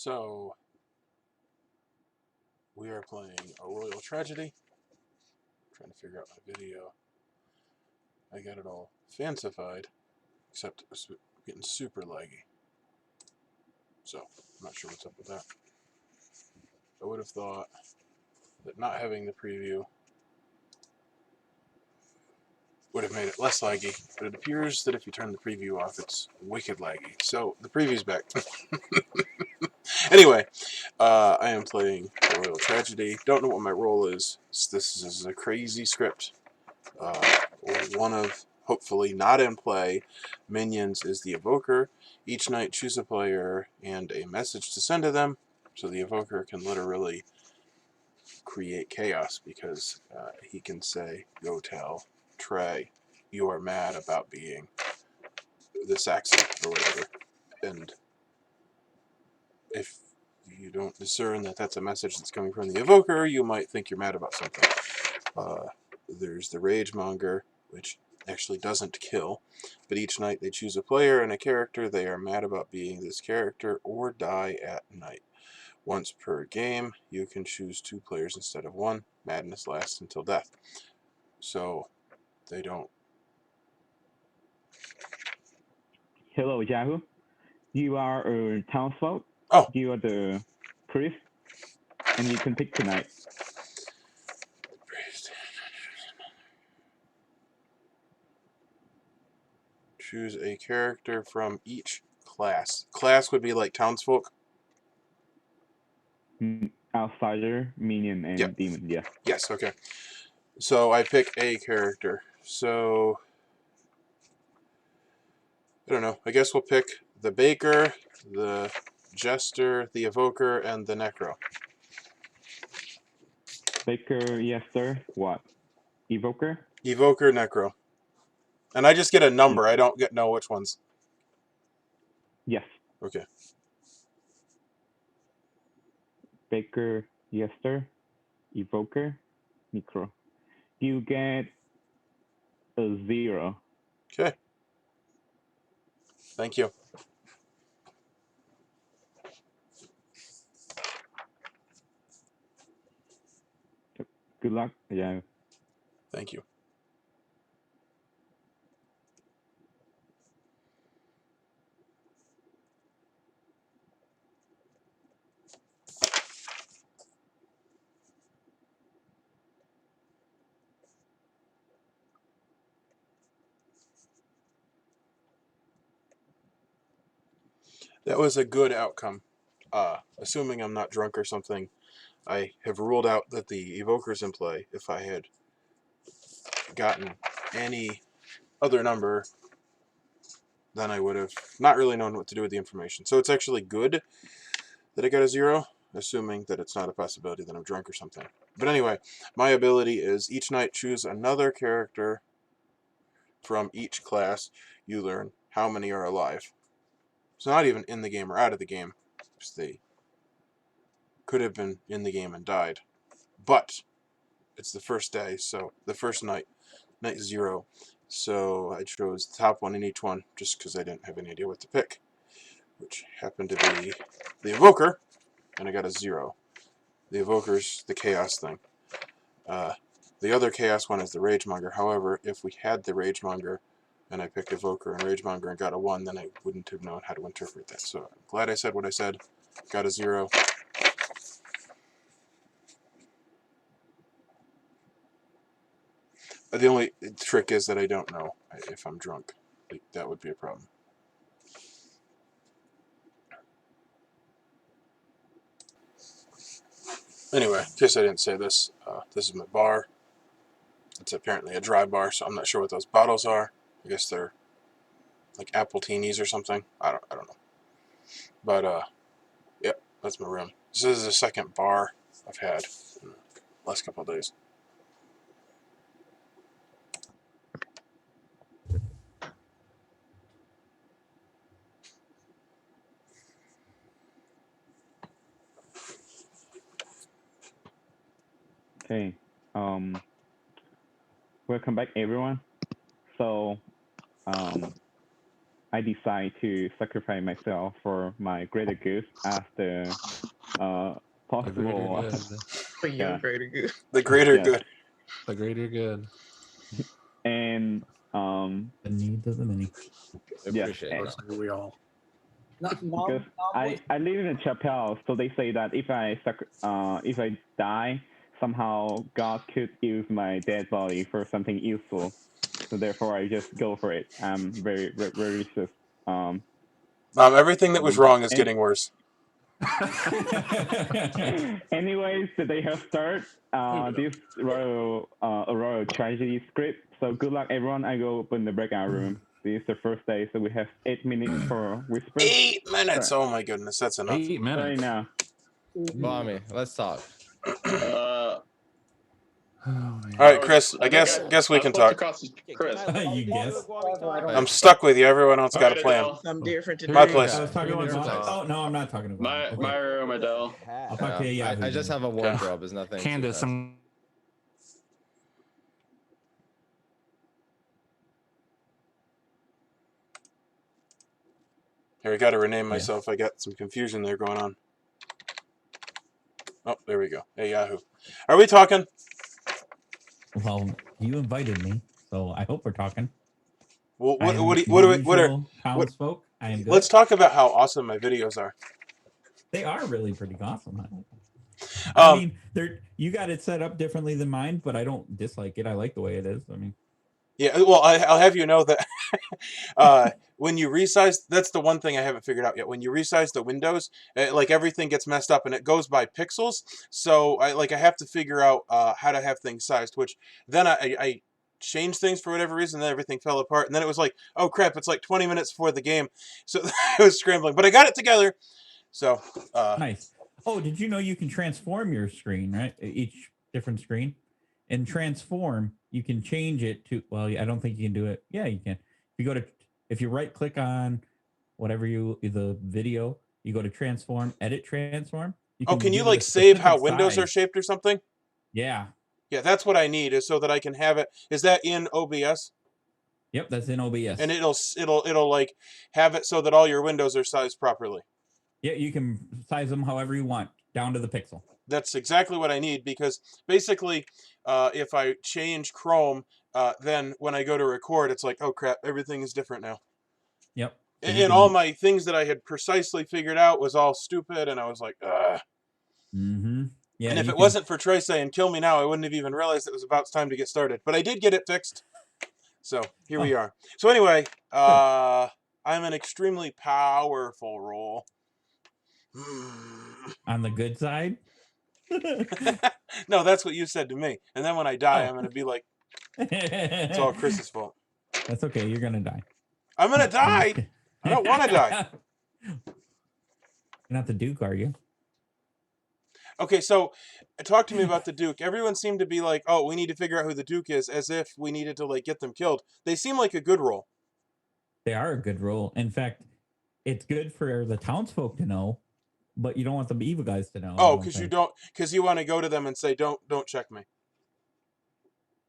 So, we are playing a Royal Tragedy. I'm trying to figure out my video. I got it all fancified, except it's getting super laggy. So, I'm not sure what's up with that. I would have thought that not having the preview would have made it less laggy, but it appears that if you turn the preview off, it's wicked laggy. So, the preview's back. Anyway, I am playing Royal Tragedy. Don't know what my role is. This is a crazy script. One of, hopefully not in play, minions is the Evoker. Each night choose a player and a message to send to them, so the Evoker can literally create chaos because he can say, go tell Trey, you are mad about being the Saxon or whatever. And if you don't discern that that's a message that's coming from the Evoker, you might think you're mad about something. There's the Ragemonger, which actually doesn't kill, but each night they choose a player and a character they are mad about being this character or die at night. Once per game, you can choose 2 players instead of 1. Madness lasts until death. So, they don't... Hello, Yahoo. You are a townsfolk. Oh! You are the priest, and you can pick tonight. Choose a character from each class. Class would be like townsfolk? Outsider, minion, and Yep. demon, yeah. Yes, okay. So I pick a character. So, I don't know. I guess we'll pick the Baker, the Jester, the Evoker, and the Necro. Baker, Yester, what? Evoker? Evoker, Necro. And I just get a number. I don't know which ones. Yes. Okay. Baker, Yester, Evoker, Necro. You get a 0. Okay. Thank you. Good luck, yeah. Thank you. That was a good outcome. Assuming I'm not drunk or something, I have ruled out that the Evoker's in play. If I had gotten any other number, then I would have not really known what to do with the information. So it's actually good that I got a 0, assuming that it's not a possibility that I'm drunk or something. But anyway, my ability is each night choose another character from each class. You learn how many are alive. So not even in the game or out of the game. They could have been in the game and died. But it's the first day, so the first night 0. So I chose the top one in each one just because I didn't have any idea what to pick, which happened to be the Evoker, and I got a 0. The Evoker's the Chaos thing. The other Chaos one is the Ragemonger. However, if we had the Ragemonger and I picked Evoker and Ragemonger and got a 1, then I wouldn't have known how to interpret that. So I'm glad I said what I said. Got a 0. The only trick is that I don't know if I'm drunk. Like, that would be a problem. Anyway, in case I didn't say this, this is my bar. It's apparently a dry bar, so I'm not sure what those bottles are. I guess they're like apple teenies or something. I don't know. But yep, that's my room. This is the second bar I've had in the last couple of days. Okay. Welcome back, everyone. So, I decide to sacrifice myself for my greater good as the possible. For your greater good. The greater Yes. good. The greater good. And The needs of the many. I Yes, appreciate and- that. We all. because I live in a chapel, so they say that if I die, somehow God could use my dead body for something useful. So therefore, I just go for it. I'm very religious. Everything that was wrong is And- getting worse. Anyways, the day has started. This royal tragedy script. So good luck, everyone. I go open the breakout room. This is the first day, so we have 8 minutes for whisper. 8 minutes. Oh my goodness, that's enough. 8 minutes. Right now. Mommy, let's talk. Oh, man. All right, Chris. I guess we can talk. Chris. You guess. I'm stuck with you. Everyone else got a plan. I'm different My today. place. I was talking Everyone's to place. Oh no, I'm not talking to My okay. my room, Adele. I'll talk to you. I just have a wardrobe. Is nothing. Candace, I'm Here, I got to rename myself. I got some confusion there going on. Oh, there we go. Hey, Yahoo. Are we talking? Well, you invited me, so I hope we're talking. Well, I am what are usual townsfolk? I am good. Let's talk about how awesome my videos are. They are really pretty awesome. I Um, mean, you got it set up differently than mine, but I don't dislike it. I like the way it is. I mean, Yeah, well, I'll have you know that when you resize, that's the one thing I haven't figured out yet. When you resize the windows, like everything gets messed up and it goes by pixels. So I have to figure out how to have things sized, which then I changed things for whatever reason, then everything fell apart. And then it was like, oh crap, it's like 20 minutes before the game. So I was scrambling, but I got it together. So nice. Oh, did you know you can transform your screen, right? Each different screen. And transform, you can change it to, well, I don't think you can do it. Yeah, you can. If you right click on whatever the video, you go to transform, edit transform. can you give it like a save how specific windows are size. shaped or something? Yeah. Yeah, that's what I need is so that I can have it. Is that in OBS? Yep, that's in OBS. And it'll like have it so that all your windows are sized properly. Yeah, you can size them however you want, down to the pixel. That's exactly what I need because basically, if I change Chrome, then when I go to record, it's like, oh crap, everything is different now. Yep. And all my things that I had precisely figured out was all stupid, and I was like, ugh. Mm-hmm. Yeah. And if it wasn't for Trey saying "kill me now," I wouldn't have even realized it was about time to get started. But I did get it fixed, so here we are. So anyway, I'm an extremely powerful role. On the good side. No, that's what you said to me. And then when I die, I'm going to be like, it's all Chris's fault. That's okay. You're going to die. I'm going to die. I don't want to die. You're not the Duke, are you? Okay, so talk to me about the Duke. Everyone seemed to be like, oh, we need to figure out who the Duke is, as if we needed to like get them killed. They seem like a good role. They are a good role. In fact, it's good for the townsfolk to know, but you don't want the evil guys to know. Oh, because you want to go to them and say, don't check me.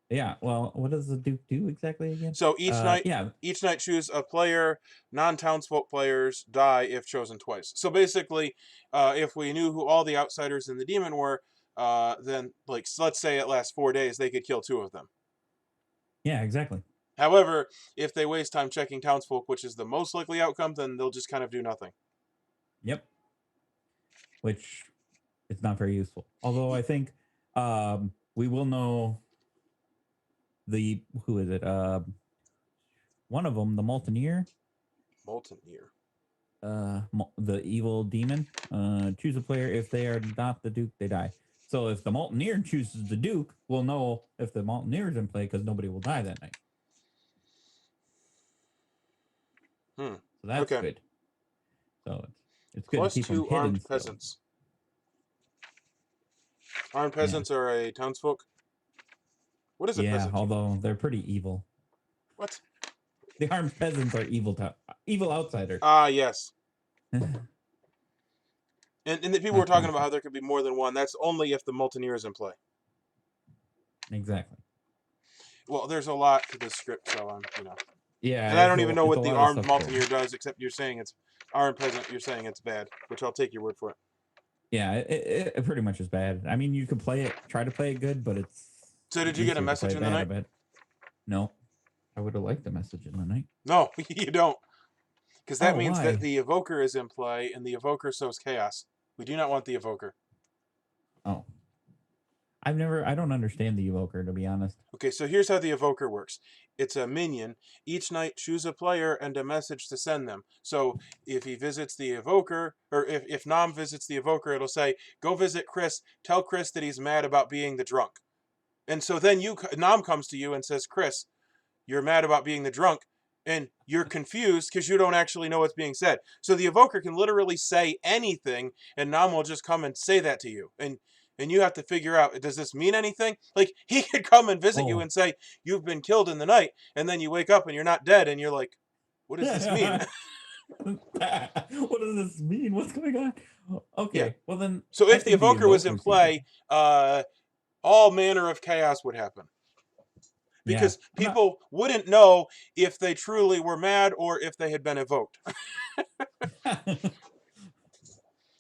Yeah. Well, what does the Duke do exactly again? So each night choose a player. Non-townsfolk players die if chosen twice. So basically, if we knew who all the outsiders in the demon were, then like let's say it lasts 4 days, they could kill 2 of them. Yeah, exactly. However, if they waste time checking townsfolk, which is the most likely outcome, then they'll just kind of do nothing. Yep. Which is not very useful. Although I think we will know who is it? One of them, the Molteneer. The evil demon. Choose a player. If they are not the Duke, they die. So if the Molteneer chooses the Duke, we'll know if the Molteneer is in play because nobody will die that night. So that's good. So it's good Plus to keep 2 them hidden armed still. peasants. Armed peasants are a townsfolk. What is a peasant? Although they're pretty evil. What? The armed peasants are evil outsiders. Ah, yes. And the people were talking about how there could be more than one. That's only if the Molteneer is in play. Exactly. Well, there's a lot to this script, so Yeah, And I don't even know it's what a the lot of armed stuff Mountaineer does, except you're saying it's armed peasant. You're saying it's bad, which I'll take your word for it. Yeah, it pretty much is bad. I mean, you could play it, try to play it good, but it's So did you get a easier to message play in the bad, night? I bet. No, I would have liked the message in the night. No, you don't. Because that Oh, means why? that the evoker is in play, and the evoker sows chaos. We do not want the evoker. Oh, I don't understand the evoker, to be honest. Okay, so here's how the evoker works. It's a minion. Each night, choose a player and a message to send them. So if he visits the evoker, or if Nom visits the evoker, it'll say, go visit Chris, tell Chris that he's mad about being the drunk. And so then Nom comes to you and says, Chris, you're mad about being the drunk, and you're confused because you don't actually know what's being said. So the evoker can literally say anything, and Nam will just come and say that to you. And you have to figure out, does this mean anything? Like, he could come and visit you and say, you've been killed in the night, and then you wake up and you're not dead, and you're like, what does this mean? What does this mean? What's going on? Okay, Yeah. well then. So I if the think evoker was in play, all manner of chaos would happen. Because people wouldn't know if they truly were mad or if they had been evoked.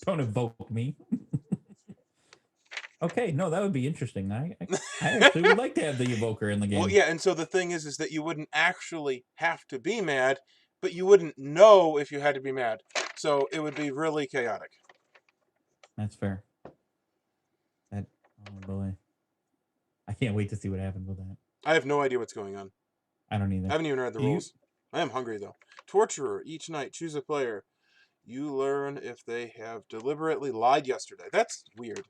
Don't evoke me. Okay, no, that would be interesting. I actually would like to have the evoker in the game. Well, yeah, and so the thing is that you wouldn't actually have to be mad, but you wouldn't know if you had to be mad. So it would be really chaotic. That's fair. Oh boy. I can't wait to see what happens with that. I have no idea what's going on. I don't either. I haven't even read the rules. I am hungry, though. Torturer. Each night, choose a player. You learn if they have deliberately lied yesterday. That's weird.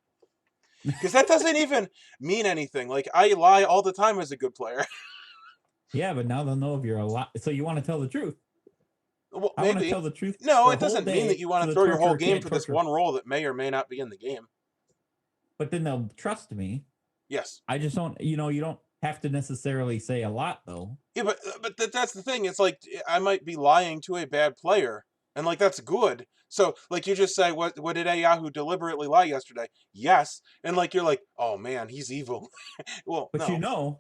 Because that doesn't even mean anything. Like, I lie all the time as a good player. Yeah, but now they'll know if you're a lot. So you want to tell the truth. Well, I want to maybe. tell the truth. No, it doesn't mean that you want to throw your whole game for this torture. one role that may or may not be in the game. But then they'll trust me. Yes. I just don't, you don't have to necessarily say a lot, though. Yeah, but that's the thing. It's like, I might be lying to a bad player, and like, that's good. So like, you just say, what did Yahoo deliberately lie yesterday? Yes. And like, you're like, oh man, he's evil. Well, but no.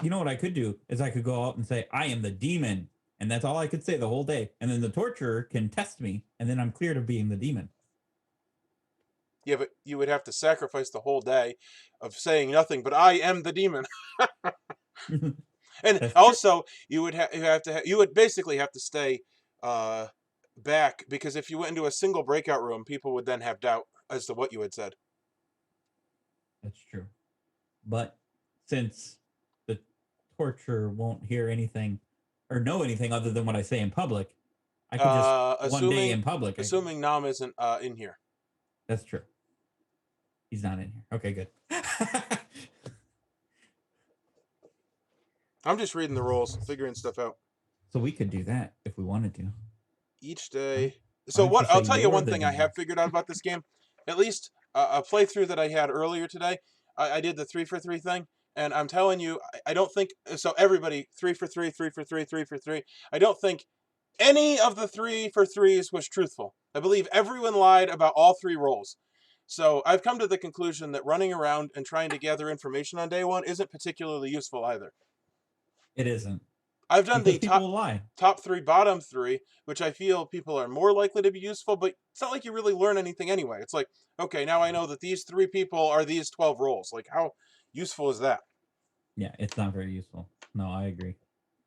you know what I could do is I could go out and say, I am the demon. And that's all I could say the whole day. And then the torturer can test me, and then I'm cleared of being the demon. Yeah, but you would have to sacrifice the whole day of saying nothing, but I am the demon. And That's also, you would basically have to stay back, because if you went into a single breakout room, people would then have doubt as to what you had said. That's true. But since the torturer won't hear anything or know anything other than what I say in public, I could just one day in public. Assuming Nam isn't in here. That's true. He's not in here. Okay, good. I'm just reading the rules, figuring stuff out. So we could do that if we wanted to. Each day. So what? I'll tell you one thing I have figured out about this game. At least a playthrough that I had earlier today, I did the 3 for 3 thing, and I'm telling you, I don't think so. Everybody 3 for 3, 3 for 3, 3 for 3. I don't think any of the 3 for 3s was truthful. I believe everyone lied about all 3 rolls. So I've come to the conclusion that running around and trying to gather information on day 1 isn't particularly useful either. It isn't. I've done because the top 3, bottom 3, which I feel people are more likely to be useful, but it's not like you really learn anything anyway. It's like, okay, now I know that these 3 people are these 12 roles. Like, how useful is that? Yeah, it's not very useful. No, I agree.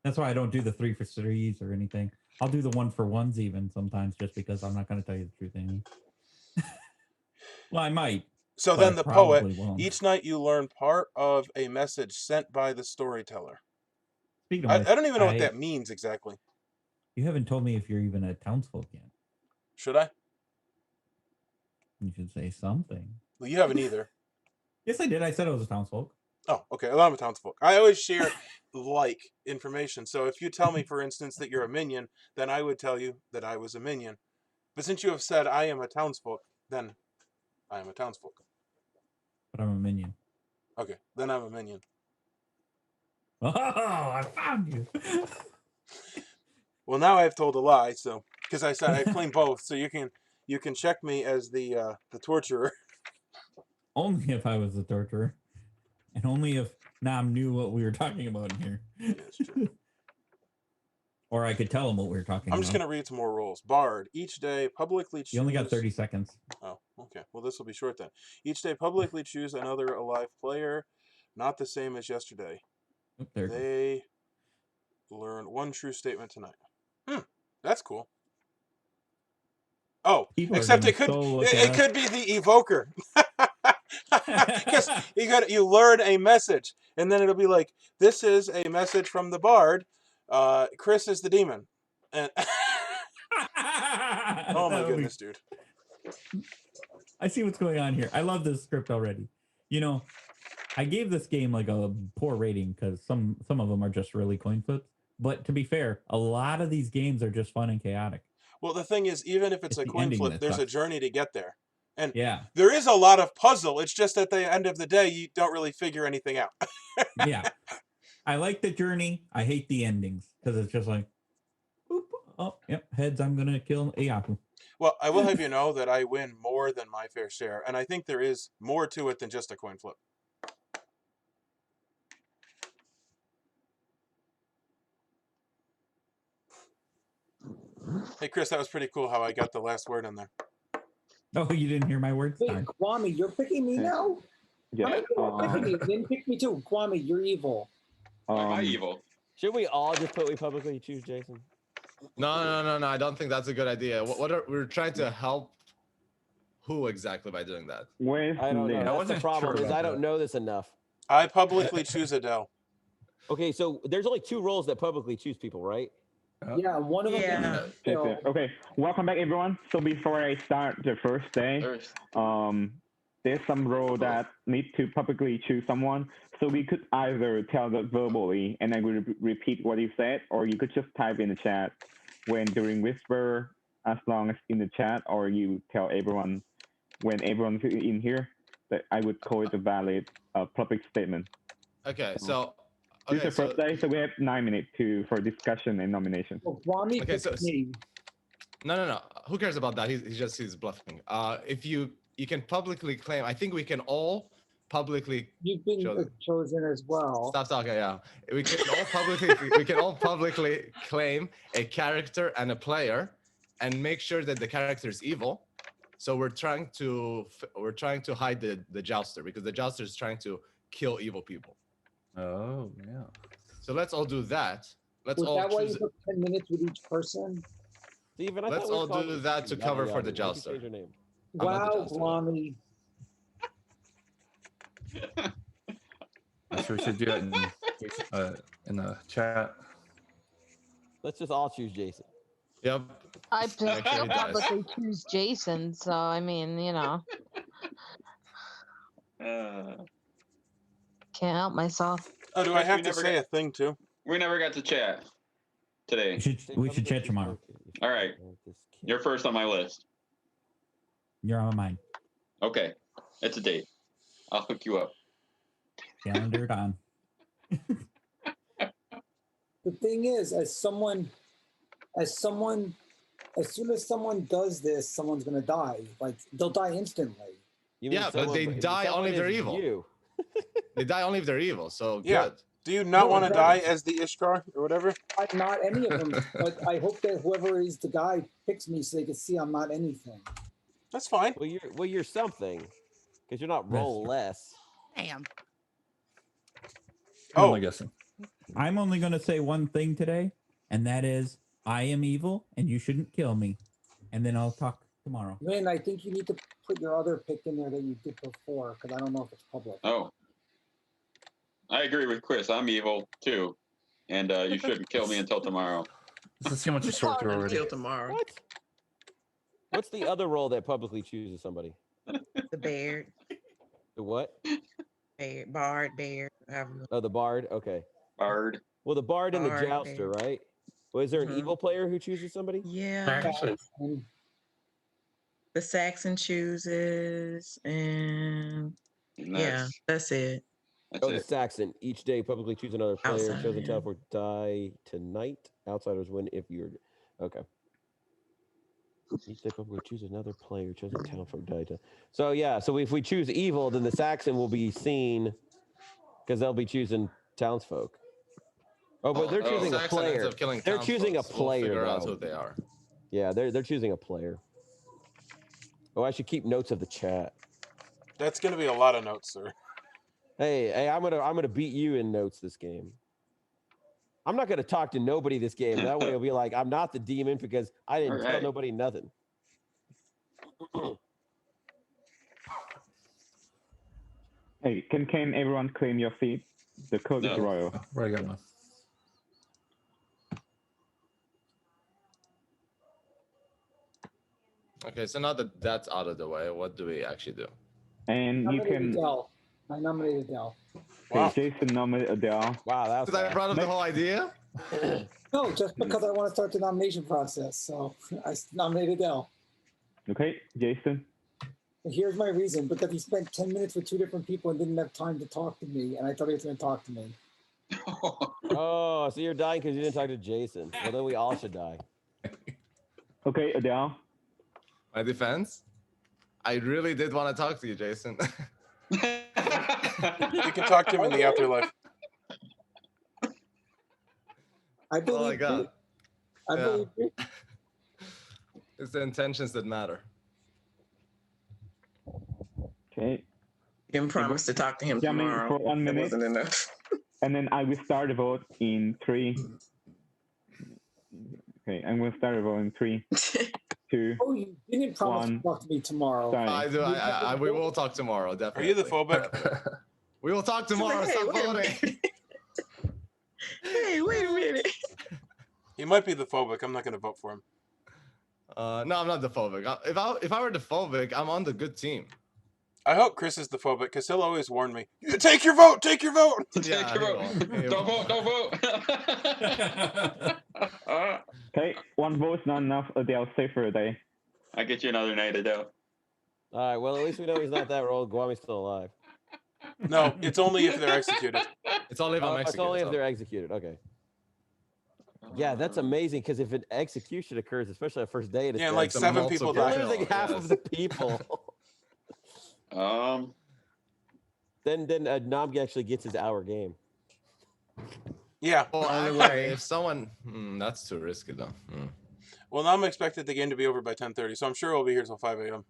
That's why I don't do the 3 for 3s or anything. I'll do the 1 for 1s even sometimes, just because I'm not going to tell you the truth anyway. Well, I might. So then the poet, each night you learn part of a message sent by the storyteller. Speaking of I don't even know what that means exactly. You haven't told me if you're even a townsfolk yet. Should I? You should say something. Well, you haven't either. Yes, I did. I said I was a townsfolk. Oh, okay. Well, I'm a townsfolk. I always share information. So if you tell me, for instance, that you're a minion, then I would tell you that I was a minion. But since you have said I am a townsfolk, then I am a townsfolk. But I'm a minion. Okay, then I'm a minion. Oh, I found you. Well, now I've told a lie, so because I said I claim both, so you can check me as the torturer. Only if I was the torturer, and only if Nam knew what we were talking about in here. Yeah, that's true. Or I could tell them what we were talking I'm about. just going to read some more rules. Bard, each day publicly choose... You only got 30 seconds. Oh, okay. Well, this will be short then. Each day publicly choose another alive player, not the same as yesterday. Oh, there it goes. They learn one true statement tonight. That's cool. Oh, People are except it gonna could so look it at could be the evoker. Because you learn a message, and then it'll be like, this is a message from the bard. Chris is the demon. And oh my goodness, dude. I see what's going on here. I love this script already. You know, I gave this game like a poor rating because some of them are just really coin flips. But to be fair, a lot of these games are just fun and chaotic. Well, the thing is, even if it's a the coin ending flip, that there's a sucks. journey to get there. And Yeah, there is a lot of puzzle. It's just at the end of the day, you don't really figure anything out. yeah. I like the journey. I hate the endings because it's just like, boop, oh, yep, heads. I'm gonna kill Iaku. Well, I will have you know that I win more than my fair share, and I think there is more to it than just a coin flip. Hey, Chris, that was pretty cool how I got the last word in there. Oh, you didn't hear my words? Wait, Sorry. Kwame, you're picking me now? Yeah. You're picking me. Then pick me too. Kwame, you're evil. Why am I evil? Should we all just put we publicly choose Jason? No. I don't think that's a good idea. We're trying to help who exactly by doing that? Where's I don't know. Lynn? That's the wasn't problem. sure Is I about don't that. know this enough. I publicly choose Adele. Okay, so there's only 2 roles that publicly choose people, right? Yeah, one of them. Yeah. is- Yes, yes. Okay, welcome back, everyone. So before I start the first day, there's some role that need to publicly choose someone. So we could either tell that verbally and then we repeat what you said, or you could just type in the chat when during whisper, as long as in the chat, or you tell everyone when everyone's in here that I would call it a valid public statement. Okay, so This is the first day, so we have 9 minutes for discussion and nomination. Well, Kwame Okay, picked me. no. Who cares about that? He's bluffing. If you can publicly claim, I think we can all publicly. You've been chosen as well. Stop talking. Yeah, we can all publicly claim a character and a player, and make sure that the character is evil. So we're trying to hide the jouster because the jouster is trying to kill evil people. Oh, yeah. So let's all do that. Let's Was all that why you choose. took 10 minutes with each person? Steven, I Let's thought we were all do calling- that to cover for the Why'd you jouster. change your name? I'm not the Wow, jouster. Kwame. I'm sure we should do it in the chat. Let's just all choose Jason. Yep. I Make sure he dies. probably choose Jason, so I mean, you know, can't help myself. Oh, do I Chris, have we to never say a thing too? We never got to chat today. We should chat tomorrow. All right. You're first on my list. You're on mine. Okay. It's a date. I'll hook you up. Calendar on. The thing is, as soon as someone does this, someone's gonna die. Like they'll die instantly. You mean Yeah, but someone- they die someone only if they're is evil. You. They die only if they're evil. So Yeah. good. Do you not No, want to no. die as the Ishtar or whatever? Not any of them. But I hope that whoever is the guy picks me so they can see I'm not anything. That's fine. Well, you're something, because you're not roll less. Damn. I'm Oh. only guessing. I'm only going to say one thing today, and that is I am evil and you shouldn't kill me. And then I'll talk tomorrow. Lynn, I think you need to put your other pick in there that you did before, because I don't know if it's public. Oh. I agree with Chris. I'm evil too. And you shouldn't kill me until tomorrow. This is too much short throw already. Until tomorrow. What? What's the other role that publicly chooses somebody? The bear, The what? bear, bard, bear. Oh, the bard. Okay. Bard. Well, the bard and the Bard, jouster, right? Well, is there an Mhm. evil player who chooses somebody? Yeah. Actually, And The Saxon chooses, and And yeah, that's it. That's Oh, the it. Saxon. Each day publicly choose another player. Outsider, Chosen yeah. Teleport die tonight. Outsiders win if you're okay. Each day publicly choose another player. Chosen Teleport die to. So yeah. So if we choose evil, then the Saxon will be seen because they'll be choosing townsfolk. Oh, but they're choosing a Saxon ends player. up killing They're choosing a townsfolk, so we'll player, figure out though. who they are. Yeah, they're choosing a player. Oh, I should keep notes of the chat. That's going to be a lot of notes, sir. Hey, I'm gonna beat you in notes this game. I'm not gonna talk to nobody this game. That way, it'll be like I'm not the demon because I didn't tell Alright. nobody nothing. Hey, can everyone claim your seat? The code is No. royal. Oh, where I got one. Okay, so now that that's out of the way, what do we actually do? And you Nominated can. Adele. I nominated Adele. Hey, Jason nominated Adele. Wow, that was Because I fast. brought up the whole idea. No, just because I want to start the nomination process. So I nominated Adele. Okay, Jason. Here's my reason, because he spent 10 minutes with two different people and didn't have time to talk to me, and I thought he was going to talk to me. Oh, so you're dying because you didn't talk to Jason. Well, then we all should die. Okay, Adele. My defense, I really did want to talk to you, Jason. You can talk to him in the afterlife. I Oh believe my god. you. I Yeah. believe you. It's the intentions that matter. Okay. You can promise to talk to him Jamming tomorrow. for 1 That minute. wasn't enough. And then I will start the vote in 3. Okay, I'm going to start the vote in 3, 2. Oh, you didn't promise One. to talk to me tomorrow. Sorry. I do. We will talk tomorrow. Are Definitely. you the phobic? We will talk tomorrow. Hey, Stop wait a voting. minute. Hey, wait a minute. He might be the phobic. I'm not going to vote for him. No, I'm not the phobic. If I were the phobic, I'm on the good team. I hope Chris is the phobic because he'll always warn me. Take your vote. Take your vote. Take Yeah, your he vote. will. He Don't will. vote. Don't vote. Okay, 1 vote's not enough. Adele, stay for a day. I get you another night, Adele. All right. Well, at least we know he's not that old. Guami's still alive. No, it's only if they're executed. It's only if I'm It's only if executed. they're executed. Okay. Yeah, that's amazing because if an execution occurs, especially on the first day, it's Yeah, like It's a 7 people multiple you're die. kill. losing half Yes. of the people. Then Nom actually gets his hour game. Yeah. Well, Only actually, way. if someone, that's too risky though. Well, now I'm expected the game to be over by 10:30, so I'm sure we'll be here till 5 a.m.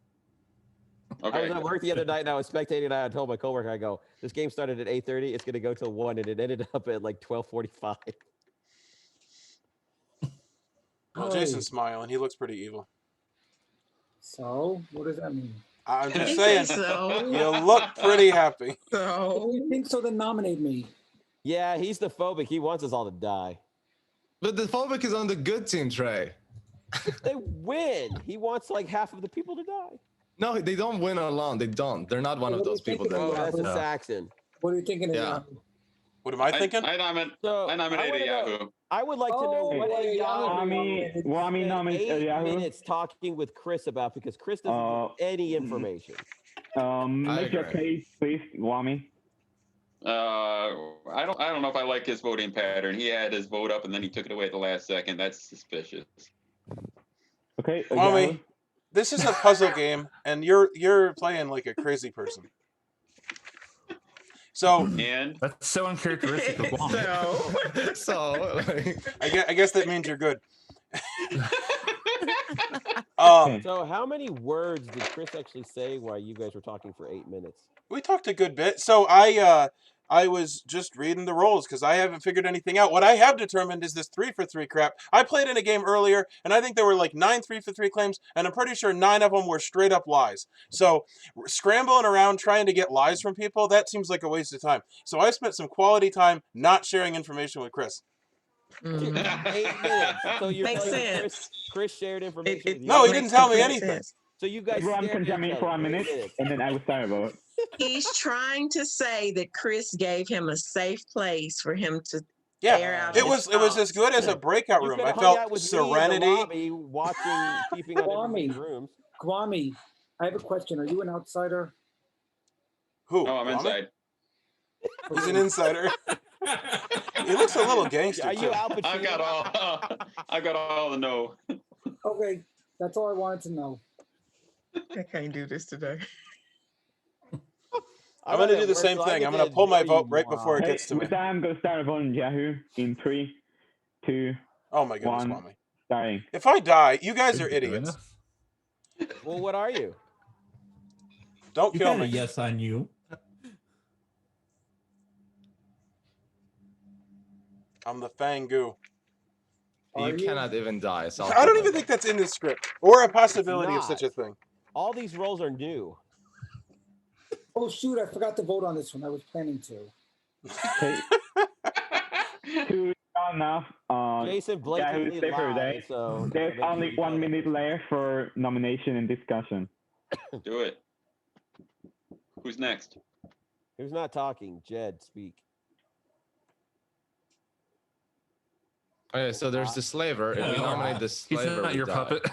I was Okay. at work the other night and I was spectating and I told my coworker, I go, this game started at 8:30, it's gonna go till 1, and it ended up at like 12:45. Well, Jason's smiling. He looks pretty evil. So, what does that mean? I'm just He saying, said so. you look pretty happy. If So you think so, then nominate me. Yeah, he's the phobic. He wants us all to die. But the phobic is on the good team, Trey. They win. He wants like half of the people to die. No, they don't win alone. They don't. They're not one of What do you those people think that. of Oh, that's a Yeah. Saxon. What are you thinking of? Yeah. Yahoo? What am I thinking? I So nominated I wanna know- Yahoo. I would like to know Oh, what wait, Yahoo Wami spent nominated 8 Yahoo. minutes talking with Chris about because Chris doesn't give any information. Make your agree. case, please, Wami. I don't know if I like his voting pattern. He had his vote up and then he took it away at the last second. That's suspicious. Okay, Mommy, Yahoo. this is a puzzle game, and you're playing like a crazy person. So And That's so uncharacteristic of Guam. so I guess that means you're good. So how many words did Chris actually say while you guys were talking for 8 minutes? We talked a good bit. So I was just reading the rolls because I haven't figured anything out. What I have determined is this 3-for-3 crap. I played in a game earlier, and I think there were like 9 3-for-3 claims, and I'm pretty sure 9 of them were straight up lies. So scrambling around trying to get lies from people, that seems like a waste of time. So I spent some quality time not sharing information with Chris. 8 minutes. So you're Makes telling me sense. Chris shared information with you. No, he makes didn't tell me complete anything. sense. So you guys Everyone stared can at jump each in other for 1 8 minute, minutes. and then I will start a vote. He's trying to say that Chris gave him a safe place for him to Yeah, air out it his was as good as a breakout You room. could I have hung out felt with serenity. me in the lobby watching, peeping out Kwame. different rooms. Kwame, I have a question. Are you an outsider? Who? oh, I'm Kwame? inside. He's an insider. He looks a little gangster Are you too. Al Pacino? I've got all the no. Okay, that's all I wanted to know. I can't do this today. I'm going to do the same thing. I'm going to pull my vote right before it gets to me. With that, I'm going to start a vote on Yahoo in 3, 2, Oh my goodness, 1. Mommy. Starting. If I die, you guys are idiots. Well, what are you? Don't You kill had a me. yes on you. I'm the Fangu. You cannot even die. So I don't even think that's in the script or a possibility of such a thing. All these roles are new. Oh shoot! I forgot to vote on this one. I was planning to. Okay. 2 enough. Jason blatantly lied, so there's only 1 minute left for nomination and discussion. Do it. Who's next? Who's not talking? Jed, speak. Okay, so there's the slaver. If we nominate the slaver, He's not your puppet.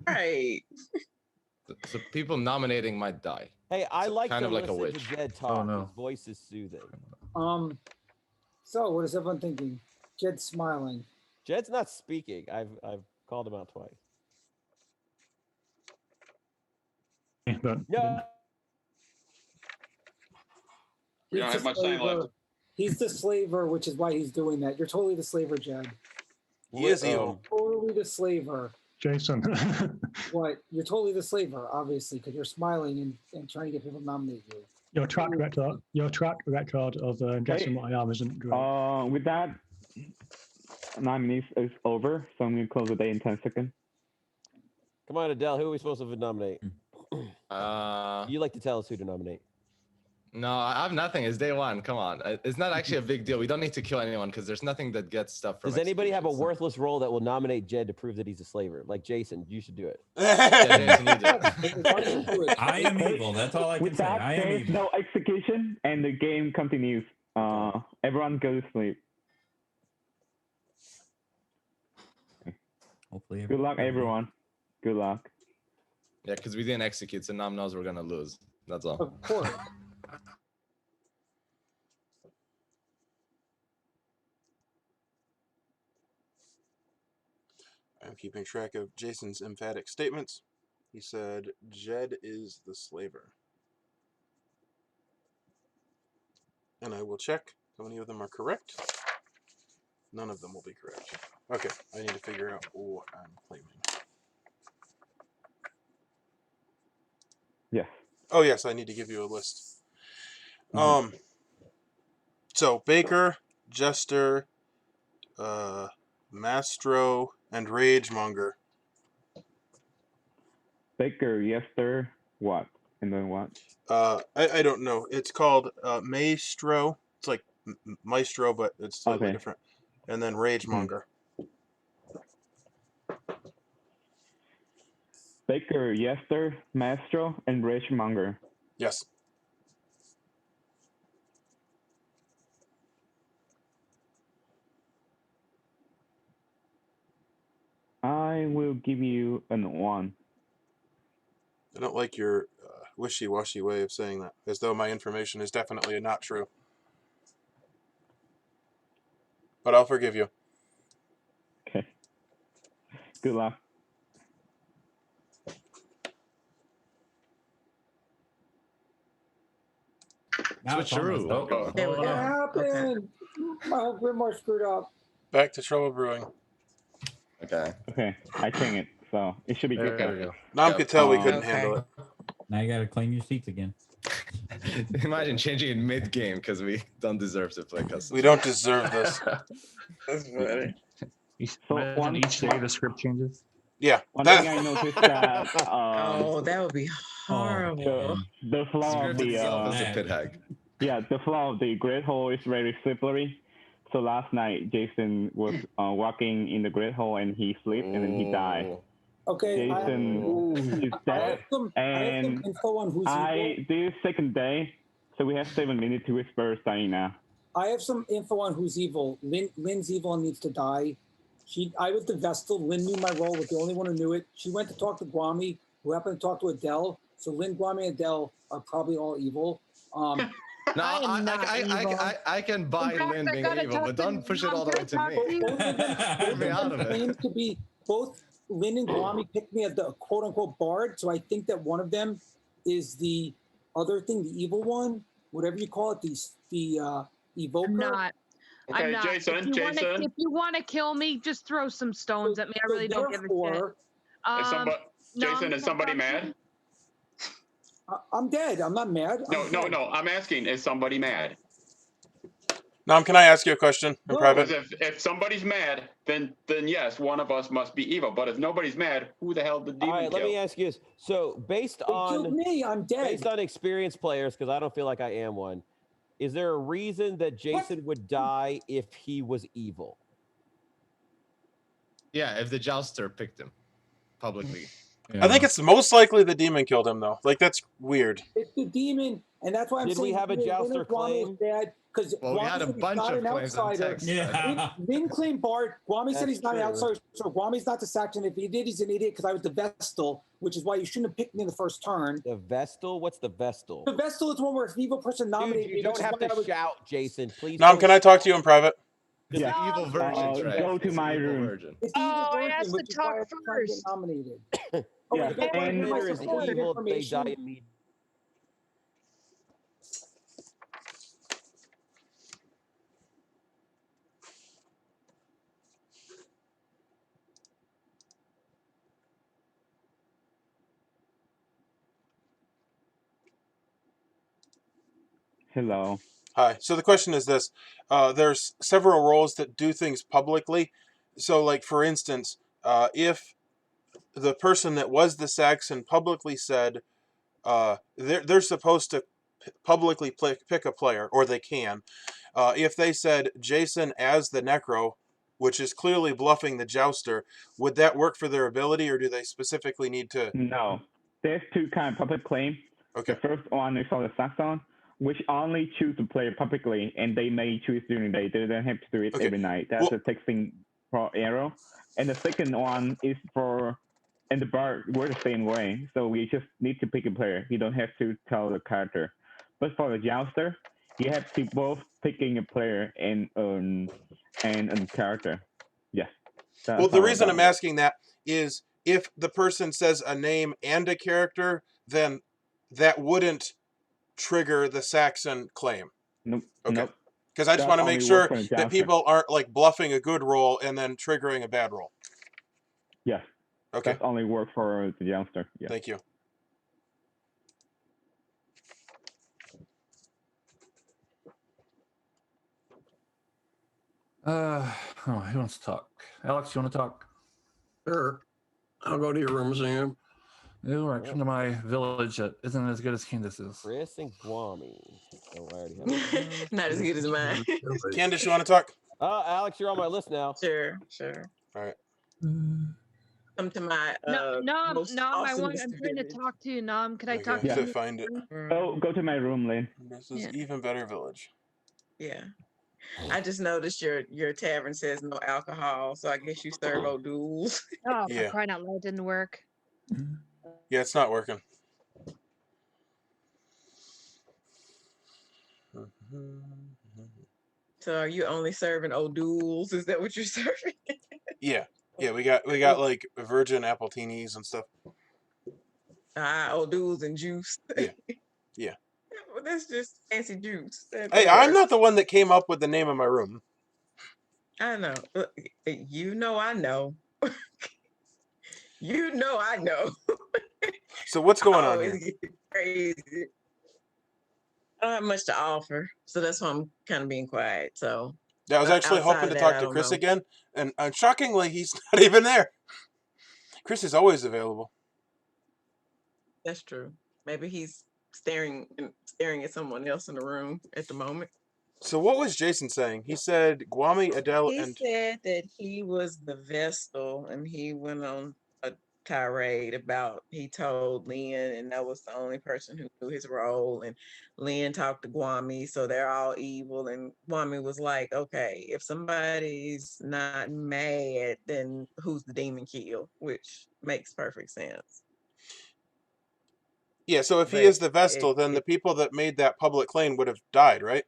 Right. So people nominating might die. Hey, I So like kind to of like a listen witch. to Jed talk. Oh, no. His voice is soothing. So what is everyone thinking? Jed's smiling. Jed's not speaking. I've called him out twice. No. We don't have much time left. He's the slaver, which is why he's doing that. You're totally the slaver, Jed. He is evil. Totally the slaver. Jason. What? You're totally the slaver, obviously, because you're smiling and trying to get people to nominate you. Your track record of guessing what I am isn't great. With that, 9 minutes is over, so I'm going to close the day in 10 seconds. Come on, Adele. Who are we supposed to nominate? You like to tell us who to nominate. No, I have nothing. It's day one. Come on. It's not actually a big deal. We don't need to kill anyone because there's nothing that gets stuff from Does anybody have a worthless role that will nominate Jed to prove that he's a slaver? Like Jason, you should do it. Yeah, Jason, you do it. I am evil. That's all I can With say. that, I am there's evil. no execution, and the game continues. Everyone go to sleep. Hopefully. Good luck, everyone. Good luck. Yeah, because we didn't execute, so Nam knows we're gonna lose. That's all. Of course. I'm keeping track of Jason's emphatic statements. He said, Jed is the slaver. And I will check how many of them are correct. None of them will be correct. Okay, I need to figure out what I'm claiming. Yes. Oh, yes, I need to give you a list. So, Baker, Jester, Mastro, and Ragemonger. Baker, Yester, what? And then what? I don't know. It's called Maestro. It's like Maestro, but it's slightly different. And then Ragemonger. Baker, Yester, Mastro, and Ragemonger. Yes. I will give you an 1. I don't like your wishy-washy way of saying that, as though my information is definitely not true. But I'll forgive you. Okay. Good luck. Switcheroo. Oh, There we What go. happened? My whole grimoire screwed up. Back to Trouble Brewing. Okay. Okay, I think it, so it should be good. There we go. Nam could tell we couldn't Okay. handle it. Now you got to claim your seats again. Imagine changing it mid-game because we don't deserve to play custom. We don't deserve this. That's funny. So Imagine each day the script changes. Yeah. One thing I noticed that Oh, that would be horrible. the flow of Script the itself is a pit hag. yeah, the flow of the great hole is very slippery. So last night Jason was walking in the great hole and he slipped and then he died. Okay. Jason is I have dead, some and info on who's evil. this second day, so we have 7 minutes to whisper starting now. I have some info on who's evil. Lynn's evil and needs to die. I was the Vestal. Lynn knew my role, was the only one who knew it. She went to talk to Guami, who happened to talk to Adele. So Lynn, Guami, and Adele are probably all evil. No, I can buy Lynn being evil, but don't push it all the way to me. Both of them Get me out of it. claim to be both. Lynn and Guami picked me as the quote-unquote bard, so I think that one of them is the other thing, the evil one, whatever you call it, the evoker. I'm not. Okay, I'm not. Jason, If you want to kill me, just throw some stones at me. I really don't give a shit. Jason, is somebody mad? I'm dead. I'm not mad. No. I'm asking, is somebody mad? Nom, can I ask you a question in private? Because if somebody's mad, then yes, one of us must be evil. But if nobody's mad, who the hell did demon All right, kill? let me ask you this. So based on killed me, I'm dead. Based on experienced players, because I don't feel like I am one, is there a reason that Jason would die if he was evil? Yeah, if the jouster picked him publicly. I think it's most likely the demon killed him, though. Like, that's weird. It's the demon, and that's why I'm Did saying. we have a jouster claim? Because Well, we had a bunch of claims on text. Yeah. Lynn claimed Bart. Guami said That's he's not an true. outsider, so Guami's not the Saxon. If he did, he's an idiot because I was the Vestal, which is why you shouldn't have picked me in the first turn. The Vestal? What's the Vestal? The Vestal is one where if an evil person nominated Dude, me, you don't which is have why to I was- shout, Jason. Please. Nom, don't can I talk to you in private? It's the evil virgin, right? Go to It's my the evil room. virgin. It's the evil Oh, I version, asked which to is why talk I was trying to get first. nominated. Yeah, wait, don't and give my Nominator is support evil. They information. die immediately. Hello. Hi. So the question is this. There's several roles that do things publicly. So, like, for instance, if the person that was the Saxon publicly said they're supposed to publicly pick a player, or they can. If they said Jason as the Necro, which is clearly bluffing the Jouster, would that work for their ability, or do they specifically need to? No. There's two kind of public claims. Okay. The first one is called the Saxon, which only choose the player publicly, and they may choose during the day. They don't have to do it Okay. every night. That's a texting for arrow. And the second one is for, and the bar, we're the same way. So we just need to pick a player. You don't have to tell the character. But for the Jouster, you have to both picking a player and a character. Yes. Well, the reason I'm asking that is if the person says a name and a character, then that wouldn't trigger the Saxon claim. Nope. Okay. Nope. Because I just That want to make only sure works for the that Jouster. people aren't like bluffing a good roll and then triggering a bad roll. Yes. Okay. That only works for the Jouster. Yeah. Thank you. Who wants to talk? Alex, you want to talk? Sure. I'll go to your room, Sam. All right, come to my village that isn't as good as Candace is. Chris and Guami. Oh, I already have it. Not as good as mine. Candace, you want to talk? Alex, you're on my list now. Sure. All right. Come to my Nom, most I'm awesomest trying to village. talk to you, Nom. Could I Okay, talk I have to to you? find it. Go to my room, Lynn. This is Yeah. even better village. Yeah. I just noticed your tavern says no alcohol, so I guess you serve O'Doul's. Oh, for Yeah. crying out loud, it didn't work. Yeah, it's not working. So are you only serving O'Doul's? Is that what you're serving? Yeah, we got like virgin appletinis and stuff. O'Doul's and juice. Yeah. Well, that's just fancy juice. Hey, I'm not the one that came up with the name of my room. I know. You know I know. You know I know. So what's going on Always here? get crazy. I don't have much to offer, so that's why I'm kind of being quiet. So Yeah, I was actually outside hoping of to that, talk I to don't Chris know. again, and shockingly, he's not even there. Chris is always available. That's true. Maybe he's staring at someone else in the room at the moment. So what was Jason saying? He said Guami, Adele, He and said that he was the Vestal, and he went on a tirade about he told Lynn, and that was the only person who knew his role. And Lynn talked to Guami, so they're all evil. And Guami was like, "Okay, if somebody's not mad, then who's the demon kill?" Which makes perfect sense. yeah. So if he But is the Vestal, then the people that made that public claim would have died, right?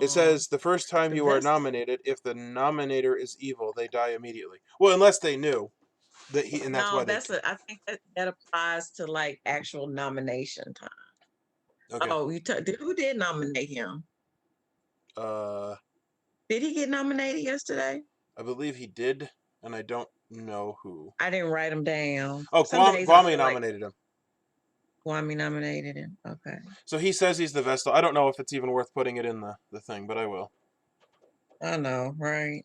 It says the first time the you are Vestal- nominated, if the nominator is evil, they die immediately. Well, unless they knew. and that's why I think that applies to like actual nomination time. Okay. Oh, who did nominate him? Did he get nominated yesterday? I believe he did, and I don't know who. I didn't write him down. Oh, Kwame nominated him. Kwame nominated him. Okay. So he says he's the Vestal. I don't know if it's even worth putting it in the thing, but I will. I know, right?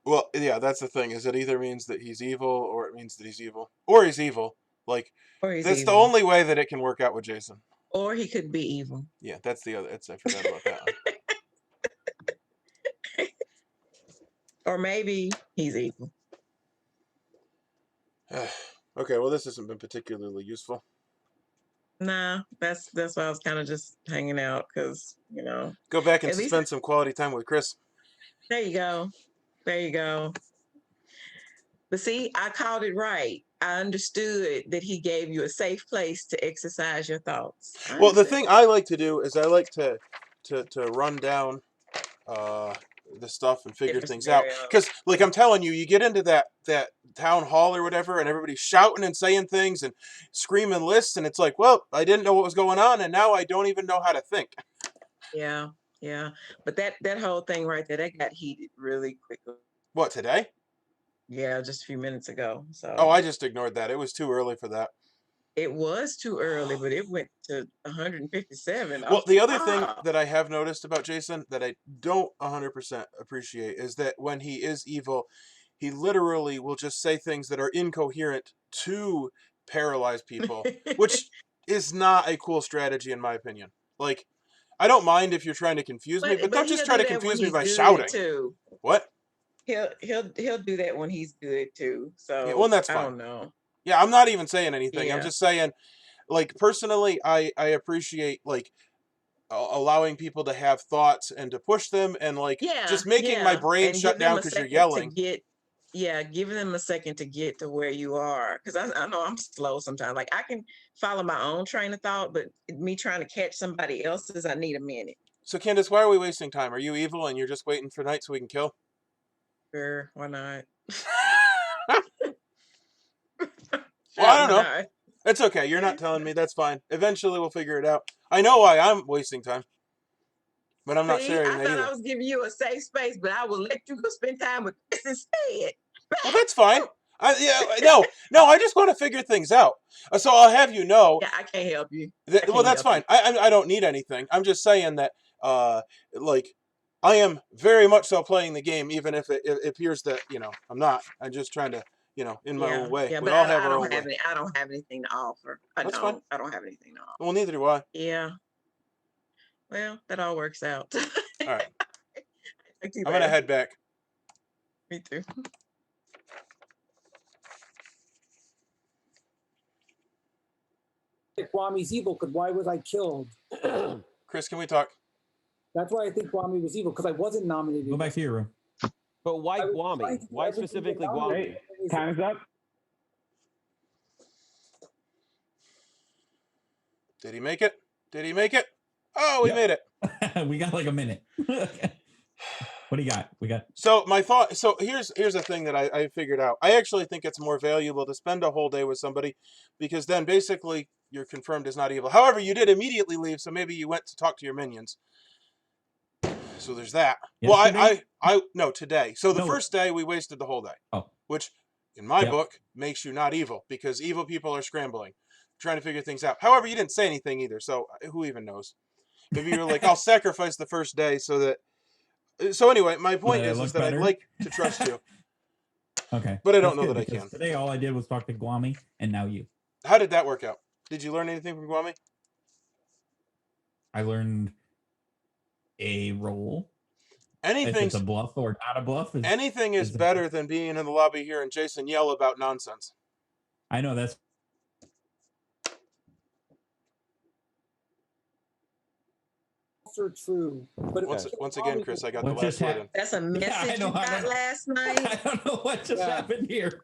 Well, yeah, that's the thing. Is it either means that he's evil, or it means that he's evil, or he's evil. Like that's evil. the only way that it can work out with Jason. Or he could be evil. Yeah, that's the other. I forgot about that one. Or maybe he's evil. Okay, well, this hasn't been particularly useful. Nah, that's why I was kind of just hanging out because Go back and spend some quality time with Chris. There you go. There you go. But see, I called it right. I understood that he gave you a safe place to exercise your thoughts. Well, the thing I like to do is I like to run down the stuff and figure things out. Because, like I'm telling you, you get into that town hall or whatever, and everybody's shouting and saying things and screaming lists, and it's like, well, I didn't know what was going on, and now I don't even know how to think. Yeah, yeah. But that whole thing right there, that got heated really quickly. What, today? Yeah, just a few minutes ago. So. Oh, I just ignored that. It was too early for that. It was too early, but it went to 157. Well, the other thing that I have noticed about Jason that I don't 100% appreciate is that when he is evil, he literally will just say things that are incoherent to paralyze people, which is not a cool strategy in my opinion. Like, I don't mind if you're trying to confuse me, but don't just try to confuse me by shouting. Too. What? He'll do that when he's good too. So yeah, well, that's fine. I don't know. Yeah, I'm not even saying anything. Yeah. I'm just saying, like, personally, I appreciate, like, allowing people to have thoughts and to push them and, like, just making my brain and shut down because you're yelling. Giving them a second to get to where you are. Because I know I'm slow sometimes. Like, I can follow my own train of thought, but me trying to catch somebody else's, I need a minute. So, Candace, why are we wasting time? Are you evil and you're just waiting for night so we can kill? Sure, why not? Well, I don't know. It's okay. You're not telling me. That's fine. Eventually, we'll figure it out. I know why I'm wasting time, but I'm not sharing that either. I was giving you a safe space, but I will let you go spend time with Chris instead. Well, that's fine. No, I just want to figure things out. So I'll have you know. Yeah, I can't help you. Well, that's fine. I don't need anything. I'm just saying that, like, I am very much so playing the game, even if it appears that I'm not. I'm just trying to. In my own way. Yeah, we but all I have our don't own have way. I don't have anything to offer. That's fine. I don't have anything to offer. Well, neither do I. Yeah. Well, that all works out. All right. I'm going to head back. Me too. Kwame's evil, because why was I killed? Chris, can we talk? That's why I think Kwame was evil, because I wasn't nominated. Go back to your room. But why Kwame? Why specifically Kwame? Hey, time's up. Did he make it? Did he make it? Oh, we made it. We got like a minute. What do you got? So my thought. So here's a thing that I figured out. I actually think it's more valuable to spend a whole day with somebody, because then basically you're confirmed as not evil. However, you did immediately leave, so maybe you went to talk to your minions. So there's that. Yesterday? Well, no, today. So the first day we wasted the whole day, which in my book makes you not evil, because evil people are scrambling, trying to figure things out. However, you didn't say anything either, so who even knows? Maybe you were like, I'll sacrifice the first day so that. So anyway, my point is that I'd like to trust you. Okay. But I don't know that I can. Today all I did was talk to Kwame, and now you. How did that work out? Did you learn anything from Kwame? I learned a role. Anything. If it's a bluff or not a bluff. Anything is better than being in the lobby here and Jason yell about nonsense. I know that's. Are true, but once again, Chris, I got the last word in. That's a message you got last night. I don't know what just happened here.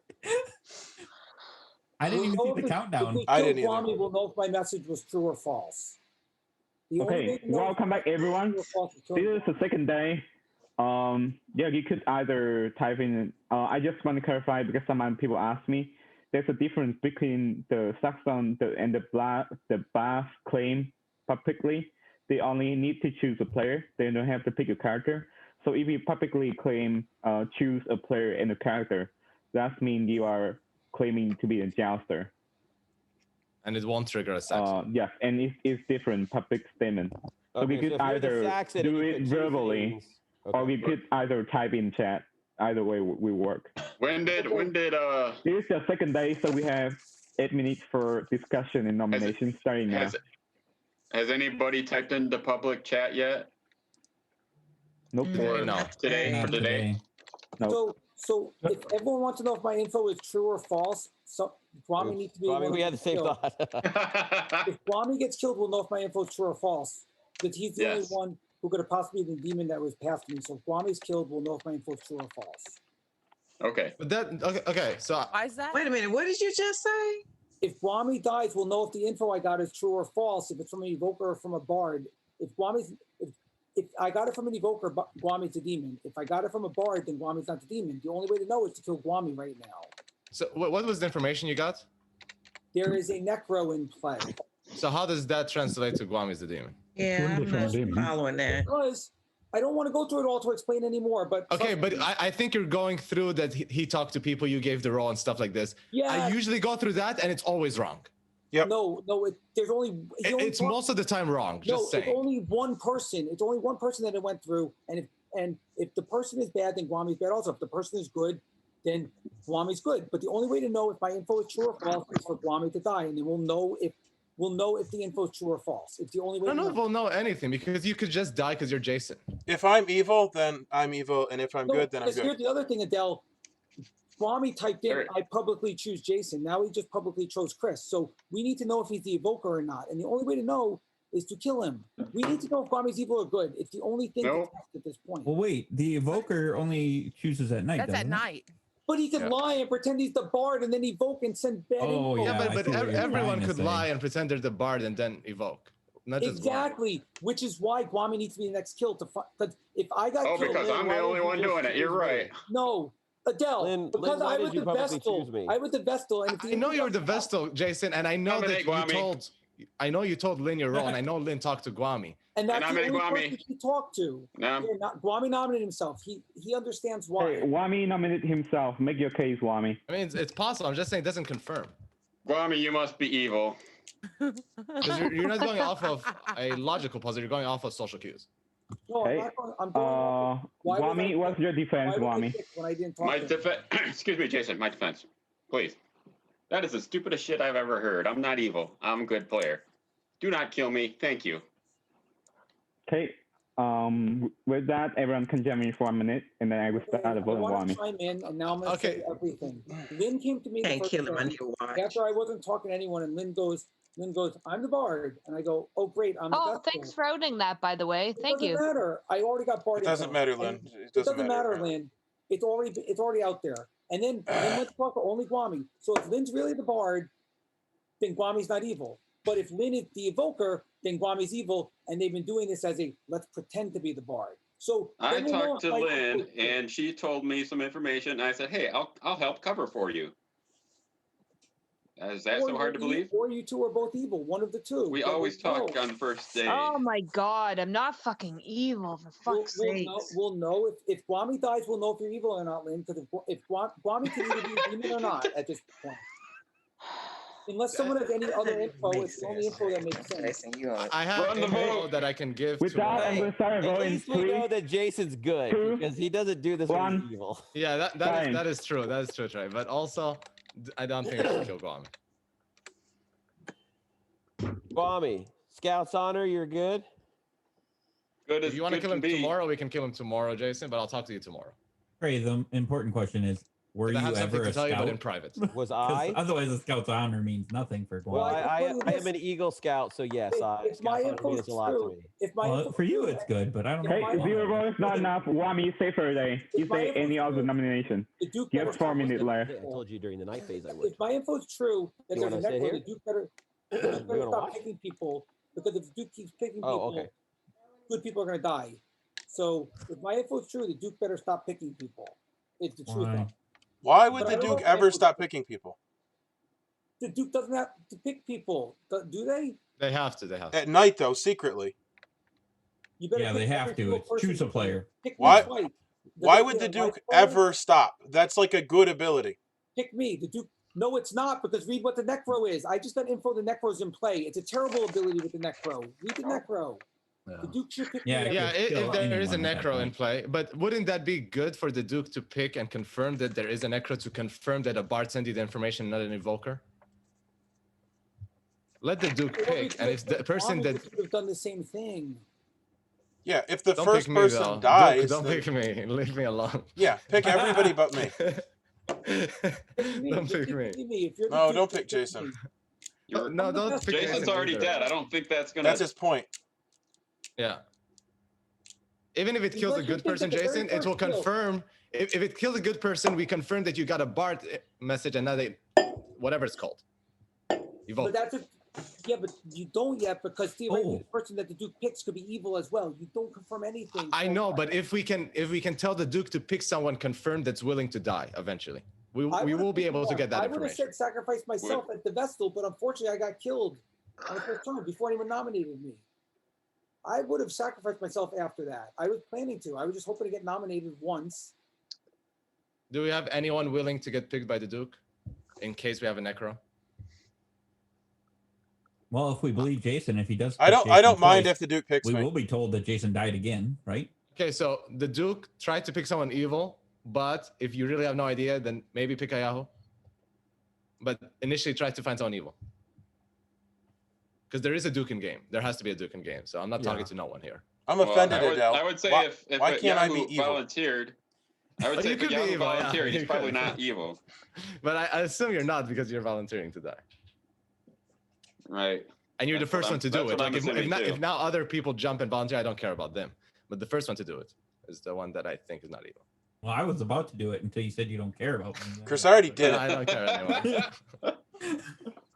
I didn't even see the countdown. I didn't either. Kwame will know if my message was true or false. Okay, welcome back, everyone. This is the second day Yeah, you could either type in. I just want to clarify because some people ask me. There's a difference between the saxon and the bath claim publicly. They only need to choose a player. They don't have to pick a character. So if you publicly claim choose a player and a character, that means you are claiming to be a jouster. And it won't trigger a saxon. Yes, and it's different public statement. So we could either do it verbally, or we could either type in chat. Either way we work. When did This is the second day, so we have 8 minutes for discussion and nomination starting now. Has anybody typed in the public chat yet? Nope. Today? No. So if everyone wants to know if my info is true or false, so Guami needs to be. Guami, we had the same thought. If Guami gets killed, we'll know if my info is true or false. Because he's the only one who could have possibly been the demon that was past me. So if Guami's killed, we'll know if my info is true or false. Okay. But that okay. So why is that? Wait a minute. What did you just say? If Guami dies, we'll know if the info I got is true or false. If it's from an evoker or from a bard. If I got it from an evoker, Guami's a demon. If I got it from a bard, then Guami's not the demon. The only way to know is to kill Guami right now. So what was the information you got? There is a necro in play. So how does that translate to Guami as the demon? Yeah, I'm not following that. Because I don't want to go through it all to explain anymore. But okay, but I think you're going through that. He talked to people, you gave the role and stuff like this. Yeah. I usually go through that, and it's always wrong. Yep. No. There's only. It's most of the time wrong. Just saying. It's only one person. It's only one person that it went through, and if the person is bad, then Guami's bad also. If the person is good, then Guami's good. But the only way to know if my info is true or false is for Guami to die, and then we'll know if the info is true or false. It's the only way. I don't know if we'll know anything because you could just die because you're Jason. If I'm evil, then I'm evil, and if I'm good, then I'm good. Here's the other thing, Adele. Guami typed in, I publicly choose Jason. Now he just publicly chose Chris. So we need to know if he's the evoker or not. And the only way to know is to kill him. We need to know if Guami's evil or good. It's the only thing to test at this point. Well, wait. The evoker only chooses at night. That's at doesn't it? night. But he could lie and pretend he's the bard and then evoke and send bad info. Yeah, but everyone could lie and pretend they're the bard and then evoke. Not just exactly, which is why Guami needs to be the next kill to fight. Because if I got killed, because I'm the only one doing it. You're right. No, Adele, because I was the Vestal. I was the Vestal, and I know you're the Vestal, Jason, and I know that you told Lynn your role, and I know Lynn talked to Guami. And that's the only person he talked to. Guami nominated himself. He understands why. Hey, Guami nominated himself. Make your case, Guami. I mean, it's possible. I'm just saying it doesn't confirm. Guami, you must be evil. Because you're not going off of a logical puzzle. You're going off of social cues. No, hey, I'm going Guami, what's your defense, Guami? My defense. Excuse me, Jason. My defense, please. That is the stupidest shit I've ever heard. I'm not evil. I'm a good player. Do not kill me. Thank you. Okay. With that, everyone can jump in for a minute, and then I will start the vote on Guami. Chime in, and now I'm going to say everything. Lynn came to me the first time, after I wasn't talking to anyone, and Lynn goes, I'm the bard. And I go, oh, great, I'm the Vestal. Thanks for outing that, by the way. Thank you. It doesn't matter. I already got bard. It doesn't matter, Lynn. It doesn't matter, Lynn. It's already out there. And then Lynn went to talk to only Guami. So if Lynn's really the bard, then Guami's not evil. But if Lynn is the evoker, then Guami's evil, and they've been doing this as a let's pretend to be the bard. So I talked to Lynn, and she told me some information. And I said, "Hey, I'll help cover for you." Is that so hard to believe? Or you two are both evil. One of the two. We always talk on the first day. Oh my God! I'm not fucking evil, for fuck's sake. We'll know if Guami dies. We'll know if you're evil or not, Lynn. Because if Guami can either be a demon or not at this point. Unless someone has any other info, it's the only info that makes sense. I have info that I can give. With that, I'm going to start At voting. least we know that Jason's good because he doesn't do this when he's evil. Yeah, that is true. That is true, Trey. But also, I don't think I should kill Guami. Guami, Scout's honor, you're good? Good as if you want to good kill him be. tomorrow, we can kill him tomorrow, Jason, but I'll talk to you tomorrow. Ray, the important question is, were you I have something ever to a tell you, scout? but in private. Was I? Otherwise, a scout's honor means nothing for Guami. Well, I am an Eagle Scout, so yes, If my info is means a lot to true, me. if my Well, info for you, it's good, but I don't know. Hey, 0 votes not enough. Guami, stay for a day. You say any other nomination. You have 4 minutes left. I told you during the night phase I would. If my info is true, that You there's a wanna sit network, here? the Duke better wanna stop watch? picking people, because if the Duke keeps picking people, Oh, okay. good people are going to die. So if my info is true, the Duke better stop picking people. It's the truth. Why? Why would But I the don't know Duke if my ever info's stop true. picking people? The Duke doesn't have to pick people, do they? They have to. They have to. At night, though, secretly. You better Yeah, pick they have every to. single It's person choose a you can. player. Pick me Why? twice. Why would the Duke ever stop? That's like a good ability. Pick me. The Duke. No, it's not, because read what the Necro is. I just got info the Necro's in play. It's a terrible ability with the Necro. Read the Necro. The Duke should pick me. Yeah, if there is a anyone at that necro in point. play, but wouldn't that be good for the Duke to pick and confirm that there is a necro, to confirm that a bard sent you the information, not an evoker? Let the Duke pick, and if the person that would have done the same thing. Yeah, if the don't first pick me, person though. dies, Duke, don't then- pick me. Leave me alone. Yeah, pick everybody but me. Don't pick me. If you're the No, Duke, don't just pick Jason. No, don't pick Jason's Jason already either. dead. I don't think that's gonna. That's his point. Yeah. Even if it kills a Unless you good think person, that the very Jason, it will first kill- confirm. If it kills a good person, we confirm that you got a bard message and not a whatever it's called. Evoke. But that's a, yeah, but you don't yet, because theoretically the person that the Duke picks could be evil as well. You don't confirm anything. I know, but if we can tell the Duke to pick someone confirmed that's willing to die eventually, we will be able to get that I would have information. said sacrifice myself at the Vestal, but unfortunately I got killed on the first turn before anyone nominated me. I would have sacrificed myself after that. I was planning to. I was just hoping to get nominated once. Do we have anyone willing to get picked by the Duke in case we have a necro? Well, if we believe Jason, if he does, I pick don't Jason mind twice, if the Duke picks we me. will be told that Jason died again, right? Okay, so the Duke tried to pick someone evil, but if you really have no idea, then maybe pick Ayahu. But initially try to find someone evil. Because there is a Duke in game. There has to be a Duke in game. So I'm not talking to no one here. I'm offended, Adele. I would say Why- if why can't I Yahoo be evil? volunteered, I would Oh, say you if could be Yahoo evil, yeah. volunteered, he's You probably could. not evil. But I assume you're not because you're volunteering to die. Right. And you're That's the what first I'm- one to that's do it. what I'm Like assuming too. if now other people jump and volunteer, I don't care about them. But the first one to do it is the one that I think is not evil. Well, I was about to do it until you said you don't care about me. Chris already did I it. don't care anymore. All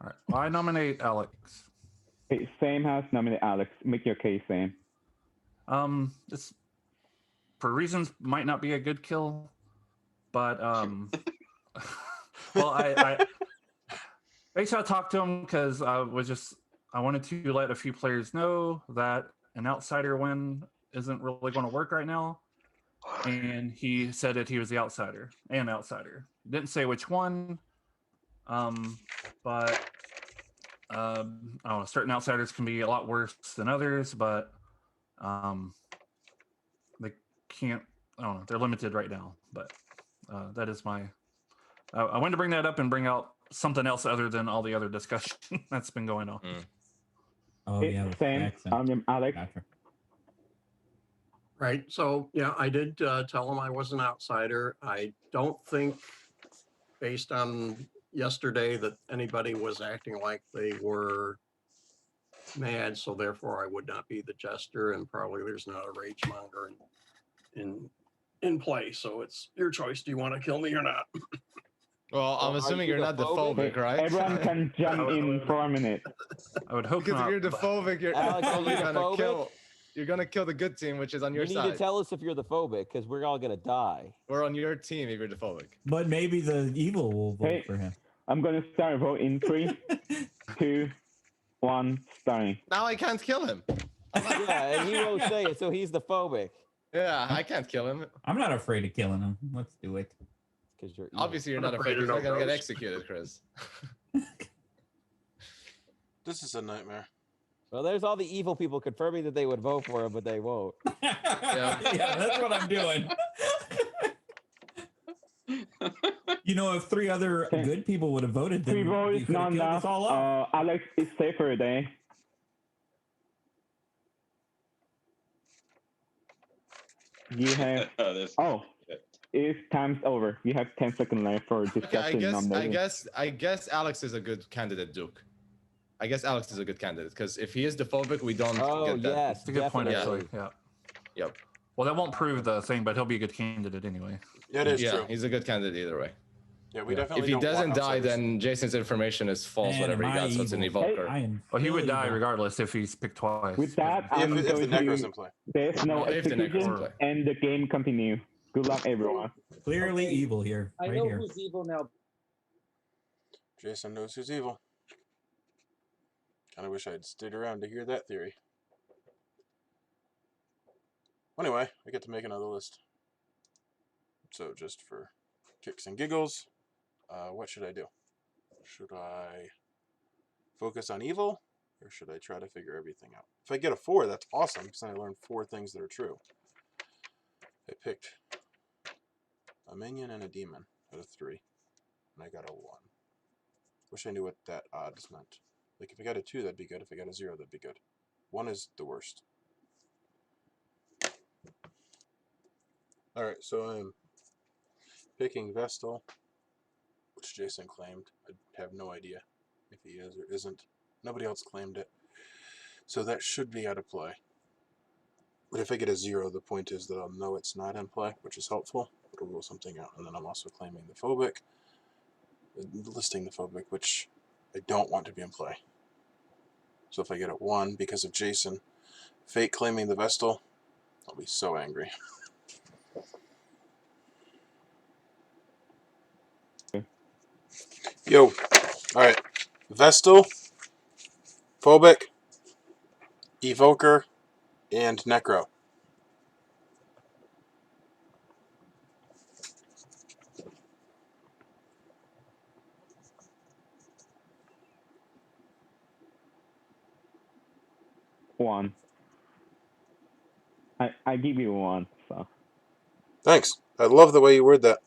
right. Well, I nominate Alex. Hey, Sam has nominated Alex. Make your case, Sam. This for reasons might not be a good kill, but well, I basically I talked to him because I wanted to let a few players know that an outsider win isn't really going to work right now, and he said that he was the outsider. Didn't say which one, but I don't know, certain outsiders can be a lot worse than others, but they can't, I don't know, they're limited right now. But that is my, I wanted to bring that up and bring out something else other than all the other discussion that's been going on. Oh, Hey, yeah. with Sam, accent. Alex. Gotcha. Right. So, yeah, I did tell him I was an outsider. I don't think, based on yesterday, that anybody was acting like they were mad. So therefore, I would not be the jester, and probably there's not a rage monger in play. So it's your choice. Do you want to kill me or not? Well, I'm Well, are assuming you you're the not the phobic? phobic, right? Everyone can jump in for a minute. I would hope Because if not. you're the but- phobic, you're Alex, are you only the gonna phobic? kill. You're gonna kill the good team, which is on You your need side. to tell us if you're the phobic, because we're all gonna die. We're on your team if you're the phobic. But maybe the evil will vote Hey. for him. I'm going to start a vote in 3, 2, 1, starting. Now I can't kill him. Yeah, and he won't say it, so he's the phobic. Yeah, I can't kill him. I'm not afraid of killing him. Let's do it. Because you're Obviously, you're I'm not afraid afraid. of You're no not gonna get ghosts. executed, Chris. This is a nightmare. Well, there's all the evil people confirming that they would vote for him, but they won't. Yeah, that's what I'm doing. You know, if 3 other good people would have voted, then 3 votes you is could have not killed enough. us all off. Alex is safer today. You have. Oh, it's time's over. You have 10 seconds left for Okay, discussing nominating. I guess Alex is a good candidate, Duke. I guess Alex is a good candidate because if he is the phobic, we don't Oh, get that. yes, That's a good point, definitely. actually. Yeah. Yep. Well, that won't prove the thing, but he'll be a good candidate anyway. That is Yeah, true. he's a good candidate either way. Yeah, we Yeah. definitely. If he don't want doesn't die, outsiders. then Jason's information is false. Man, Whatever he am I got, so it's an evil. evoker. I am. Well, he would so die evil. regardless if he's picked twice. With that, I'm if the going Necro's to in play. there's no If the Necro's in execution, play. and the game continue. Good luck, everyone. Clearly Okay, evil here. I right know here. who's evil now. Jason knows who's evil. Kind of wish I'd stayed around to hear that theory. Anyway, I get to make another list. So just for kicks and giggles, what should I do? Should I focus on evil, or should I try to figure everything out? If I get a 4, that's awesome, because then I learned 4 things that are true. I picked a minion and a demon out of 3, and I got a 1. Wish I knew what that odds meant. Like, if I got a 2, that'd be good. If I got a 0, that'd be good. 1 is the worst. Alright, so I'm picking Vestal, which Jason claimed. I have no idea if he is or isn't. Nobody else claimed it. So that should be out of play. But if I get a 0, the point is that I'll know it's not in play, which is helpful. It'll rule something out. And then I'm also claiming the phobic, listing the phobic, which I don't want to be in play. So if I get a 1 because of Jason fake claiming the Vestal, I'll be so angry. Yo, alright. Vestal, phobic, evoker, and necro. One. I give you 1. So. Thanks. I love the way you word that.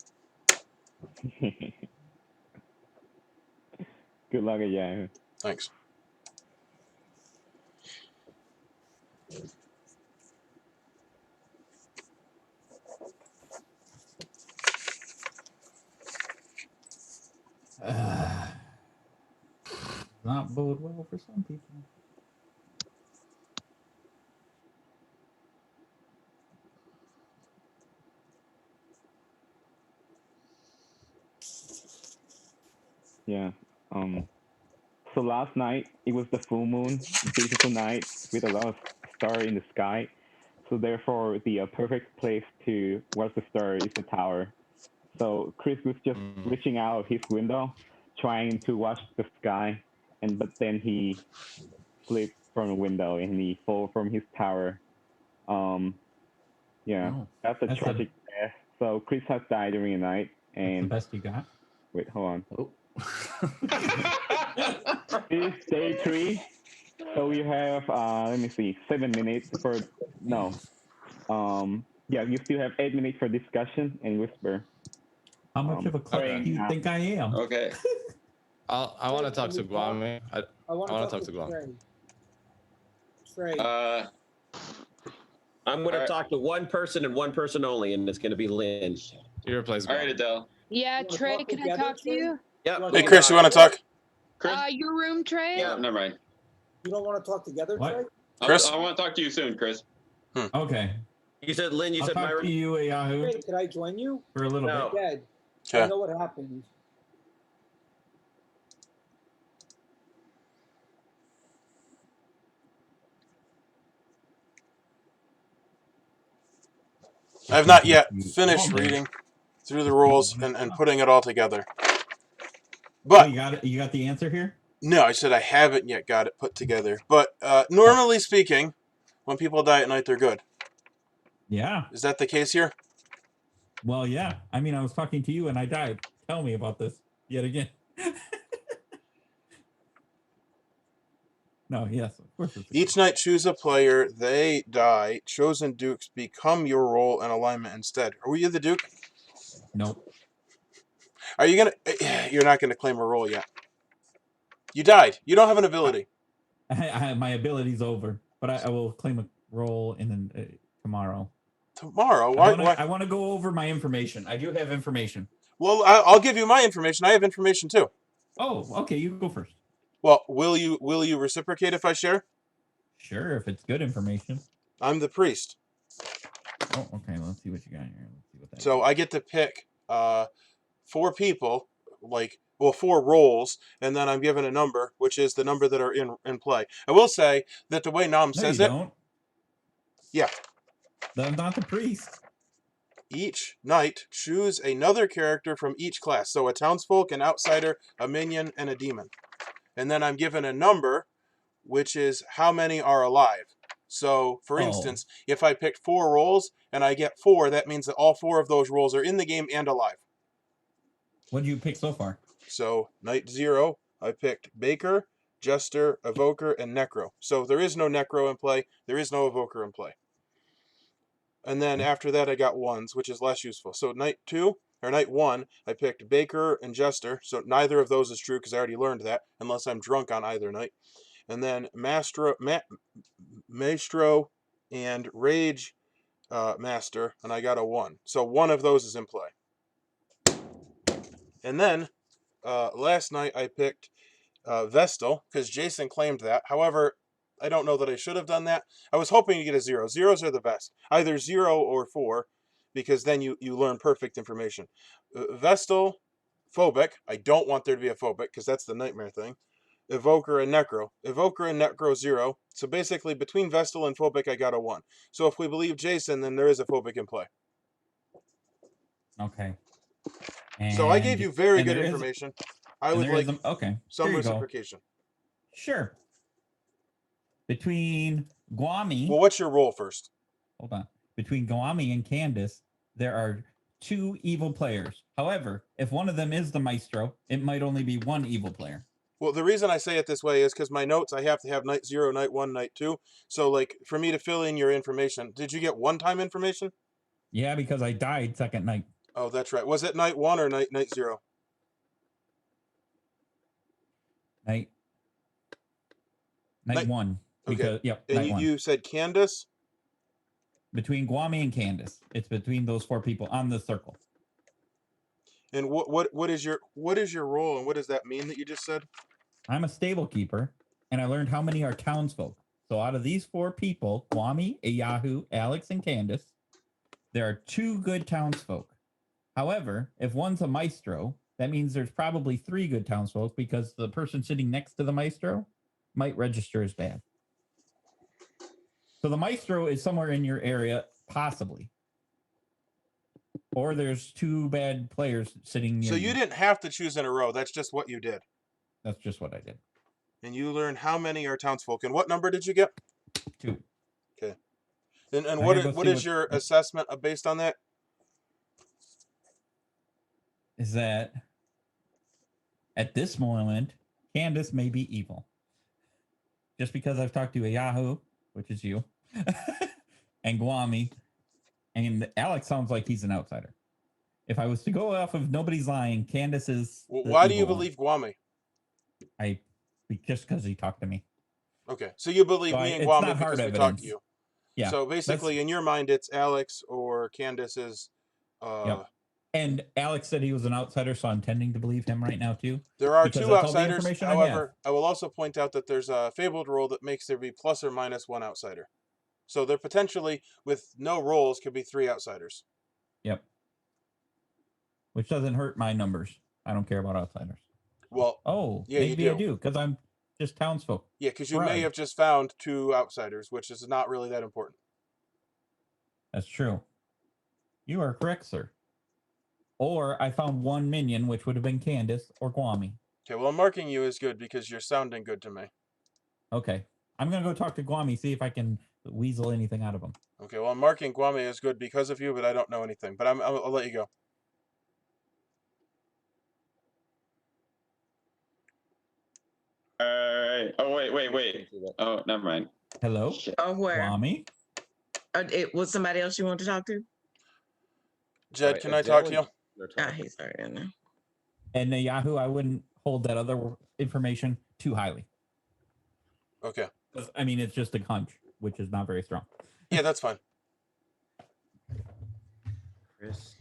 Good luck at Yahoo. Thanks. Not bode well for some people. Yeah. So last night it was the full moon, beautiful night with a lot of stars in the sky. So therefore, the perfect place to watch the star is the tower. So Chris was just reaching out of his window, trying to watch the sky, but then he slipped from the window and he fell from his tower. Yeah, Oh, that's a that's tragic death. So Chris has died during the night, That's the and best you got. wait, hold on. Oh. This is day 3. So we have, let me see, 7 minutes for, no. Yeah, you still have 8 minutes for discussion and whisper. How much of a clock do you think I am? Okay. I want to talk to Guami. I want to talk to Guami. Trey. I'm going to talk to one person and one person only, and it's going to be Lynn. You replace All right, Adele. Yeah, wanna Trey, talk can I together, talk to Trey? you? Yep. Hey, Chris, you want to talk? Chris? Your room, Trey? Yeah, never mind. You don't want to talk together, What? Trey? Chris? I want to talk to you soon, Chris. Okay. You said Lynn. You I'll said my talk to room. you, Yahoo, Trey, could I join you? for a little No. bit. Dead. Okay. I know what happened. I have not yet finished reading through the rules and putting it all together. But you got it. You got the answer here. No, I said I haven't yet got it put together. But normally speaking, when people die at night, they're good. Yeah. Is that the case here? Well, yeah. I mean, I was talking to you and I died. Tell me about this yet again. No, yes, of course. Each night, choose a player. They die. Chosen dukes become your role and alignment instead. Are you the duke? Nope. Are you gonna? You're not gonna claim a role yet. You died. You don't have an ability. My ability's over, but I will claim a role in tomorrow. Tomorrow? Why? I want to go over my information. I do have information. Well, I'll give you my information. I have information too. Oh, okay. You go first. Well, will you reciprocate if I share? Sure, if it's good information. I'm the priest. Oh, okay. Let's see what you got here. Let's see what that So I get to pick 4 people 4 rolls, and then I'm given a number, which is the number that are in play. I will say that the way Nom No, says you it, don't. yeah. I'm not the priest. Each night, choose another character from each class. So a townsfolk, an outsider, a minion, and a demon. And then I'm given a number, which is how many are alive. So, for instance, if I picked 4 rolls and I get 4, that means that all 4 of those rolls are in the game and alive. What did you pick so far? So, night 0, I picked Baker, Jester, Evoker, and Necro. So there is no Necro in play. There is no Evoker in play. And then after that, I got 1s, which is less useful. So night 1, I picked Baker and Jester. So neither of those is true because I already learned that, unless I'm drunk on either night. And then Maestro and Rage Master, and I got a 1. So one of those is in play. And then last night I picked Vestal because Jason claimed that. However, I don't know that I should have done that. I was hoping to get a 0. Zeros are the best. Either 0 or 4, because then you learn perfect information. Vestal, Phobic. I don't want there to be a Phobic because that's the nightmare thing. Evoker and Necro. Evoker and Necro 0. So basically, between Vestal and Phobic, I got a 1. So if we believe Jason, then there is a Phobic in play. Okay. So I gave you very good information. I would like some reciprocation. Sure. Between Guami. Well, what's your role first? Hold on. Between Guami and Candace, there are 2 evil players. However, if one of them is the Maestro, it might only be 1 evil player. Well, the reason I say it this way is because my notes, I have to have night 0, night 1, night 2. So, like, for me to fill in your information, did you get one-time information? Yeah, because I died second night. Oh, that's right. Was it night 1 or night 0? Night 1. Because, Okay. Yep, and night 1. you said Candace? Between Guami and Candace. It's between those 4 people on the circle. And what is your role, and what does that mean that you just said? I'm a Stablekeeper, and I learned how many are townsfolk. So out of these 4 people, Guami, Yahoo, Alex, and Candace, there are 2 good townsfolk. However, if one's a Maestro, that means there's probably 3 good townsfolk because the person sitting next to the Maestro might register as bad. So the Maestro is somewhere in your area, possibly. Or there's 2 bad players sitting near So you didn't have to choose in a row. That's just what you did. That's just what I did. And you learned how many are townsfolk. And what number did you get? 2. Okay. And what is your assessment based on that? Is that at this moment, Candace may be evil. Just because I've talked to a Yahoo, which is you, and Guami, and Alex sounds like he's an outsider. If I was to go off of nobody's lying, Candace is. Why do you believe Guami? Just because he talked to me. Okay, so you believe me and Guami because we talked to you. Yeah. So basically, in your mind, it's Alex or Candace's. Yep. And Alex said he was an outsider, so I'm tending to believe him right now too. There are 2 outsiders. However, I will also point out that there's a fabled rule that makes there be plus or minus 1 outsider. So there potentially, with no rolls, could be 3 outsiders. Yep. Which doesn't hurt my numbers. I don't care about outsiders. Well, yeah, maybe I do because I'm just townsfolk. Yeah, because you may have just found 2 outsiders, which is not really that important. That's true. You are correct, sir. Or I found 1 minion, which would have been Candace or Guami. Okay, well, I'm marking you as good because you're sounding good to me. Okay. I'm going to go talk to Guami, see if I can weasel anything out of him. Okay, well, I'm marking Guami as good because of you, but I don't know anything. But I'll let you go. Oh, wait. Oh, never mind. Hello? Oh, where? Guami? It was somebody else you want to talk to? Jed, can I talk to you? He's already in there. And Yahoo, I wouldn't hold that other information too highly. Okay. I mean, it's just a hunch, which is not very strong. Yeah, that's fine. Chris.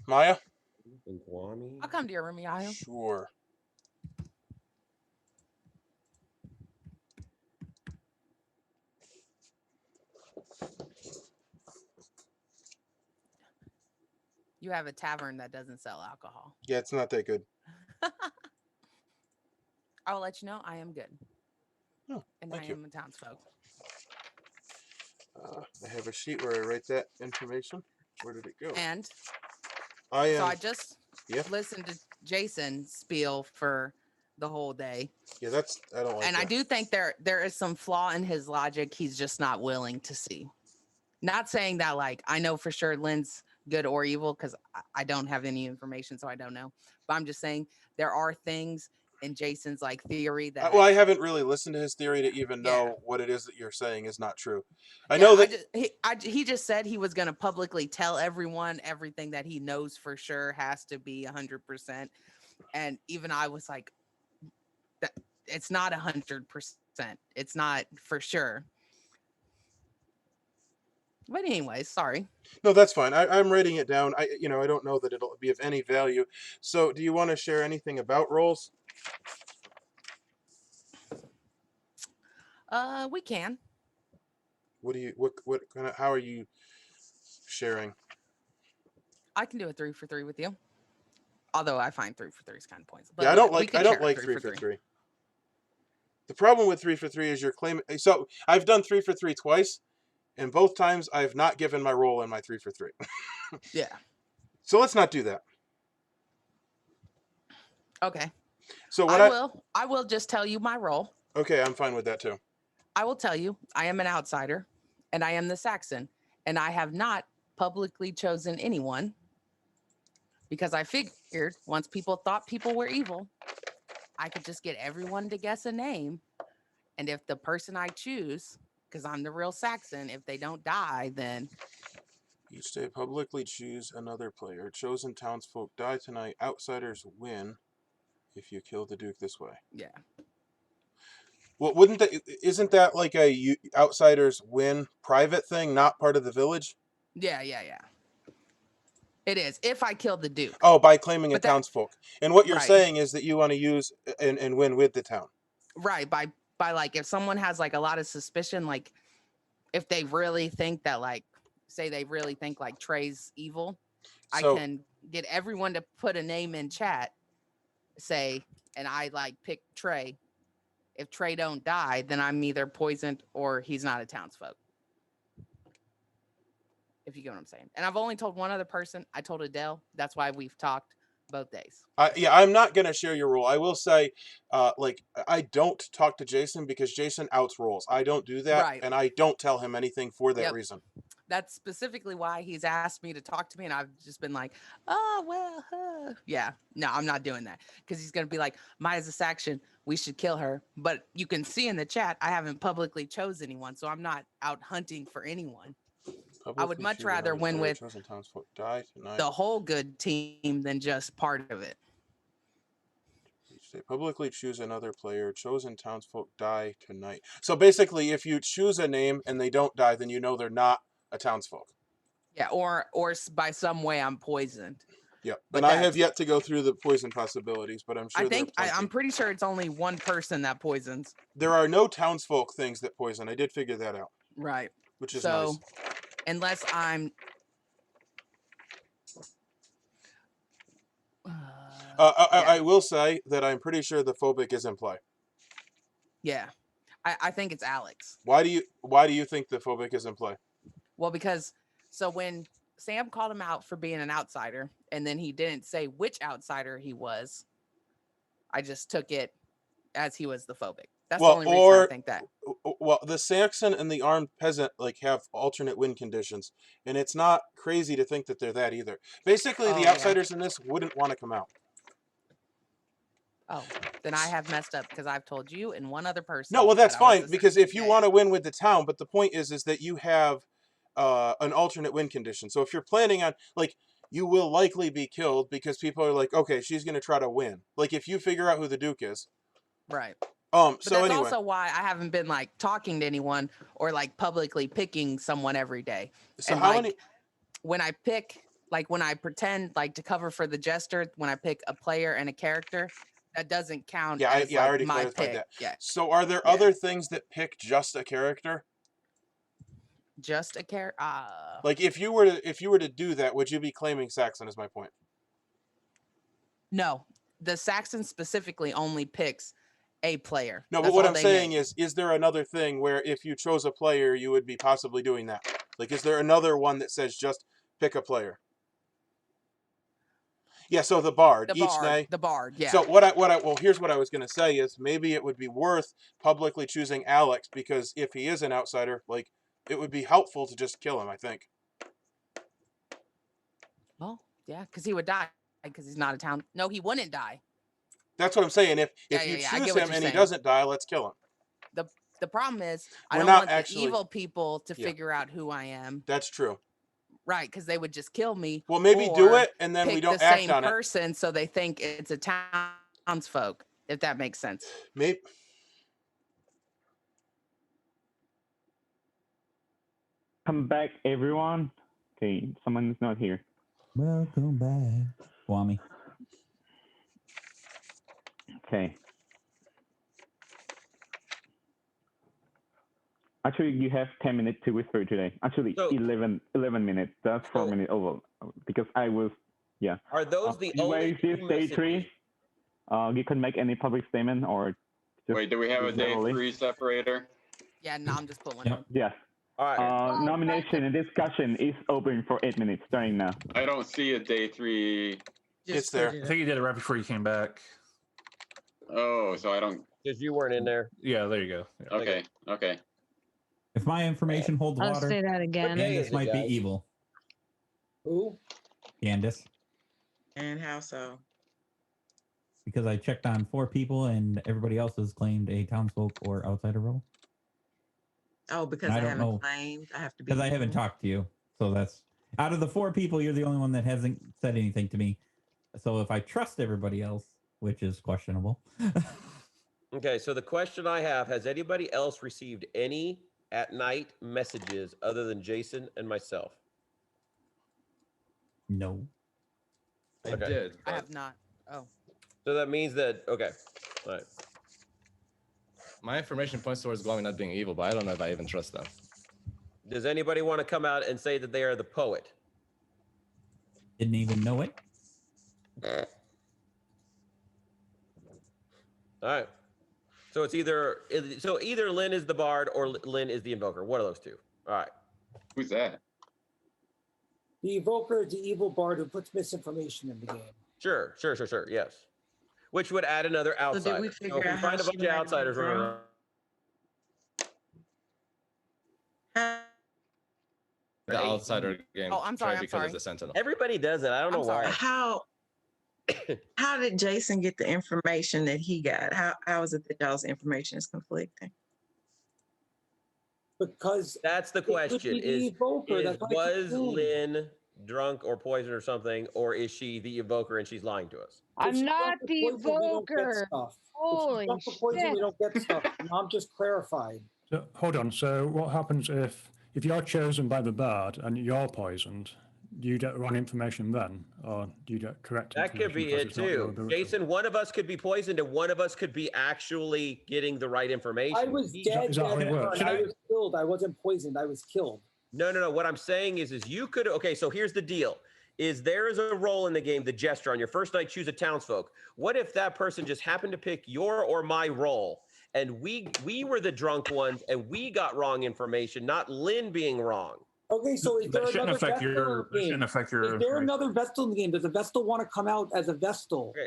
Maya? And Guami? I'll come to your room, Yahoo. Sure. You have a tavern that doesn't sell alcohol. Yeah, it's not that good. I'll let you know I am good. Oh, and thank I you. am a townsfolk. I have a sheet where I write that information. Where did it go? And I am. So I just listened to Jason spiel for the whole day. Yeah, I don't like and that. I do think there is some flaw in his logic he's just not willing to see. Not saying that like I know for sure Lynn's good or evil because I don't have any information, so I don't know. But I'm just saying there are things in Jason's like theory that Well, I haven't really listened to his theory to even know what it is that you're saying is not true. I know that he just said he was going to publicly tell everyone everything that he knows for sure has to be 100%. And even I was like, that it's not 100%. It's not for sure. But anyways, sorry. No, that's fine. I'm writing it down. I don't know that it'll be of any value. So, do you want to share anything about roles? We can. What kind of, how are you sharing? I can do a 3 for 3 with you. Although I find 3 for 3 is kind of pointless. But Yeah, I don't like 3 for 3. The problem with 3 for 3 is you're claiming. So I've done 3 for 3 twice, and both times I've not given my role in my 3 for 3. Yeah. So let's not do that. Okay. So what I will just tell you my role. Okay, I'm fine with that too. I will tell you I am an outsider, and I am the Saxon, and I have not publicly chosen anyone because I figured once people thought people were evil, I could just get everyone to guess a name. And if the person I choose, because I'm the real Saxon, if they don't die, then... Each day publicly choose another player. Chosen townsfolk die tonight. Outsiders win if you kill the Duke this way. Yeah. Well, isn't that like a outsiders win private thing, not part of the village? Yeah. It is, if I kill the Duke. Oh, by claiming a townsfolk. And what you're saying is that you want to use and win with the town. Right, by like, if someone has like a lot of suspicion, like if they really think that like, say they really think like Trey's evil, I can get everyone to put a name in chat, say, and I like pick Trey. If Trey don't die, then I'm either poisoned or he's not a townsfolk. If you get what I'm saying. And I've only told one other person. I told Adele. That's why we've talked both days. Yeah, I'm not going to share your role. I will say, I don't talk to Jason because Jason outs roles. I don't do that, and I don't tell him anything for that reason. That's specifically why he's asked me to talk to me, and I've just been like, oh, well, yeah. No, I'm not doing that. Because he's going to be like, Maya's a Saxon. We should kill her. But you can see in the chat, I haven't publicly chose anyone, so I'm not out hunting for anyone. I would much rather win with the whole good team than just part of it. Publicly choose another player. Chosen townsfolk die tonight. So basically, if you choose a name and they don't die, then you know they're not a townsfolk. Yeah, or by some way I'm poisoned. Yep. But I have yet to go through the poison possibilities, but I'm sure I'm pretty sure it's only one person that poisons. There are no townsfolk things that poison. I did figure that out. Right. Which is nice. Unless I'm... I will say that I'm pretty sure the phobic is in play. Yeah. I think it's Alex. Why do you think the phobic is in play? Well, because when Sam called him out for being an outsider, and then he didn't say which outsider he was, I just took it as he was the phobic. That's the only reason I think that. Well, the Saxon and the armed peasant have alternate win conditions, and it's not crazy to think that they're that either. Basically, the outsiders in this wouldn't want to come out. Oh, then I have messed up because I've told you and one other person. No, well, that's fine because if you want to win with the town, but the point is that you have an alternate win condition. So if you're planning on you will likely be killed because people are like, okay, she's going to try to win. Like if you figure out who the Duke is, right? But so that's also why I haven't been talking to anyone or publicly picking someone every day. So and how many? When I pick, when I pretend to cover for the jester, when I pick a player and a character, that doesn't count. Yeah, as, I already my clarified pick. that. Yeah. So are there other things that pick just a character? Just a character. Like if you were to do that, would you be claiming Saxon? Is my point. No, the Saxon specifically only picks a player. No, That's but what all I'm they saying name. is there another thing where if you chose a player, you would be possibly doing that? Like, is there another one that says just pick a player? Yeah, so the bard, The bard, yeah. So here's what I was gonna say is maybe it would be worth publicly choosing Alex, because if he is an outsider, like, it would be helpful to just kill him, I think. Well, yeah, because he would die because he's not a town. No, he wouldn't die. That's what I'm saying. If you I choose get what him you're and he saying. doesn't die, let's kill him. The problem is I We're don't not want actually- the evil people to Yeah. figure out who I am. That's true. Right, because they would just kill me. Well, maybe do or it, and then we pick don't the act same on it. person, so they think it's a townsfolk. If that makes sense. Maybe. Come back, everyone. Okay, someone's not here. Welcome back, Kwame. Okay. Actually, you have 10 minutes to whisper today. Actually, So- 11 minutes. That's 4 minutes over. Because I was, yeah. Are those the Anyway, only if you two stay messages? three, you can make any public statement or just Wait, do we have a day generally. 3 separator? Yeah, no, I'm just pulling it. Yes. All right. Nomination and discussion is open for 8 minutes, starting now. I don't see a day 3. It's there. I think you did it right before you came back. Oh, so I don't. Because you weren't in there. Yeah, there you go. Yeah. Okay, okay. If my information holds I'll water, say that again. Candace might be guys? evil. Who? Candace. And how so? Because I checked on 4 people and everybody else has claimed a townsfolk or outsider role. Oh, because I I don't haven't know. claimed. I have to be. Because I haven't evil. talked to you. So that's out of the 4 people, you're the only one that hasn't said anything to me. So if I trust everybody else, which is questionable. Okay, so the question I have, has anybody else received any at night messages other than Jason and myself? No. I Okay. did. I but- have not. Oh. So that means that, okay. All right. My information points towards Glowing not being evil, but I don't know if I even trust them. Does anybody want to come out and say that they are the poet? Didn't even know it. All right. So it's either Lynn is the bard or Lynn is the invoker. One of those two. All right. Who's that? The evoker is the evil bard who puts misinformation in the game. Sure. Yes. Which would add another did outsider. we So figure if we out find how a bunch she of might be outsiders running wrong? around. The outsider game. Oh, I'm sorry, tried I'm because sorry. of the Sentinel. Everybody does it. I don't know why. How did Jason get the information that he got? How is it that y'all's information is conflicting? Because that's the it could question. be the Is evoker, that's why I keep was saying. Lynn drunk or poisoned or something, or is she the evoker and she's lying to us? If I'm she's not drunk or the poisoned, we don't get evoker. stuff. If Holy she's drunk or poisoned, we shit. don't get stuff. I'm just clarified. So hold on. So what happens if you're chosen by the bard and you're poisoned? Do you get wrong information then, or do you get correct That information? could be because it it's not your too. ability? Jason, one of us could be poisoned and one of us could be actually getting the right information. I was dead. is that how it dead works? I was killed. I wasn't poisoned. I was killed. No. What I'm saying is you could. Okay, so here's the deal: is there is a role in the game, the jester. On your first night, choose a townsfolk. What if that person just happened to pick your or my role, and we were the drunk ones, and we got wrong information, not Lynn being wrong? Okay, so is there That shouldn't another affect Vestal your. in That the game? shouldn't affect your. Is there information. another Vestal in the game? Does a Vestal want to come out as a Vestal? Okay.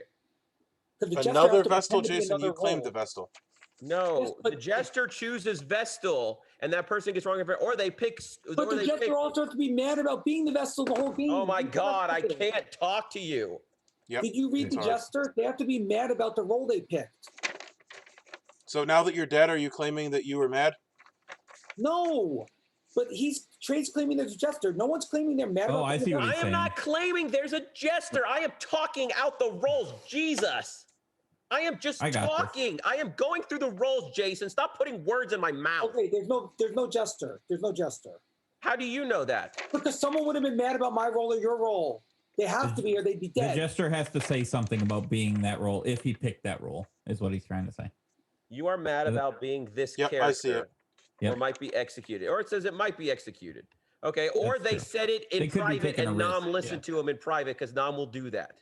'Cause the Jester Another has to Vestal, pretend to be Jason. You another claimed role. the Vestal. No, Yes, but- the jester chooses Vestal, and that person gets wrong information, or they pick. But or the they Jester pick, also has to be mad about being the Vestal the whole game. oh my You cannot God, I pick it. can't talk to you. Yep. Did you read It's the hard. Jester? They have to be mad about the role they picked. So now that you're dead, are you claiming that you were mad? No, but Trey's claiming there's a Jester. No one's claiming they're mad. Oh, about I being see the what I he's am saying. not claiming there's a jester. I am talking out the roles. Jesus. I am just I got this. talking. I am going through the roles, Jason. Stop putting words in my mouth. Okay, there's no Jester. There's no Jester. How do you know that? Because someone would have been mad about my role or your role. They have to be, or they'd be The dead. jester has to say something about being that role if he picked that role, is what he's trying to say. You are mad Is it- about being this Yep, character. I see it. Yep. or might be executed, or it says it might be executed. Okay, or That's they true. said it They in could be private taking a and Nom risk, listened to him in private because Nom will do that.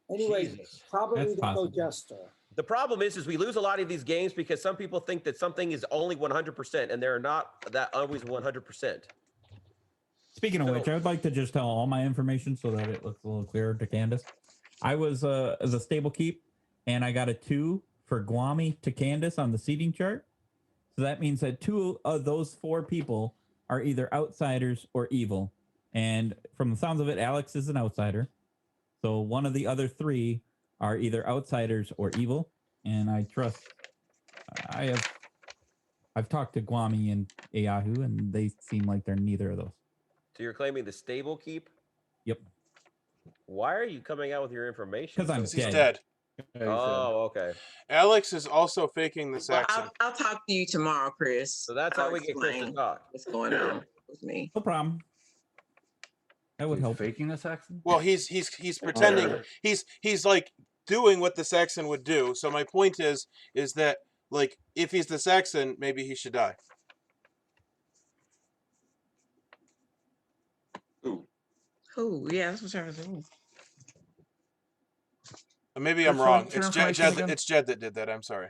Anyway, Jesus. probably That's there's no possible. jester. The problem is we lose a lot of these games because some people think that something is only 100%, and they're not that always 100%. Speaking of which, I would like to just tell all my information so that it looks a little clearer to Candace. I was as a Stablekeep, and I got a 2 for Guami to Candace on the seating chart. So that means that 2 of those 4 people are either outsiders or evil. And from the sounds of it, Alex is an outsider. So one of the other 3 are either outsiders or evil. And I trust. I've talked to Guami and Ayahu, and they seem like they're neither of those. So you're claiming the Stablekeep? Yep. Why are you coming out with your information? Because I'm He's dead. dead. Oh, okay. Alex is also faking the Well, Saxon. I'll talk to you tomorrow, Chris. So that's I'll how we get Chris to explain talk. what's going on with me. No problem. That would help. Faking the Saxon? Well, he's pretending. He's like doing what the Saxon would do. So my point is that like if he's the Saxon, maybe he should die. Who? Yeah, that's what I was doing. Maybe I'm Which wrong. one's It's your Jed. information again? It's Jed that did that. I'm sorry.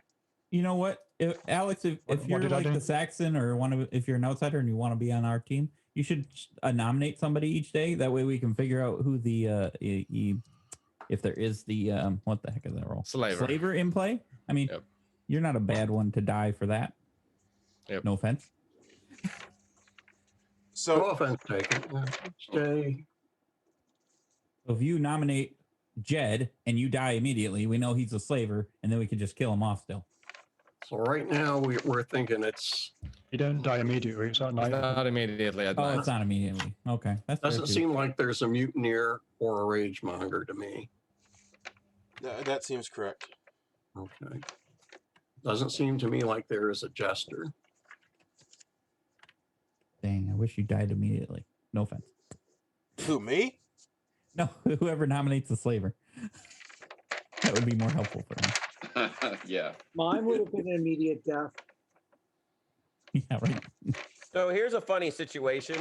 You know what, Alex? If What you're did I like do? the Saxon or if you're an outsider and you want to be on our team, you should nominate somebody each day. That way we can figure out who the if there is the what the heck is that role? Slaver in play. I mean, you're not a bad one to die for that. Yep. No offense. So No offense taken. Stay. If you nominate Jed and you die immediately, we know he's a slaver, and then we can just kill him off still. So right now we're thinking it's. You don't die immediately. It's at night. Not immediately at Oh, night. it's not immediately. Okay, that's fair Doesn't too. seem like there's a mutineer or a rage monger to me. that seems correct. Okay. Doesn't seem to me like there is a jester. Dang, I wish you died immediately. No offense. Who, me? No, whoever nominates the slaver. That would be more helpful for me. Yeah. Mine would have been an immediate death. Yeah, right. So here's a funny situation.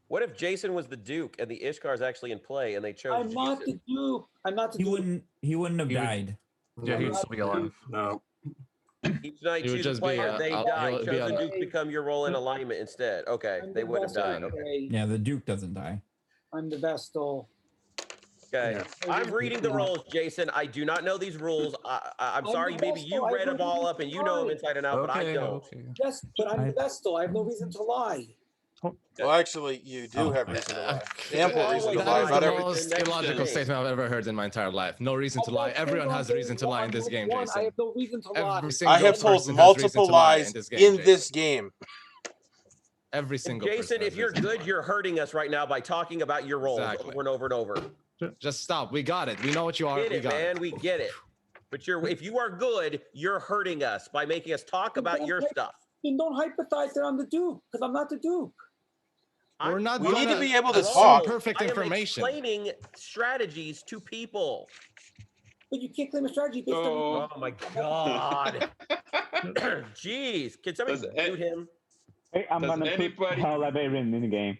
What if Jason was the Duke and the Ishkar is actually in play and they chose I'm not Jason? the Duke. I'm not the He Duke. wouldn't have He would- died. Yeah, he'd still be alive. No. Each night He would choose a just be, player, they die. he'll be Chose the a- Duke become your role in alignment instead. Okay, I'm they the wouldn't have Vestal, died. Okay. okay? Yeah, the Duke doesn't die. I'm the Vestal. Okay. I'm reading the rules, Jason. I do not know these rules. I'm I'm sorry. the Maybe Vestal. you I read them read all them up and you know them fine. inside and out, but I don't. Okay. Yes, but I'm the Vestal. I have no reason to lie. Well, actually, you do have reason to lie. Ample reason to That lie. is Not the every- most illogical statement I've ever heard in my entire life. No reason to lie. Everyone has a reason to lie in this game, I Jason. have no reason to lie. Every single I have told person has reason multiple to lie lies in this game. in Jason. this game. Every single Jason, person. if has you're reason to good, lie. you're hurting us right now by talking about your roles Exactly. over and over and over. Just stop. We got it. We know what you are. Get We it, got man. it. We get it. But if you are good, you're hurting us by making us talk about your stuff. Then don't hypothesize that I'm the Duke, because I'm not the Duke. We're not We need to gonna be able to assume talk. perfect I am information. explaining strategies to people. But you can't claim a strategy based Oh on. my God. Jeez. Can somebody Does mute him? Hey, I'm Does gonna put anybody- Librarian in the game.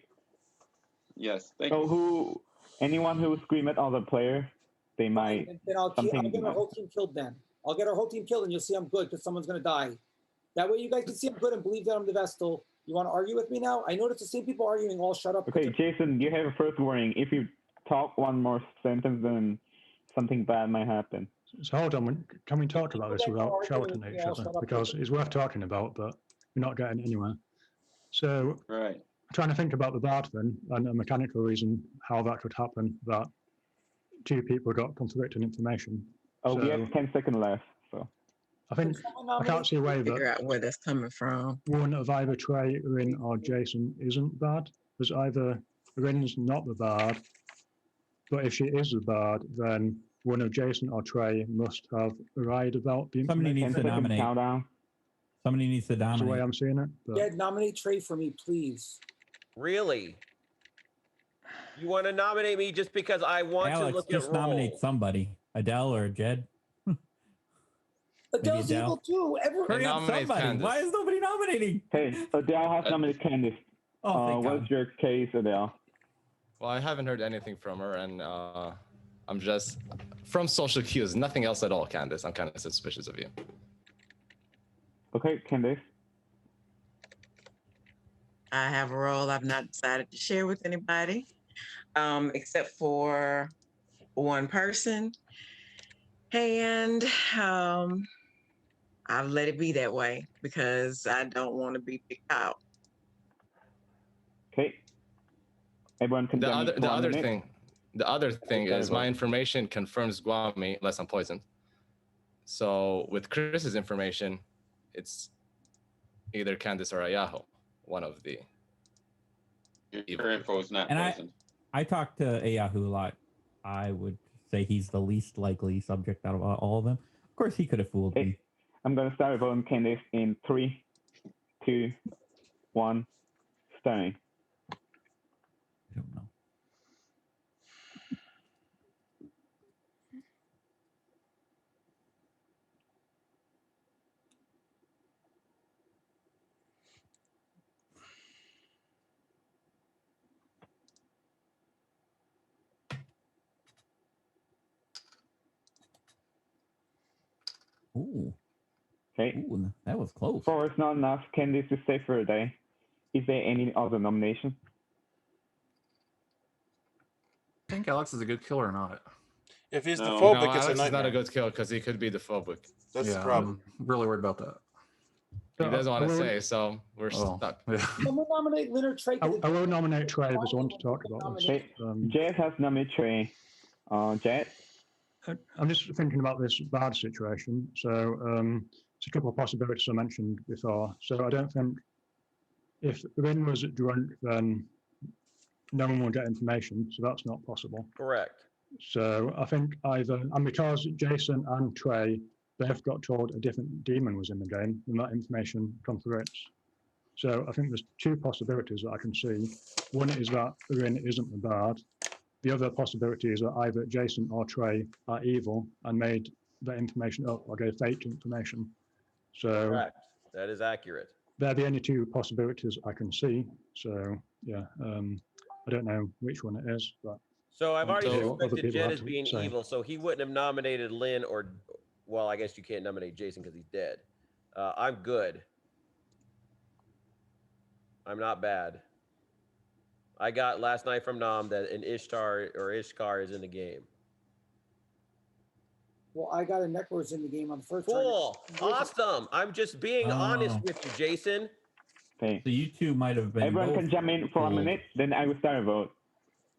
Yes. Thank So you. anyone who scream at other players, they might. Then I'll get something- our whole team killed then. I'll get our whole team killed and you'll see I'm good because someone's going to die. That way you guys can see I'm good and believe that I'm the Vestal. You want to argue with me now? I noticed the same people arguing all shut up. Okay, Jason, you have a first warning. If you talk one more sentence, then something bad might happen. So hold on, can we talk about this without shouting at each Yeah, other? shut up. Because it's worth talking about, but we're not getting anywhere. So Right. trying to think about the bard then, and a mechanical reason how that could happen, that 2 people got conflicting information. Oh, we So have 10 seconds left. So I think I can't see a way Figure that out where that's coming from. one of either Trey, Rin, or Jason isn't bad. Because either Rin's not the bard, but if she is the bard, then one of Jason or Trey must have lied about the Somebody information. needs to nominate. countdown. Somebody needs to That's the way nominate. I'm seeing it. But Yeah, nominate Trey for me, please. Really? You want to nominate me just because I want to Alex, look just at nominate roles? somebody. Adele or Jed. Adele's Adele? evil too. Hurry up, nominate somebody. Candace. Why is nobody nominating? Hey, Adele has nominated Candice. Oh, thank What's God. your case, Adele? Well, I haven't heard anything from her, and I'm just from social cues, nothing else at all, Candace. I'm kind of suspicious of you. Okay, Candice. I have a role I've not decided to share with anybody, except for one person. And I've let it be that way because I don't want to be picked out. Okay. Everyone can The jump other, in the for 1 other minute. thing, the other thing Sorry, is my Bob. information confirms Guami unless I'm poisoned. So with Chris's information, it's either Candace or Ayaho, one of the. Your info is not And poisoned. I talked to Ayahu a lot. I would say he's the least likely subject out of all of them. Of course, he could have fooled me. I'm going to start voting Candice in 3, 2, 1, starting. I don't know. Ooh. Okay. Ooh, that was close. 4 is not enough. Candice is safe for a day. Is there any other nomination? I think Alex is a good killer or not. If he's the No, phobic, it's Alex a is not nightmare. a good kill because he could be the phobic. That's yeah, the problem. I'm really worried about that. He doesn't want to will- say, so we're stuck. Yeah. Someone nominate Leonard Trey. I will nominate Trey if there's one to talk about this. Okay. Jess has nominated Trey. Jess? I'm just thinking about this bad situation. So there's a couple of possibilities I mentioned before. So I don't think if Rin was drunk, then no one will get information. So that's not possible. Correct. So I think either, and because Jason and Trey both got told a different demon was in the game, then that information conflicts. So I think there's two possibilities that I can see. One is that Rin isn't the bard. The other possibility is that either Jason or Trey are evil and made that information up or gave fake information. So Correct. That is accurate. they're the only two possibilities I can see. So yeah, I don't know which one it is, but So I've already until other suspected people Jen have as to being say. evil, so he wouldn't have nominated Lynn or, well, I guess you can't nominate Jason because he's dead. I'm good. I'm not bad. I got last night from Nam that an Ishkar is in the game. Well, I got a Necros in the game on the first Cool. target. Awesome. I'm just being honest with you, Jason. Okay. So you two might have been. Everyone both can jump in for 1 fooled. minute, then I will start a vote.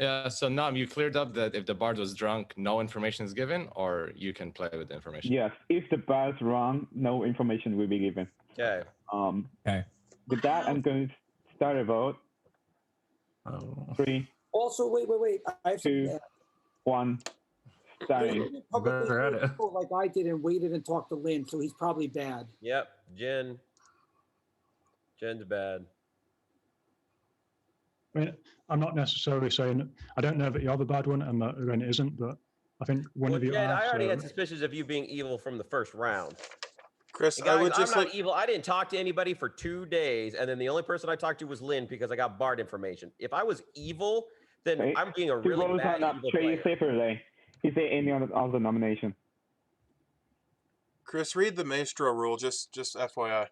Yeah, so Nam, you cleared up that if the bard was drunk, no information is given, or you can play with the information. Yes, if the bar's wrong, no information will be given. Okay. Okay. With that, I'm going to start a vote. 3, Also, wait. I have 2, 1, starting. Better at it. Like I did and waited and talked to Lynn, so he's probably bad. Yep. Jen's bad. I mean, I'm not necessarily saying, I don't know that you're the bad one and that Ren isn't, but I think one Well, of you Jen, are. I already so- had suspicions of you being evil from the first round. Chris, And I guys, would just I'm not like. evil. I didn't talk to anybody for 2 days, and then the only person I talked to was Lynn because I got Bard information. If I was evil, then Okay. I'm being a 2 really votes bad are not evil Trey player. is safe for a day. Is there any other nomination? Chris, read the Maestro rule, just FYI.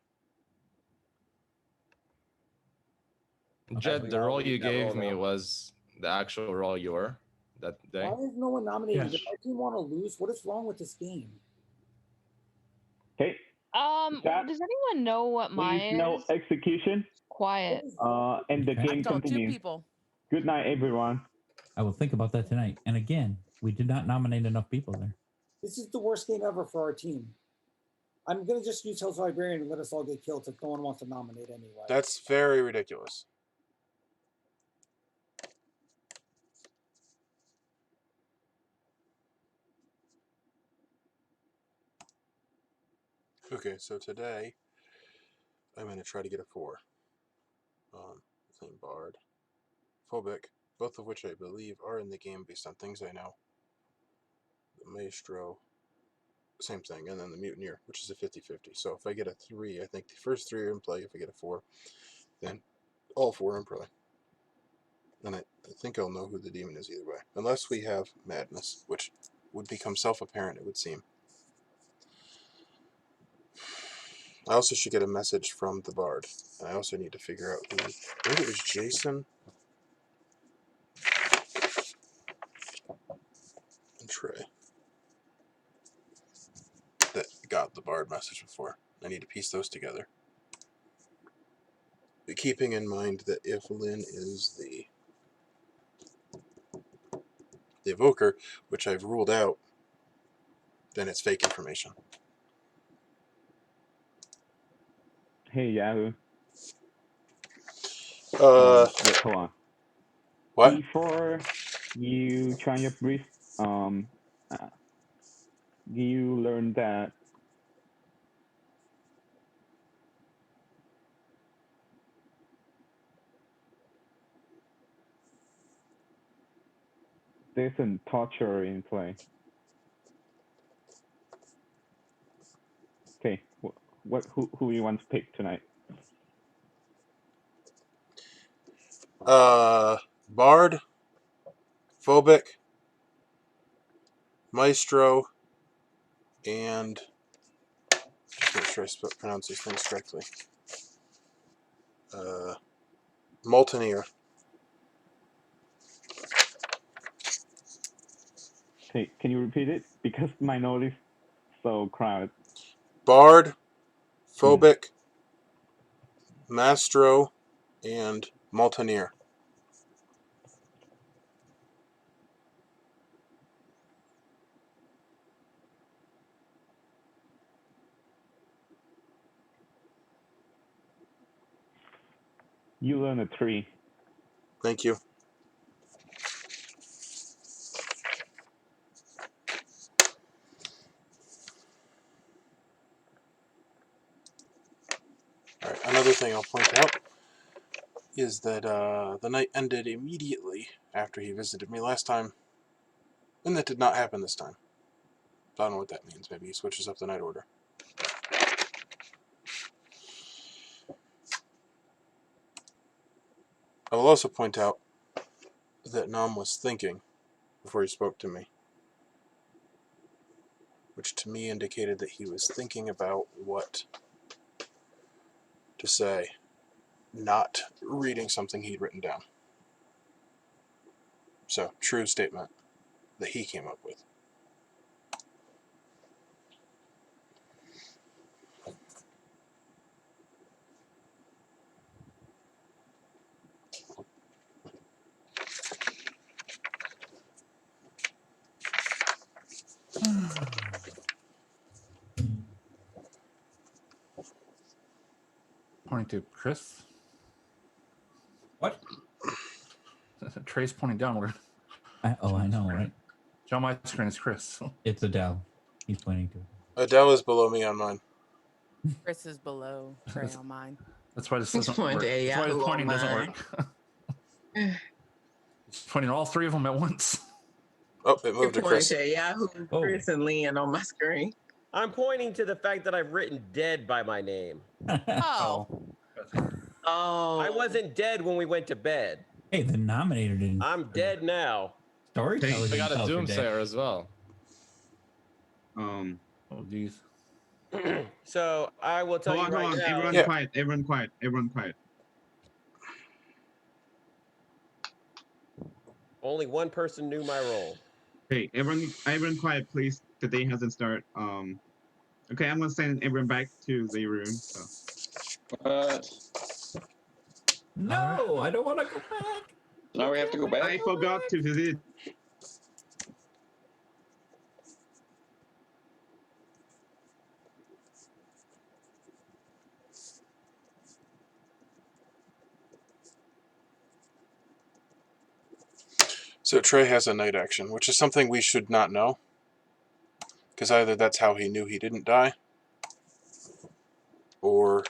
Jed, the role you that gave role me now. was the actual role you were that day. Why is no one nominated? Yes. If our team want to lose, what is wrong with this game? Okay. That- Does anyone know what Please mine no is? execution. Quiet. And the Okay. I game told 2 continues. people. Good night, everyone. I will think about that tonight. And again, we did not nominate enough people there. This is the worst game ever for our team. I'm gonna just use Hell's Librarian and let us all get killed if no one wants to nominate anyway. That's very ridiculous. Okay, so today I'm going to try to get a 4. Thing Bard, Phobic, both of which I believe are in the game based on things I know. The Maestro, same thing, and then the Mutineer, which is a 50-50. So if I get a 3, I think the first 3 are in play. If I get a 4, then all 4 are in play. And I think I'll know who the demon is either way. Unless we have Madness, which would become self-apparent, it would seem. I also should get a message from the Bard. And I also need to figure out who... I think it was Jason and Trey that got the Bard message before. I need to piece those together. But keeping in mind that if Lynn is the Evoker, which I've ruled out, then it's fake information. Hey, Yahoo. Hold on. What? Before you try your brief, you learn that there's a torture in play. Okay, who you want to pick tonight? Bard, Phobic, Maestro, and just make sure I pronounce these things correctly. Molteneer. Okay, can you repeat it? Because my note is so crowded. Bard, Phobic, Maestro, and Molteneer. You learn a 3. Thank you. Alright, another thing I'll point out is that the night ended immediately after he visited me last time, and that did not happen this time. I don't know what that means. Maybe he switches up the night order. I will also point out that Nam was thinking before he spoke to me, which to me indicated that he was thinking about what to say, not reading something he'd written down. So, true statement that he came up with. Pointing to Chris. What? Trey's pointing downward. I know, right? Show my screen is Chris. It's Adele. He's pointing to it. Adele is below me on mine. Chris is below Trey on mine. That's why this He's doesn't work. pointing That's why the Yahoo on pointing doesn't mine. work. It's pointing at all 3 of them at once. Oh, it You're moved to pointing Chris. to Yahoo, Chris, and Lynn on my screen. I'm pointing to the fact that I've written dead by my name. Oh. Oh. I wasn't dead when we went to bed. Hey, the nominator didn't. I'm dead now. Storyteller. I got a didn't tell us you're dead. Doomsayer as well. Oh, geez. So I will tell you right now. Everyone quiet. Everyone quiet. Everyone quiet. Only one person knew my role. Hey, everyone quiet, please. The day hasn't started. Okay, I'm gonna send everyone back to the room. So. No, I don't want to go back. Now we have to go back. I forgot to visit. So Trey has a night action, which is something we should not know. Because either that's how he knew he didn't die, or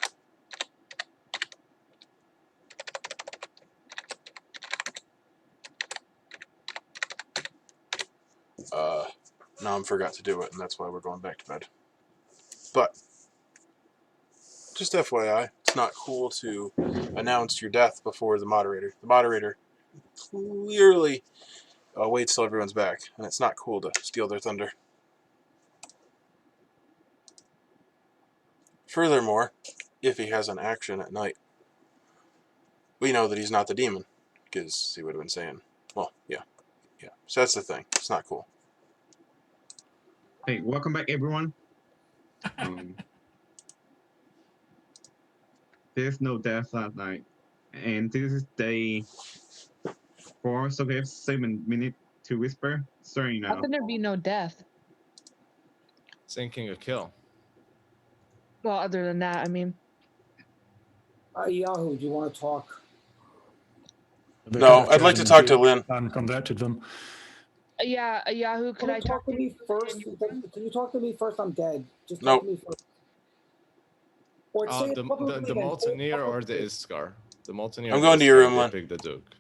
Nom forgot to do it, and that's why we're going back to bed. But just FYI, it's not cool to announce your death before the moderator. The moderator clearly waits till everyone's back, and it's not cool to steal their thunder. Furthermore, if he has an action at night, we know that he's not the demon, because he would have been saying, well, yeah. So that's the thing. It's not cool. Hey, welcome back, everyone. There's no death last night, and this is day 4, so we have 7 minutes to whisper. Sorry How now. can there be no death? Sinking a kill. Well, other than that, I mean. Yahoo, do you want to talk? No, I'd like to talk to Lynn. And converted them. Yeah, Yahoo, could I talk to me first? Can you talk to me first? I'm dead. Just talk Nope. to me first. Or say it The publicly again. Mountaineer or the Iskar? The Mountaineer. I'm going to your room, They Lynn. pick the Duke.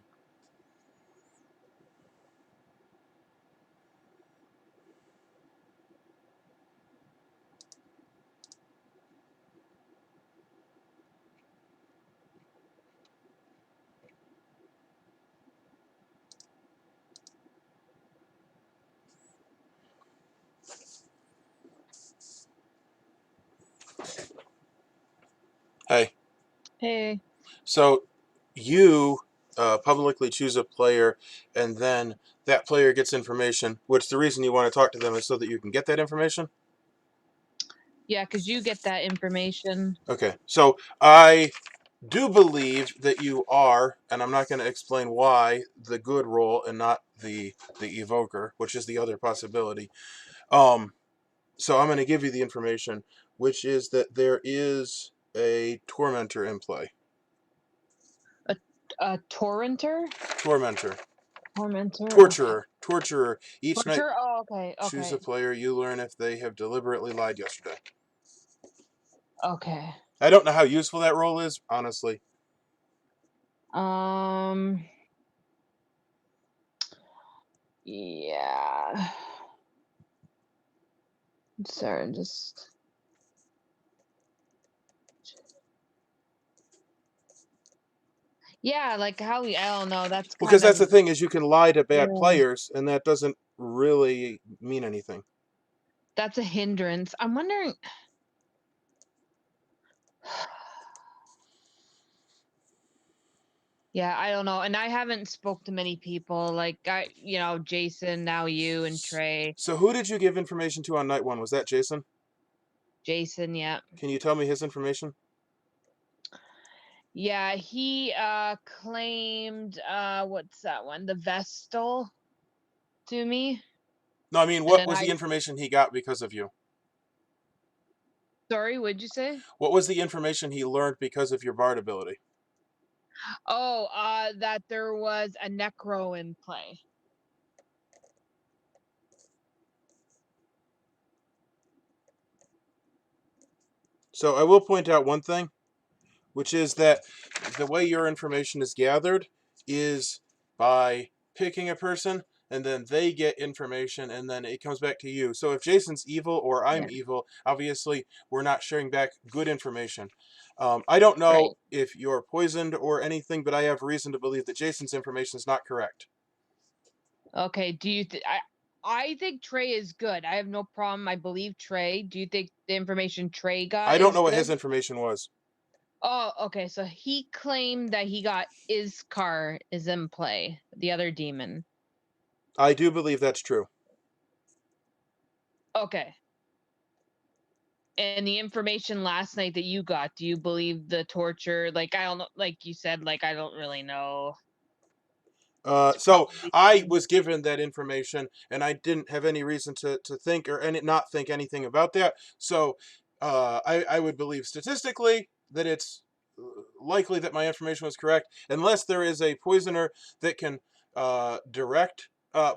Hey. Hey. So you publicly choose a player, and then that player gets information, which the reason you want to talk to them is so that you can get that information? Yeah, because you get that information. Okay. So I do believe that you are, and I'm not going to explain why, the good role and not the evoker, which is the other possibility. So I'm going to give you the information, which is that there is a tormentor in play. A torrenter? Tormentor. Tormentor. Torturer. Torturer. Each night, Oh, okay. choose a player. You learn if they have deliberately lied yesterday. Okay. I don't know how useful that role is, honestly. Yeah. Sorry, just. Yeah, like how I don't know. That's Because kind that's the of, thing, is you can lie to bad Yeah. players, and that doesn't really mean anything. that's a hindrance. I'm wondering. Yeah, I don't know, and I haven't spoke to many people. Like Jason, now you and Trey. So who did you give information to on night 1? Was that Jason? Jason, yeah. Can you tell me his information? Yeah, he claimed what's that one? The Vestal to me. No, I mean, And what then was the information he got because of you? Sorry, what'd you say? What was the information he learned because of your bard ability? Oh, that there was a necro in play. So I will point out one thing, which is that the way your information is gathered is by picking a person, and then they get information, and then it comes back to you. So if Jason's evil or I'm evil, obviously we're not sharing back good information. I don't know if you're poisoned or anything, but I have reason to believe that Jason's information is not correct. Okay, do you I think Trey is good. I have no problem. I believe Trey. Do you think the information Trey got I don't is know what good? his information was. Oh, okay. So he claimed that he got Iskar is in play, the other demon. I do believe that's true. Okay. And the information last night that you got, do you believe the torture? Like, I don't know, like you said, like, I don't really know. So I was given that information, and I didn't have any reason to think or not think anything about that. So I would believe statistically that it's likely that my information was correct, unless there is a poisoner that can direct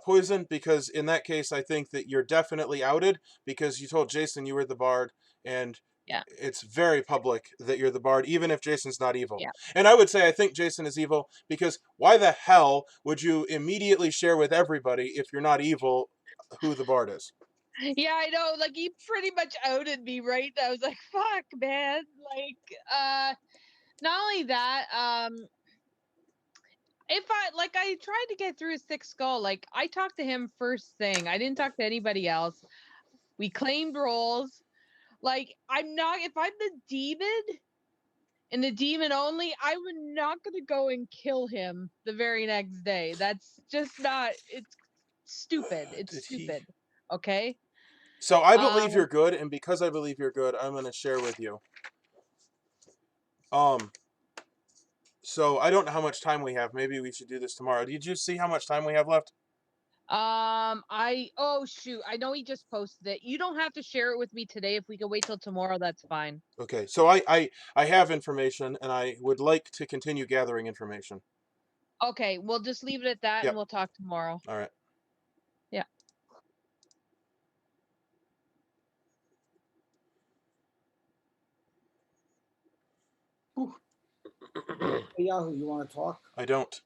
poison, because in that case, I think that you're definitely outed, because you told Jason you were the bard, and it's very public that you're the bard, even if Jason's not evil. Yeah. And I would say I think Jason is evil, because why the hell would you immediately share with everybody, if you're not evil, who the bard is? Yeah, I know. Like he pretty much outed me, right? I was like, "Fuck, man!" Like, not only that, if I tried to get through his thick skull, like I talked to him first thing. I didn't talk to anybody else. We claimed roles. Like I'm not. If I'm the demon and the demon only, I'm not gonna go and kill him the very next day. That's just not. It's stupid. It's stupid. Okay. So I believe you're good, and because I believe you're good, I'm going to share with you. So I don't know how much time we have. Maybe we should do this tomorrow. Did you see how much time we have left? Oh shoot, I know he just posted it. You don't have to share it with me today. If we can wait till tomorrow, that's fine. Okay, so I have information, and I would like to continue gathering information. Okay, we'll just leave it at that, Yep. and we'll talk tomorrow. All right. Yeah. Hey, Yahoo, you want to talk? I don't.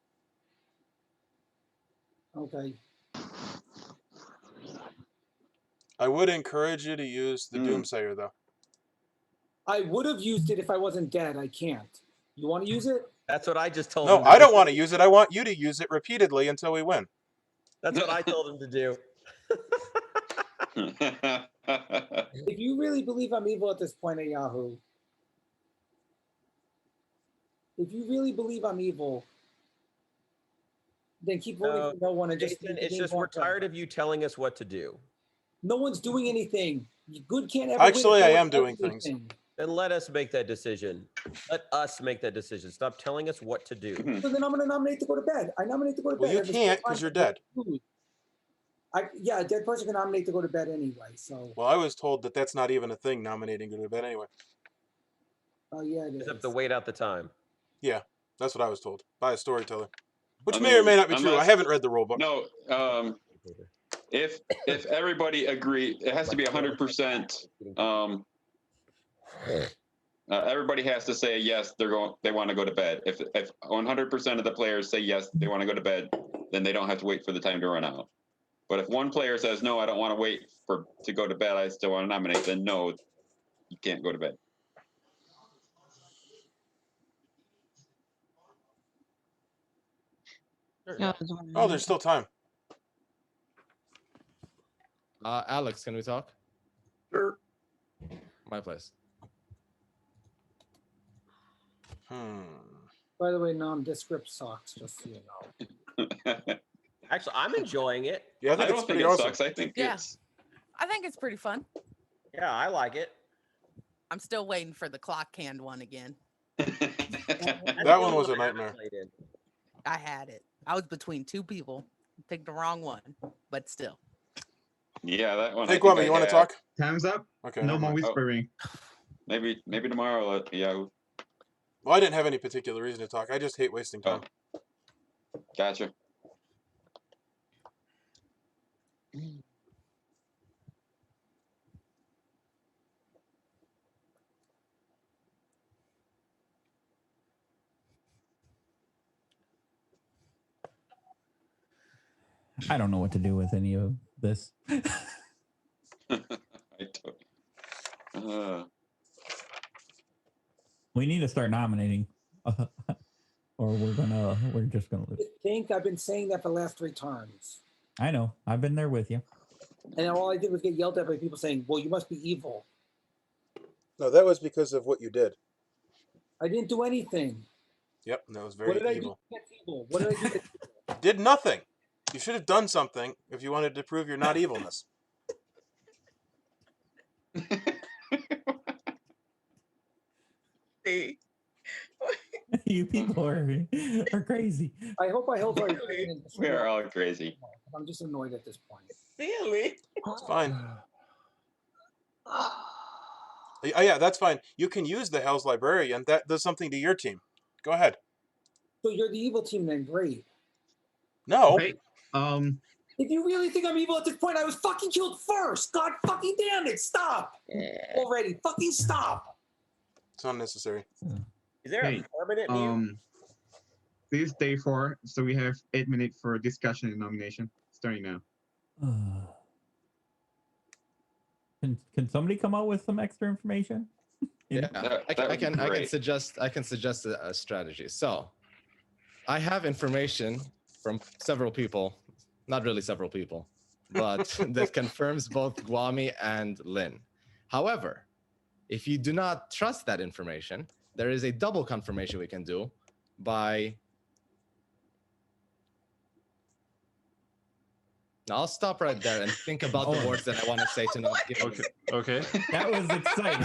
Okay. I would encourage you to use the Doomsayer, though. I would have used it if I wasn't dead. I can't. You want to use it? That's what I just told No, him. I don't want to use it. I want you to use it repeatedly until we win. That's what I told him to do. If you really believe I'm evil at this point at Yahoo, if you really believe I'm evil, then keep voting for no one and just. Jason, it's just we're tired of you telling us what to do. No one's doing anything. Good can't ever. Actually, I am doing things. Then let us make that decision. Let us make that decision. Stop telling us what to do. So then I'm going to nominate to go to bed. I nominate to go to bed. Well, you can't because you're dead. Yeah, a dead person can nominate to go to bed anyway. So. Well, I was told that that's not even a thing, nominating to go to bed anyway. Oh yeah, it is. You just have to wait out the time. Yeah, that's what I was told by a storyteller, which may or may not be true. I haven't read the rule book. No, if everybody agree, it has to be 100%. Everybody has to say yes. They want to go to bed. If 100% of the players say yes, they want to go to bed, then they don't have to wait for the time to run out. But if one player says no, I don't want to wait to go to bed, I still want to nominate, then no, you can't go to bed. Oh, there's still time. Alex, can we talk? Sure. My place. By the way, nondescript sucks, just so you know. Actually, I'm enjoying it. Yeah, I don't think it sucks. I think it's. I think it's pretty fun. Yeah, I like it. I'm still waiting for the clock canned one again. That one was a nightmare. I had it. I was between two people. Picked the wrong one, but still. Yeah, that one. Hey, Kwame, you want to talk? Time's up. Okay. No more whispering. Maybe tomorrow. Yeah. Well, I didn't have any particular reason to talk. I just hate wasting time. Gotcha. I don't know what to do with any of this. We need to start nominating, or we're just gonna lose. I think I've been saying that for the last 3 times. I know. I've been there with you. And all I did was get yelled at by people saying, "Well, you must be evil." No, that was because of what you did. I didn't do anything. Yep, that was What very did I do evil. that's evil? What did I do? Did nothing. You should have done something if you wanted to prove your not evilness. You people are crazy. I hope I helped. We are all crazy. I'm just annoyed at this point. Silly. It's fine. Yeah, that's fine. You can use the Hell's Librarian. That does something to your team. Go ahead. So you're the evil team then, great. No. Okay. If you really think I'm evil at this point, I was fucking killed first. God fucking damn it! Stop already. Fucking stop. It's unnecessary. Is there a permanent mute? This is day 4, so we have 8 minutes for discussion and nomination. Starting now. Can somebody come up with some extra information? Yeah, I can great. suggest a strategy. So, I have information from several people, not really several people, but that confirms both Guami and Lin. However, if you do not trust that information, there is a double confirmation we can do by. Now, I'll stop right there and think about the words that I want to say to not give. Okay. That was exciting.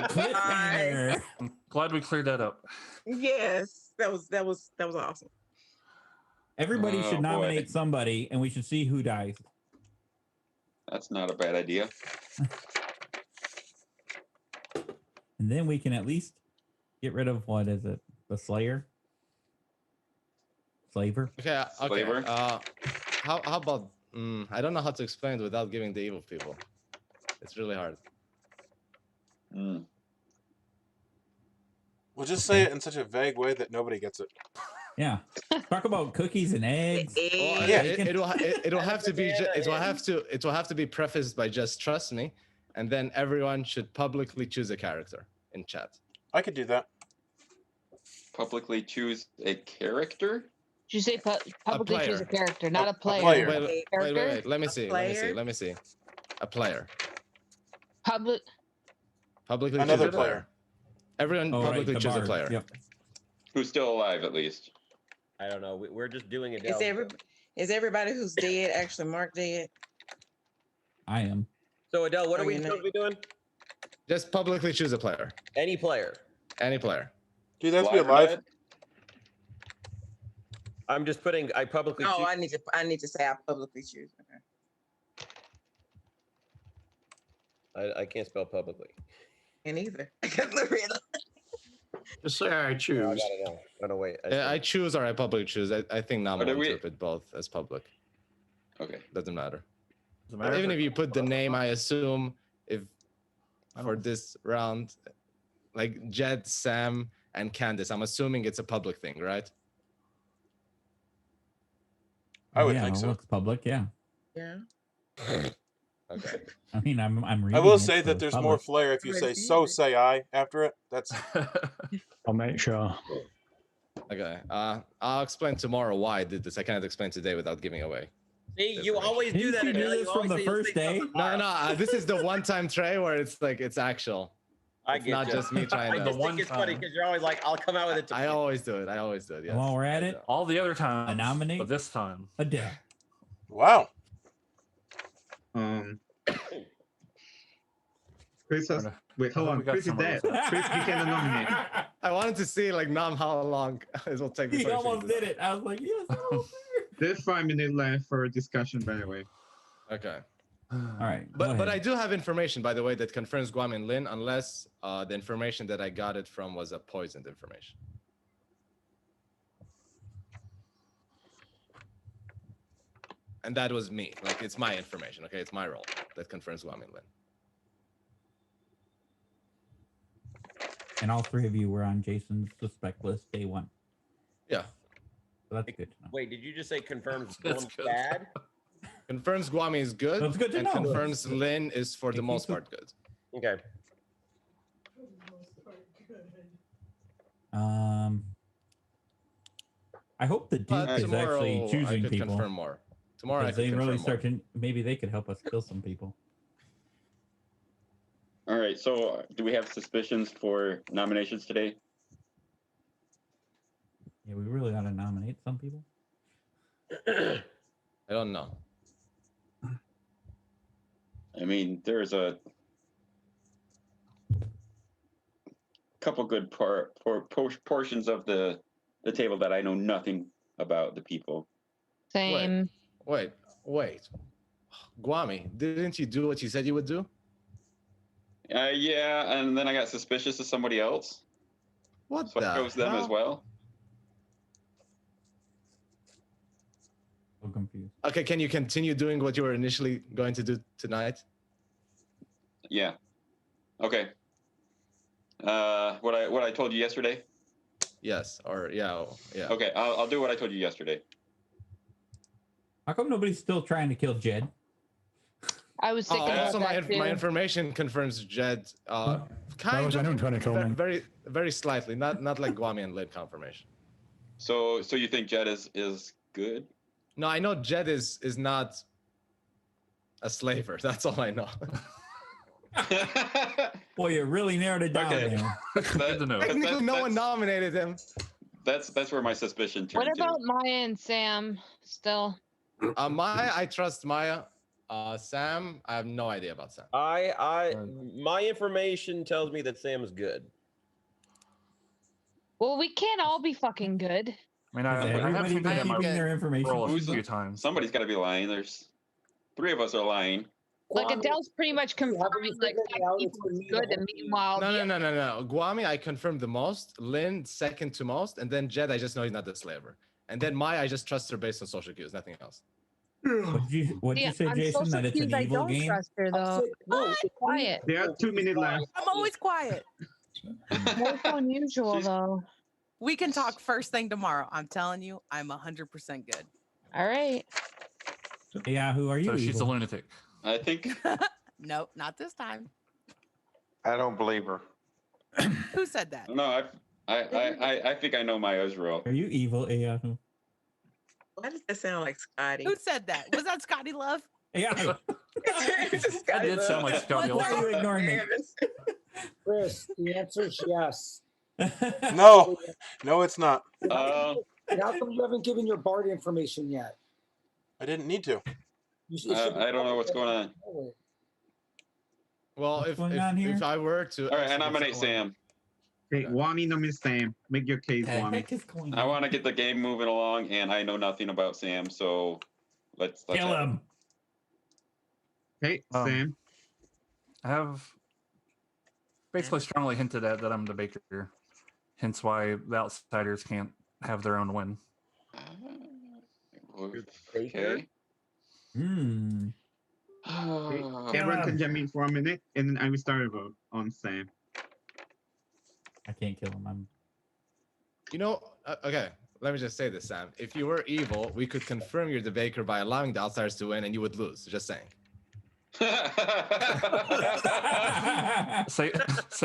Cliffhanger. I'm glad we cleared that up. Yes, that was awesome. Everybody Oh, should boy. nominate somebody, and we should see who dies. That's not a bad idea. And then we can at least get rid of, what is it? The Slayer? Slaver? Okay. Flavor? How about? I don't know how to explain it without giving the evil people. It's really hard. Mm. We'll just say it in such a vague way that nobody gets it. Yeah. Talk about cookies and eggs. Well, Yeah. It'll have to be. It will have to be prefaced by just trust me, and then everyone should publicly choose a character in chat. I could do that. Publicly choose a character? Did you say publicly choose a player. character, not a player? player. Wait. Let me see. A player. Public. Publicly Another choose a player. Everyone publicly the choose a bard. player. Yep. Who's still alive, at least? I don't know. We're just doing it. Is everybody who's dead actually marked dead? I am. So Adele, what are we you're not. supposed to be doing? Just publicly choose a player. Any player. Any player. Do you have to be Live or alive? dead? I'm just putting. I publicly. Oh, choose. I need to say I publicly choose. Okay. I can't spell publicly. And either. I got Loretta. Just say I choose. No, I gotta know. No, wait. I choose or I publicly choose. I think Nam Or do will we- interpret both as public. Okay. Doesn't matter. Doesn't matter Even if if you put the name, I assume if for this round, like Jed, Sam, and Candace, I'm assuming it's a public thing, right? I would yeah, think it so. looks public, yeah. Yeah. Okay. I mean, I'm reading I will it, say so that it's there's public. more flair if you say "so say I" after it. That's I'll make sure. Okay. I'll explain tomorrow why I did this. I cannot explain today without giving away. See, you always do that. Didn't you do Adele. this You from always the say you'll first say day? something. No. This is the one-time tray where it's actual. I It's get not you. just me trying I to. just think it's funny because you're always like, I'll come out with it. I always do it. Yes. While we're at it, all the other times. I nominate But this time. Adele. wow. Chris has. Wait, hold on. we got Chris is somebody dead. else. Chris became a nominee. I wanted to see like Nam how long it will take. He before almost figures did it. I was like, yes. almost There's 5 minutes left for discussion, by the way. it. Okay. All right. But I do have information, by the way, that confirms Guam and Lin, unless the information that I got it from was a poisoned information. And that was me. Like, it's my information, okay? It's my role that confirms Guam and Lin. And all three of you were on Jason's suspect list day one. Yeah. So that's good to know. Wait, did you just say confirms That's Guam's good. bad? Confirms Guami is good, That's good to and know. confirms Lin is for the Thank you. most part good. Okay. I hope the Duke is actually I choosing could people. confirm more. Tomorrow I Because could they confirm really more. start to, maybe they could help us kill some people. All right. So, do we have suspicions for nominations today? Yeah, we really ought to nominate some people. I don't know. I mean, there's a couple good portions of the table that I know nothing about the people. Same. Wait. Guami, didn't you do what you said you would do? Yeah, and then I got suspicious of somebody else. What So the I chose them as hell? well. So confused. Okay, can you continue doing what you were initially going to do tonight? Yeah. Okay. What I told you yesterday. Yes, or yeah. Okay, I'll do what I told you yesterday. How come nobody's still trying to kill Jed? I was thinking about also, that too. my information confirms Jed. Kind was of, anyone trying to kill me? very, very slightly, not like Guami and Lid confirmation. So you think Jed is good? No, I know Jed is not a slaver. That's all I know. Boy, you really narrowed it down. Okay. There. Good to know. Technically, no one nominated him. That's where my suspicion turned What to. about Maya and Sam still? Maya, I trust Maya. Sam, I have no idea about Sam. My information tells me that Sam's good. Well, we can't all be fucking good. I mean, I have Everybody seen been that in my keeping their information. roll a clean? few times. Somebody's got to be lying. There's 3 of us are lying. Like Adele's pretty much confirming like some people is good, and meanwhile, No. Guami, I confirmed the most. Lynn, second to most, and then Jed, I just know he's not the slaver. And then Maya, I just trust her based on social cues, nothing else. What did you say, on Jason? social That it's an cues, I evil don't game? trust her though. Quiet. There are 2 minutes left. I'm always quiet. That's unusual though. We can talk first thing tomorrow. I'm telling you, I'm 100% good. All right. Yeah, who are you? So she's a evil? lunatic. I think. Nope, not this time. I don't believe her. Who said that? No, I think I know Maya's role. Are you evil, Ayahu? Why does that sound like Scotty? Who said that? Was that Scotty Love? Yeah. That did sound like Scotty. Why are you ignoring me? Chris, the answer is yes. No, it's not. And how come you haven't given your Bard information yet? I didn't need to. I don't know what's going on. Well, if I were to... All right, I nominate Sam. Okay, Wami nominates Sam. Make your case, Wami. I want to get the game moving along, and I know nothing about Sam, so let's Kill him. Okay, Sam. I have basically strongly hinted at that I'm the baker, hence why the outsiders can't have their own win. Okay. Everyone can jump in for a minute, and then I will start a vote on Sam. I can't kill him. You know, okay, let me just say this, Sam. If you were evil, we could confirm you're the baker by allowing the outsiders to win, and you would lose. Just saying. Say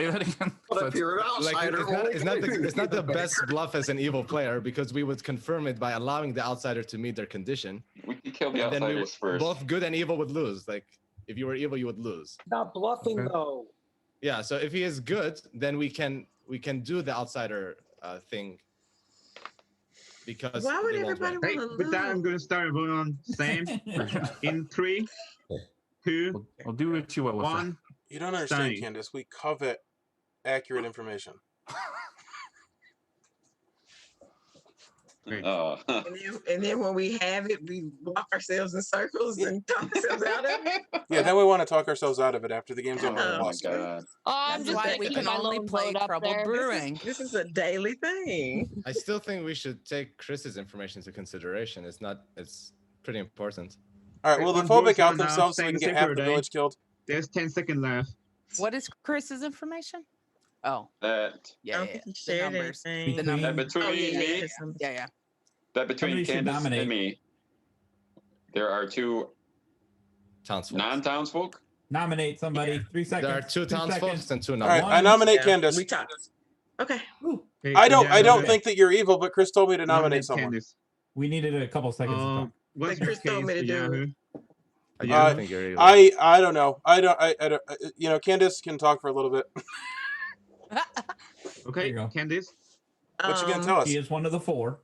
that again. But if you're an outsider, it's not the best bluff as an evil player because we would confirm it by allowing the outsider to meet their condition. We could kill the and then outsiders first. Both good and evil would lose. Like if you were evil, you would lose. Not bluffing though. Yeah. So if he is good, then we can do the outsider thing. Because why would they won't everybody win. want to With that, I'm going to start a vote on Sam. In 3, 2, I'll do what you will with 1. You don't understand, Candace. We covet accurate information. And then when we have it, we walk ourselves in circles and talk ourselves out of it. Yeah, then we want to talk ourselves out of it after the game's over. Oh, Lost. I'm That's why we can only play Trouble Brewing. This is a daily thing. I still think we should take Chris's information into consideration. It's pretty important. All right, will the phobic out themselves so we can get half the village killed? There's 10 seconds left. What is Chris's information? Oh, That yeah, think he the shared numbers. anything. The numbers. that between me, Yeah. that between Somebody should Candace nominate. and me, there are 2 Townsfolk. non-townsfolk. Nominate somebody. 3 seconds. There are 2 townsfolk and 2 All right, I nominate Candace. We talked. Okay. I don't think that you're evil, but Chris told me to nominate someone. Candace. We needed a couple seconds to talk. What's Chris your told me case, to do Yahoo? I don't think you're evil. I don't know. I don't. You know, Candace can talk for a little bit. Okay, Candace. What you gonna tell us? He is one of the 4.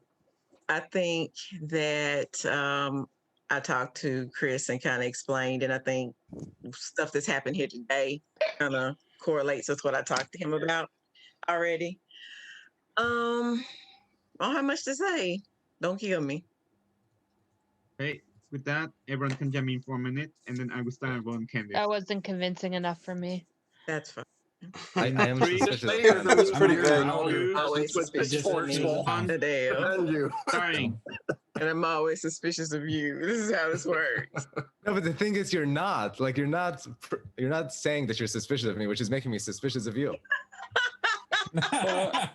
I think that I talked to Chris and kind of explained, and I think stuff that's happened here today kind of correlates with what I talked to him about already. I don't have much to say. Don't kill me. Okay, with that, everyone can jump in for a minute, and then I will start a vote on Candace. That wasn't convincing enough for me. That's fine. I am suspicious. That was pretty vague. Always suspicious of me. And you. Starting. And I'm always suspicious of you. This is how this works. No, but the thing is, you're not. Like, you're not saying that you're suspicious of me, which is making me suspicious of you. I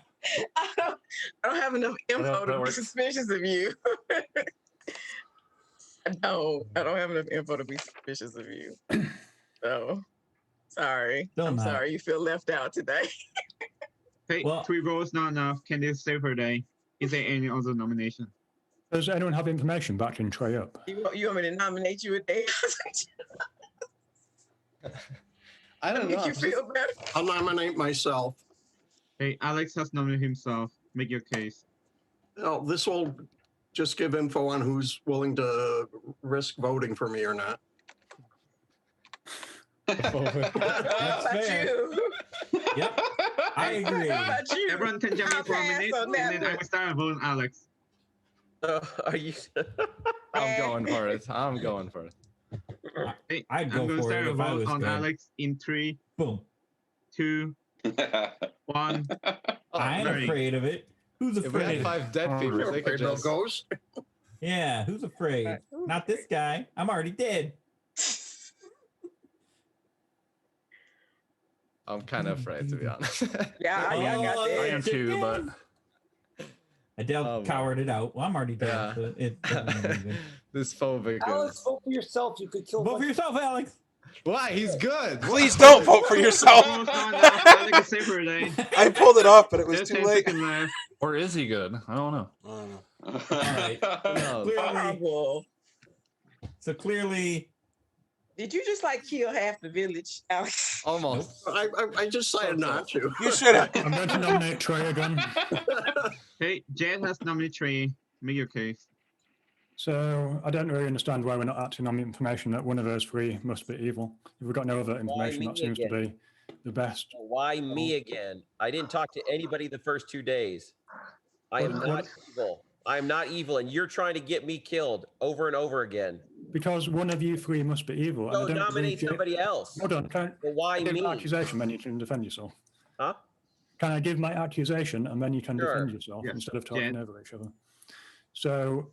don't have enough info to be works. suspicious of you. I don't have enough info to be suspicious of you. So, sorry. Still I'm not. sorry you feel left out today. Hey, Well- 3 votes not enough. Can they stay for a day? Is there any other nomination? Does anyone have information backing Trey up? You want me to nominate you a day? I don't know. Make you feel better. I'll nominate myself. Hey, Alex has nominated himself. Make your case. No, this will just give info on who's willing to risk voting for me or not. That's fair. Yep, I agree. Everyone can jump in for a minute, and then I will start voting Alex. Are you? I'm going for it. I'm going for it. Hey, I'd go I'm going to for start it a if I vote was on good. Alex in 3, Boom. 2, 1. I ain't Ready. afraid of it. Who's If we had afraid? 5 dead people, You're they could afraid no just. ghost? Yeah, who's afraid? Not this guy. I'm already dead. I'm kind of afraid, to be honest. Yeah, I got Oh, that. I am too, but Adele cowered it out. Well, I'm already dead. Yeah. So it doesn't mean anything. This phobic. Alex, vote for yourself. You could kill. a Vote for bunch of- yourself, Alex. Why? He's good. Please don't vote for yourself. Votes not enough. Alex can stay for a day. I pulled it off, but it was There's too 10 late. seconds left. or is he good? I don't know. I don't know. All right. No. Clearly, Horrible. so clearly, Did you just like kill half the village, Alex? Almost. I just decided not to. You should have. I'm going to nominate Trey again. Hey, Jed has nominated Trey. Make your case. So I don't really understand why we're not acting on the information that one of those 3 must be evil. If we've got no other information, me that seems to again? be the best. Why me again? I didn't talk to anybody the first 2 days. I am not evil. I am not evil, and you're trying to get me killed over and over again. Because one of you 3 must be evil. So and I don't nominate believe somebody else. Hold on. Can Well, why I give me? my accusation, then you can defend yourself? Huh? Can I give my accusation and then you can Sure. defend yourself Yes. instead of talking Yeah. over each other? So,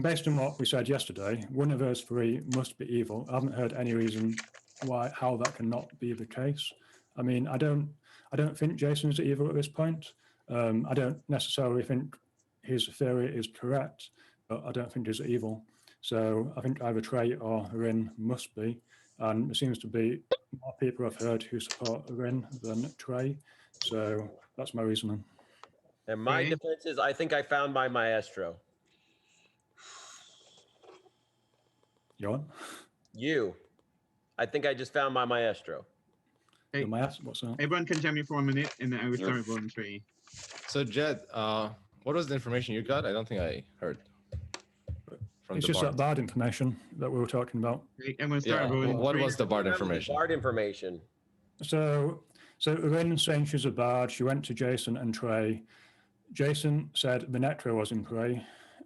based on what we said yesterday, one of those 3 must be evil. I haven't heard any reason how that cannot be the case. I mean, I don't think Jason's evil at this point. I don't necessarily think his theory is correct, but I don't think he's evil. So I think either Trey or Rin must be, and there seems to be more people I've heard who support Rin than Trey. So that's my reasoning. And my Okay. defense is I think I found my maestro. You on? You. I think I just found my maestro. Hey, What's that? everyone can jump in for a minute, and then I will start voting Trey. So, Jed, what was the information you got? I don't think I heard. From It's the just bard. that bad information that we were talking about. Hey, I'm going to start Yeah. voting What Trey. was the bard Remember the information? Bard information. So Rin's saying she's a bard. She went to Jason and Trey. Jason said Venetra was in prey.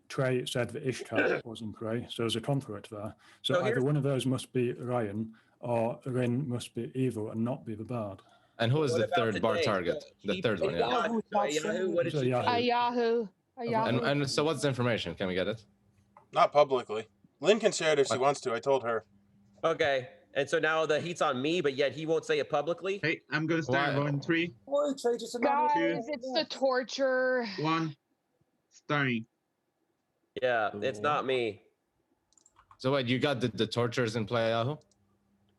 Trey said that Ishtar was in prey. So there's a conflict there. So either one of those must be Ryan or Rin must be evil and not be the bard. And who is What the about third bard today? target? The third one, yeah. Yahoo, what did So she Yahoo. say? Yahoo. And so what's the information? Can we get it? Not publicly. Lynn can share it if she wants to. I told her. Okay. And so now the heat's on me, but yet he won't say it publicly? Hey, I'm going to start voting 3, Trey, just Guys, it's the torture. 1, starting. Yeah, it's not me. So wait, you got the tortures in play, Yahoo?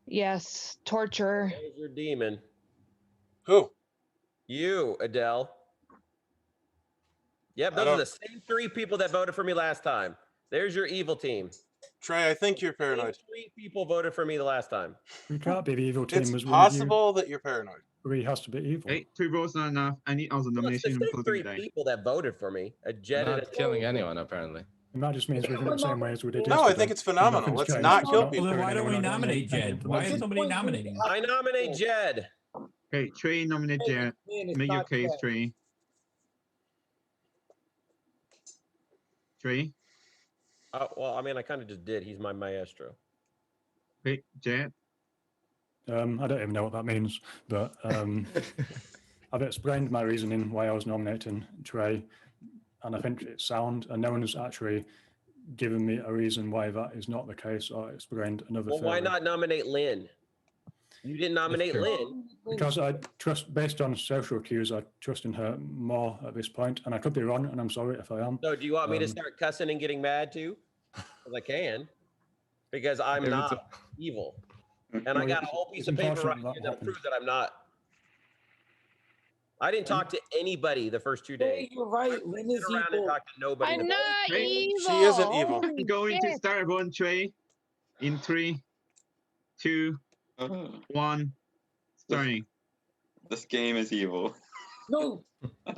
Yes, torture. There's your demon. Who? You, Adele. Yep, those are the same 3 people that voted for me last time. There's your evil team. Trey, I think you're paranoid. 3 people voted for me the last time. We can't be the evil team. It's as one of you possible that you're paranoid. 3 has to be evil. Hey, 3 votes not enough. I need also Well, it's the nomination same for 3 today. people that voted for me. A Jed and Not killing anyone, apparently. And that just means we're doing it the same way as we did No, I yesterday. think it's phenomenal. Nothing's Let's changed. not kill We're people. Well, then why doing don't we it, we're not nominate doing it. Jed? Why is somebody nominating him? I nominate Jed. Okay, Trey nominate Jed. Make your case, Trey. Trey. Well, I mean, I kind of just did. He's my maestro. Okay, Jed. I don't even know what that means, but I've explained my reasoning why I was nominating Trey, and I think it's sound, and no one has actually given me a reason why that is not the case or explained another Well, why theory. not nominate Lynn? You didn't nominate true. Lynn. Because I trust, based on social cues, I trust in her more at this point, and I could be wrong, and I'm sorry if I am. So do you want me to start cussing and getting mad too? Because I can. because I'm Okay, not evil. And I Well, got a whole piece it's of paper impossible right that here that happened. proves that I'm not. I didn't talk to anybody the first 2 days. Hey, you're right. Lynn is Around and evil. talk to nobody. I'm the not first 2 days. evil. She isn't evil. Holy I'm going to shit. start one tray in 3, 2, 1, starting. This game is evil. No,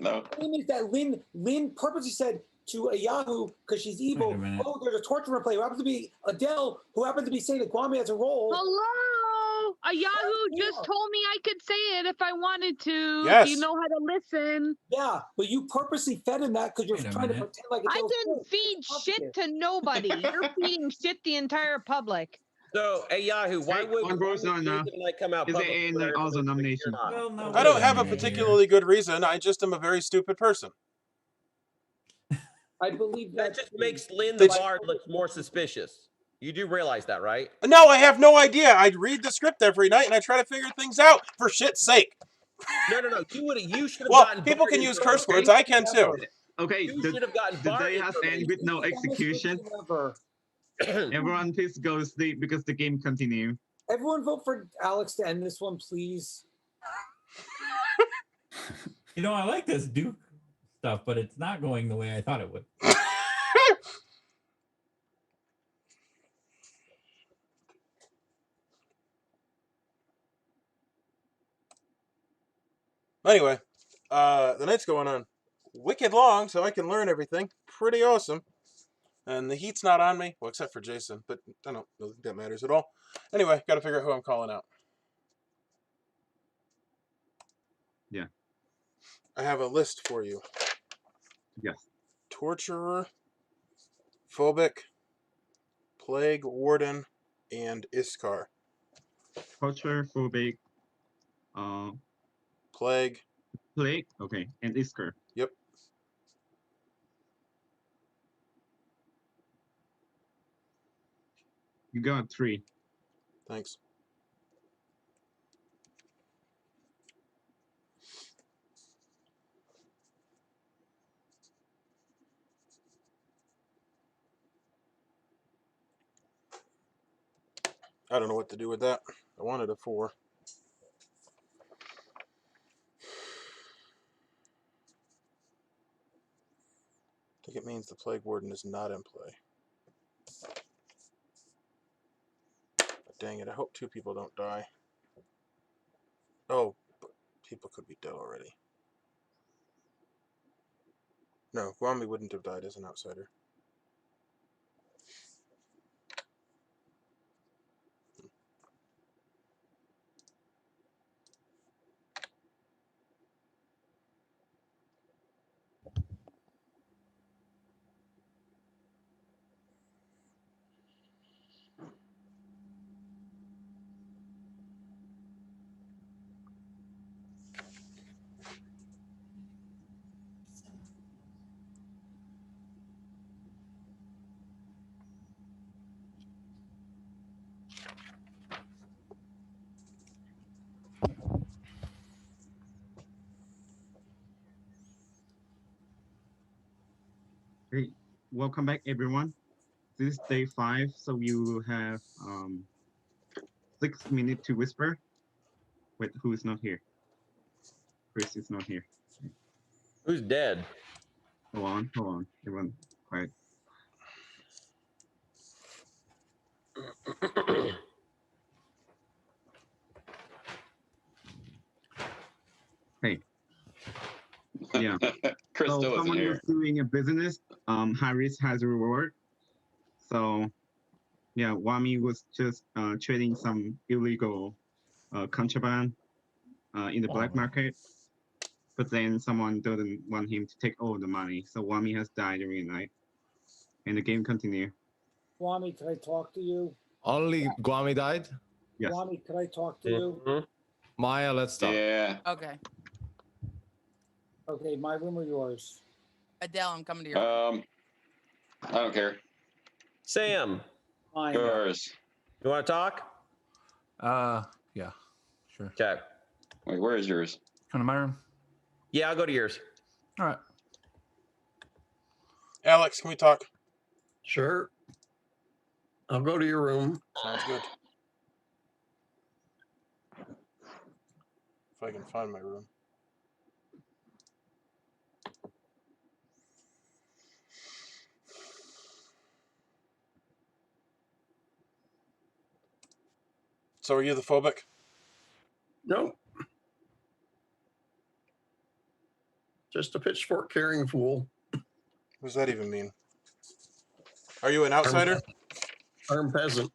No. the thing is that Lynn purposely said to a Yahoo, because she's evil, oh, there's a torture player who happens to be Adele, who happens to be saying that Kwame has a role. Hello, a Yahoo just told me I could say it if I wanted to. Yes. If you know how to listen. Yeah, but you purposely fed him that because you're trying to pretend like I Adele's didn't feed shit to nobody. You're feeding shit the entire public. So, hey Yahoo, why would Jason come out Is there public? any also nomination? I don't have a particularly good reason. I just am a very stupid person. I believe that just makes Lynn the Bard look more suspicious. You do realize that, right? No, I have no idea. I read the script every night and I try to figure things out. For shit's sake. No. You should have Well, gotten. people Bard can use information. curse words. I can too. Okay, You should have gotten the Bard day has ended with no execution. Everyone please go to sleep because the game continues. Everyone vote for Alex to end this one, please. You know, I like this Duke stuff, but it's not going the way I thought it would. Anyway, the night's going on wicked long, so I can learn everything. Pretty awesome. And the heat's not on me, well, except for Jason, but I don't think that matters at all. Anyway, got to figure out who I'm calling out. Yeah. I have a list for you. Yes. Torturer, Phobic, Plague Warden, and Iskar. Culture, phobic, Plague. Plague, okay, and Isker. Yep. You got 3. Thanks. I don't know what to do with that. I wanted a 4. I think it means the Plague Warden is not in play. But dang it, I hope 2 people don't die. Oh, but people could be dead already. No, Gwami wouldn't have died as an outsider. Hey, welcome back, everyone. This is day 5, so you have 6 minutes to whisper. Wait, who is not here? Chris is not here. Who's dead? Hold on. Everyone, quiet. Hey. Yeah. Chris so still isn't someone here. was doing a business. Harris has a reward. So yeah, Wami was just trading some illegal contraband in the black market. But then someone doesn't want him to take all the money. So Wami has died during the night. And the game continues. Kwame, can I talk to you? Only Guami died? Yes. Kwame, can I talk to you? Maya, let's stop. Yeah. Okay. Okay, my room or yours? Adele, I'm coming to your I don't care. Sam. Fine. Yours. You want to talk? Yeah, sure. Okay. Wait, where is yours? Come to my room. Yeah, I'll go to yours. All right. Alex, can we talk? Sure. I'll go to your room. Sounds good. If I can find my room. So are you the phobic? No. Just a pitchfork carrying fool. What does that even mean? Are you an outsider? Armed peasant.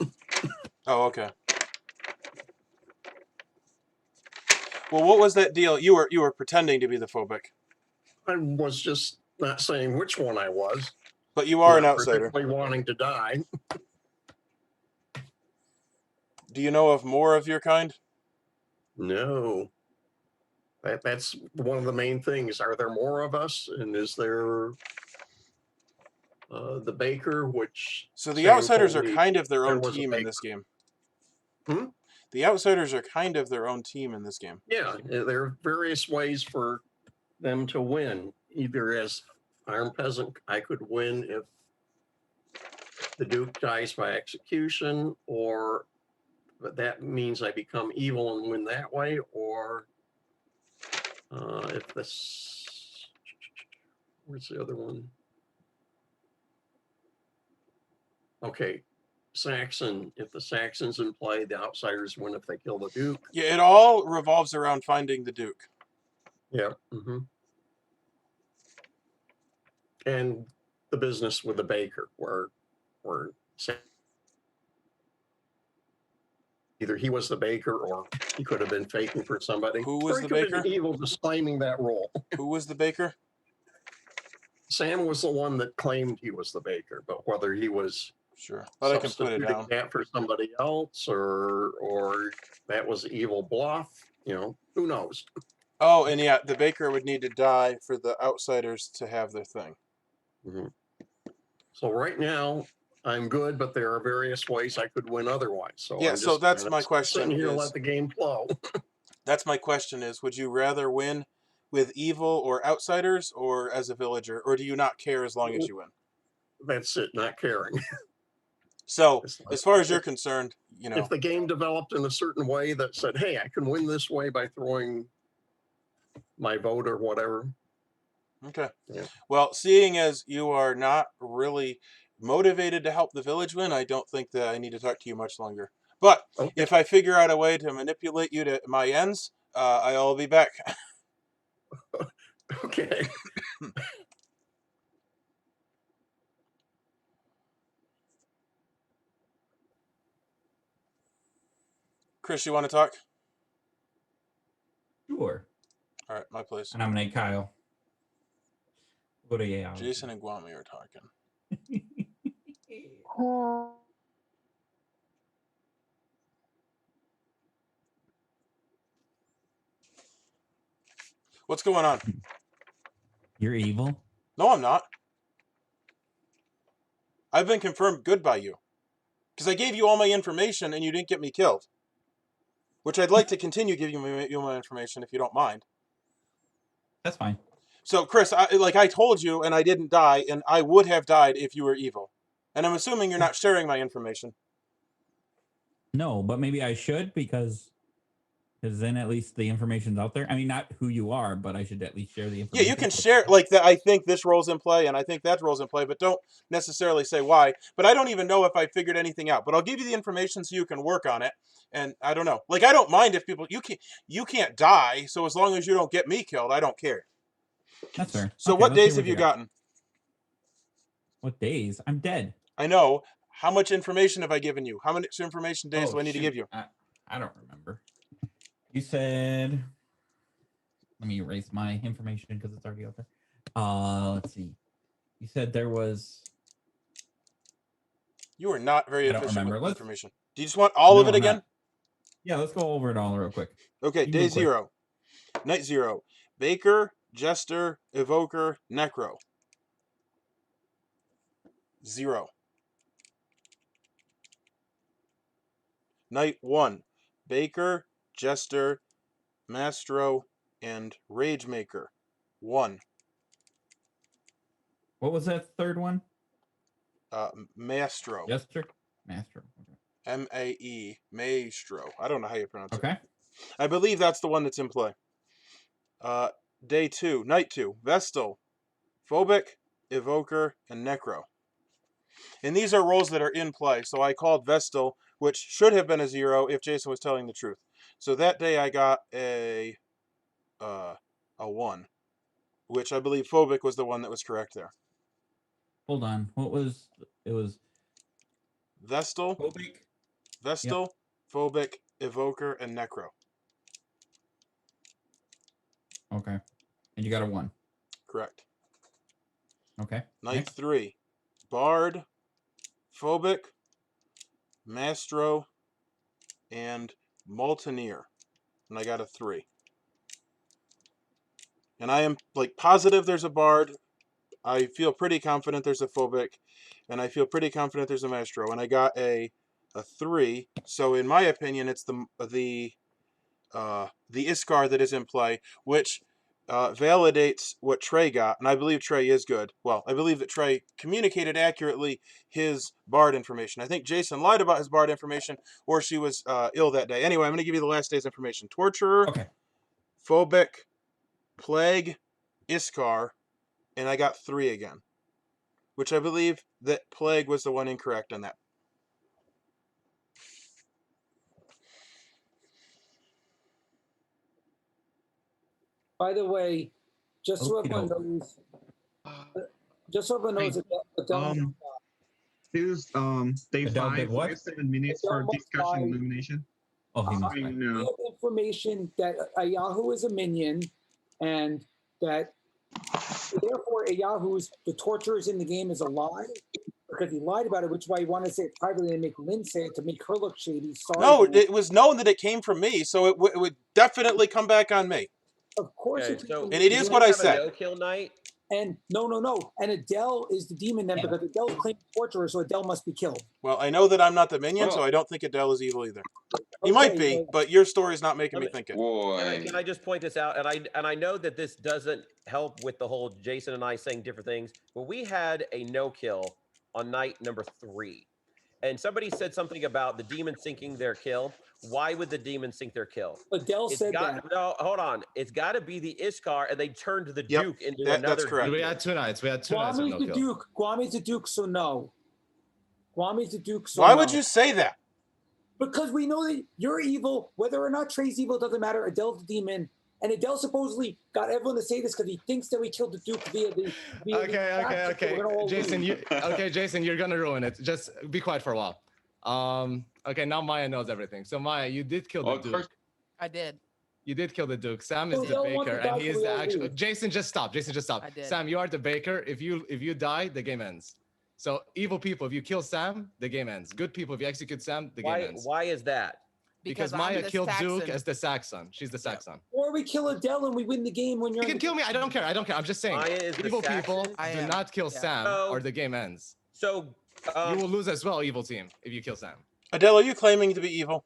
Oh, okay. Well, what was that deal? You were pretending to be the phobic. I was just not saying which one I was. But you are an Not outsider. particularly wanting to die. Do you know of more of your kind? No. That's one of the main things. Are there more of us? And is there the baker, which... So the Sam outsiders are told me kind of their there own was a team in baker. this game. Hmm? The outsiders are kind of their own team in this game. Yeah, there are various ways for them to win. Either as armed peasant, I could win if the Duke dies by execution, or but that means I become evil and win that way, or if this... Where's the other one? Okay, Saxon. If the Saxon's in play, the outsiders win if they kill the Duke. Yeah, it all revolves around finding the Duke. Yeah. And the business with the baker, where either he was the baker or he could have been faking for somebody. Who was or he the could have baker? been evil, just claiming that role. Who was the baker? Sam was the one that claimed he was the baker, but whether he was sure, but I can put it substituting down. that for somebody else, or that was evil bluff, who knows? Oh, and yeah, the baker would need to die for the outsiders to have their thing. So right now, I'm good, but there are various ways I could win otherwise. So yeah, I'm so just that's kind of my question. Sitting here, Is, let the game flow. that's my question: is would you rather win with evil or outsiders, or as a villager, or do you not care as long as you win? That's it, not caring. So, as far as you're concerned, if the game developed in a certain way that said, "Hey, I can win this way by throwing my vote or whatever." Okay. Yeah. Well, seeing as you are not really motivated to help the village win, I don't think that I need to talk to you much longer. But if I figure out a way to manipulate you to my ends, I'll be back. Okay. Chris, you want to talk? Sure. All right, my place. I nominate Kyle. Go to Yale. Jason and Guami are talking. What's going on? You're evil? No, I'm not. I've been confirmed good by you. Because I gave you all my information and you didn't get me killed. Which I'd like to continue giving you my information if you don't mind. That's fine. So, Chris, I told you and I didn't die, and I would have died if you were evil. And I'm assuming you're not sharing my information. No, but maybe I should because then at least the information's out there. I mean, not who you are, but I should at least share the information. Yeah, you can share, I think this role's in play, and I think that role's in play, but don't necessarily say why. But I don't even know if I figured anything out. But I'll give you the information so you can work on it. And I don't know. I don't mind if people... You can't die, so as long as you don't get me killed, I don't care. That's fair. So Okay, what let's see days have you gotten? What days? I'm dead. I know. How much information have I given you? How much information days do I need to give you? I don't remember. You said... Let me erase my information because it's already out there. Let's see. You said there was... You are not very I don't efficient remember. with information. Do you just want all of it I'm again? not. Yeah, let's go over it all real quick. Okay, You day go quick. 0. Night 0. Baker, Jester, Evoker, Necro. 0. Night 1. Baker, Jester, Mastro, and Ragemaker. 1. What was that third one? Mastro. Jester? Maestro. M-A-E, Maestro. I don't know how you pronounce it. Okay. I believe that's the one that's in play. Day 2, night 2, Vestal, Phobic, Evoker, and Necro. And these are roles that are in play. So I called Vestal, which should have been a 0 if Jason was telling the truth. So that day I got a 1, which I believe Phobic was the one that was correct there. Hold on. What was it? Was Vestal, Phobic, Vestal, Phobic, Evoker, and Necro. Okay. And you got a 1. Correct. Okay. Night Next. 3, Bard, Phobic, Maestro, and Mountaineer. And I got a 3. And I am like positive there's a Bard. I feel pretty confident there's a Phobic. And I feel pretty confident there's a Maestro. And I got a 3. So in my opinion, it's the Iskar that is in play, which validates what Trey got, and I believe Trey is good. Well, I believe that Trey communicated accurately his Bard information. I think Jason lied about his Bard information, or she was ill that day. Anyway, I'm going to give you the last day's information. Torturer, Phobic, Plague, Iskar, and I got 3 again, which I believe that Plague was the one incorrect on that. By the way, just so everyone knows, This day Adele 5, did what? 7 minutes for discussion nomination. Oh, he must we have information that Yahoo is a minion, and that therefore Yahoo's the torturers in the game is a lie because he lied about it, which is why he wanted to say it privately and make Lynn say it to make her look shady. Sorry. No, it was known that it came from me, so it would definitely come back on me. Of course, Okay, so and it is what I said. No-kill night. And no. And Adele is the demon then because Adele's claimed torturer, so Adele must be killed. Well, I know that I'm not the minion, so I don't think Adele is evil either. He might be, but your story's not making me think it. Can I just point this out? And I know that this doesn't help with the whole Jason and I saying different things, but we had a no-kill on night number 3. And somebody said something about the demon sinking their kill. Why would the demon sink their kill? Adele said that. No, hold on. It's got to be the Iskar, and they turned the Duke into another. That's correct. We had 2 nights. We had 2 nights. Guami's the Duke. Guami's the Duke, so no. Guami's the Duke, so Why no. would you say that? Because we know that you're evil. Whether or not Trey's evil doesn't matter. Adele's the demon. And Adele supposedly got everyone to say this because he thinks that we killed the Duke via the. Okay. Jason, you're gonna ruin it. Just be quiet for a while. Okay, now Maya knows everything. So Maya, you did kill the Duke. I did. You did kill the Duke. Sam is the baker, and he is the actual. Jason, just stop. I did. Sam, you are the baker. If you die, the game ends. So evil people, if you kill Sam, the game ends. Good people, if you execute Sam, the game ends. Why is that? Because Maya killed Duke as the Saxon. She's the Saxon. Or we kill Adele and we win the game when you're. You can kill me. I don't care. I'm just saying. Maya is the Evil Saxon? people do not kill Sam, or the game ends. So you will lose as well, evil team, if you kill Sam. Adele, are you claiming to be evil?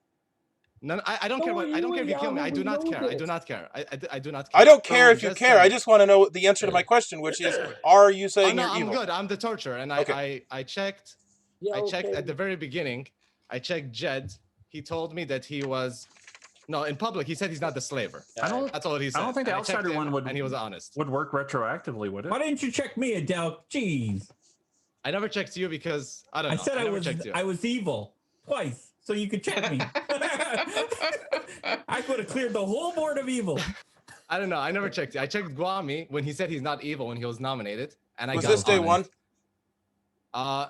No, I don't care. I don't care if you kill me. I do not care. I do not care. I do not care. I don't care if you care. I just want to know the answer to my question, which is, are you saying you're evil? I'm good. I'm the torturer, and I checked. I checked at the very beginning. I checked Jed. He told me that he was. No, in public, he said he's not the slaver. That's all he said. I don't think the outsider one would. And he was honest. Would work retroactively, would it? Why didn't you check me, Adele? Jeez. I never checked you because I don't know. I said I was evil twice, so you could check me. I could have cleared the whole board of evil. I don't know. I never checked you. I checked Guami when he said he's not evil when he was nominated, and I was got this day honest. 1?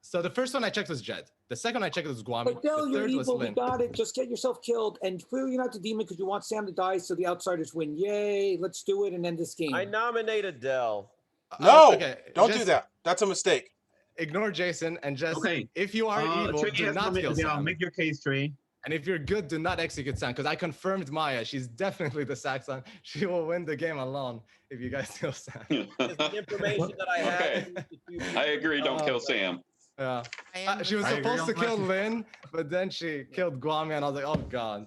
So the first one I checked was Jed. The second I checked was Guami. Adele, The you're third was evil. We Lynn. got it. Just get yourself killed. And clearly you're not the demon because you want Sam to die so the outsiders win. Yay, let's do it and end this game. I nominated Adele. No, don't do that. That's a mistake. Ignore Jason and just Okay. If you are evil, Trey do has not kill nominated Adele. Sam. Make your case, Trey. And if you're good, do not execute Sam, because I confirmed Maya. She's definitely the Saxon. She will win the game alone if you guys kill Sam. The information that I have. I agree. Don't kill Sam. Yeah. She was supposed to kill Lynn, but then she killed Guami, and I was like, oh god.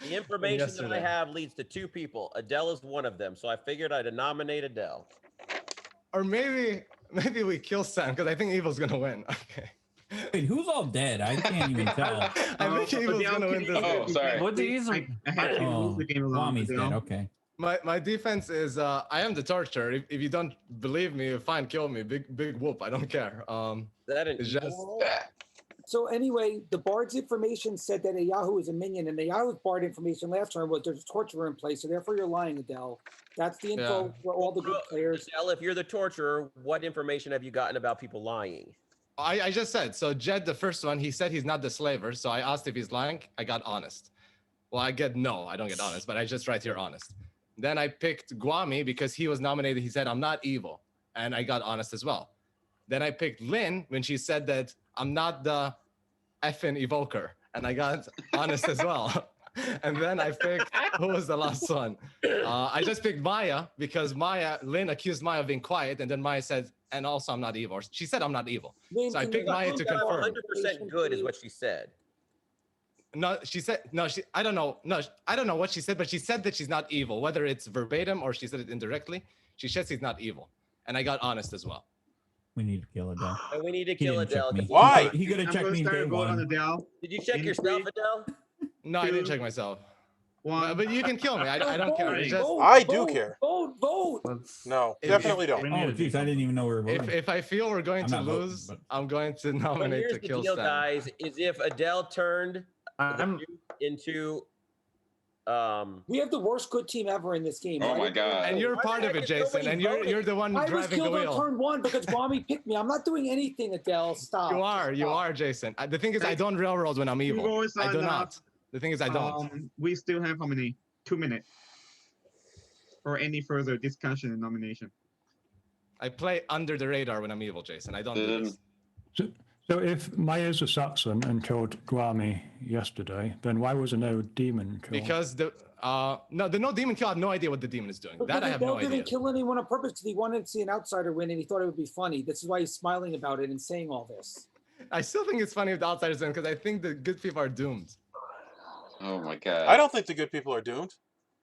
The information that I have leads to 2 people. Adele is one of them, so I figured I'd nominate Adele. Or maybe we kill Sam, because I think evil's gonna win. Okay. Wait, who's all dead? I can't even tell. I think Evil's gonna win this. Oh, sorry. What do you? I had to lose the game alone. Wami's dead. Okay. My defense is I am the torturer. If you don't believe me, fine, kill me. Big whoop. I don't care. It's just. So anyway, the Bard's information said that a Yahoo is a minion, and the Yahoo's Bard information last turn was there's a torturer in place, so therefore you're lying, Adele. That's the info for all the good players. Adele, if you're the torturer, what information have you gotten about people lying? I just said, so Jed, the first one, he said he's not the slaver, so I asked if he's lying. I got honest. Well, I don't get honest, but I just write here honest. Then I picked Guami because he was nominated. He said, I'm not evil, and I got honest as well. Then I picked Lynn when she said that I'm not the effing evoker, and I got honest as well. And then I picked, who was the last one? I just picked Maya because Lynn accused Maya of being quiet, and then Maya said, and also I'm not evil. She said I'm not evil. So I picked Maya to confirm. 100% good is what she said. No, she said, no, I don't know. No, I don't know what she said, but she said that she's not evil, whether it's verbatim or she said it indirectly. She said she's not evil. And I got honest as well. We need to kill Adele. And we need to kill Adele. Why? He could have checked me day one. Did you check yourself, Adele? No, I didn't check myself. But you can kill me. I don't care. It's just, I do care. Vote. No, definitely don't. Oh, jeez, I didn't even know we were voting. If I feel we're going to I'm not lose, voting, I'm going to But nominate here's to the kill deal, Stan. guys, is if Adele turned into We have the worst good team ever in this game. Oh my God. And you're part of it, Jason, and you're the one I was driving the killed on wheel. turn one because Guami picked me. I'm not doing anything, Adele. Stop. You are, Jason. The thing is, I don't railroad when I'm evil. always I are do not. not. The thing is, I don't. We still have how many? 2 minutes for any further discussion and nomination. I play under the radar when I'm evil, Jason. I don't do this. So if Maya's a Saxon and killed Guami yesterday, then why was there no demon kill? Because the no demon kill, I have no idea what the demon is doing. That I have no idea. He didn't kill anyone on purpose because he wanted to see an outsider win and he thought it would be funny. This is why he's smiling about it and saying all this. I still think it's funny if the outsiders win because I think the good people are doomed. Oh my God. I don't think the good people are doomed.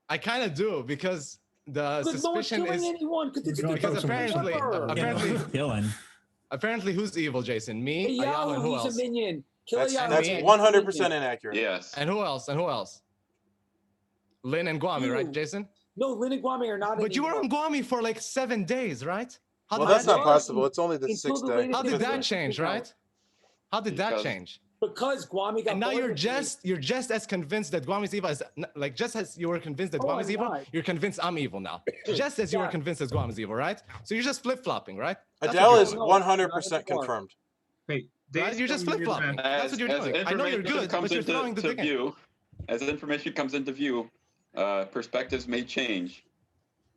I kind of do because the But no one's suspicion killing is anyone because apparently who's evil, Jason? Me, Hey, Ayahu, and who he's else? a minion. Kill That's Ayahu. 100% inaccurate. Yes. And who else? Lynn and Guami, right, Jason? No, Lynn and Guami are not. But you were on Guami for like 7 days, right? Well, that's not possible. It's only the Until 6th the day. latest How did that information change, came out. right? How did that change? Because Guami got. And now bored you're just as convinced that Guami's evil as like just as you were convinced that Guami's I'm evil, not. you're convinced I'm evil now. Just as you were convinced that Guami's evil, right? So you're just flip-flopping, right? That's Adele what is you're doing. 100% confirmed. Wait, Right? You're just flip-flopping. That's what you're doing. I know you're good, but you're throwing the thing. view. As information comes into view, perspectives may change.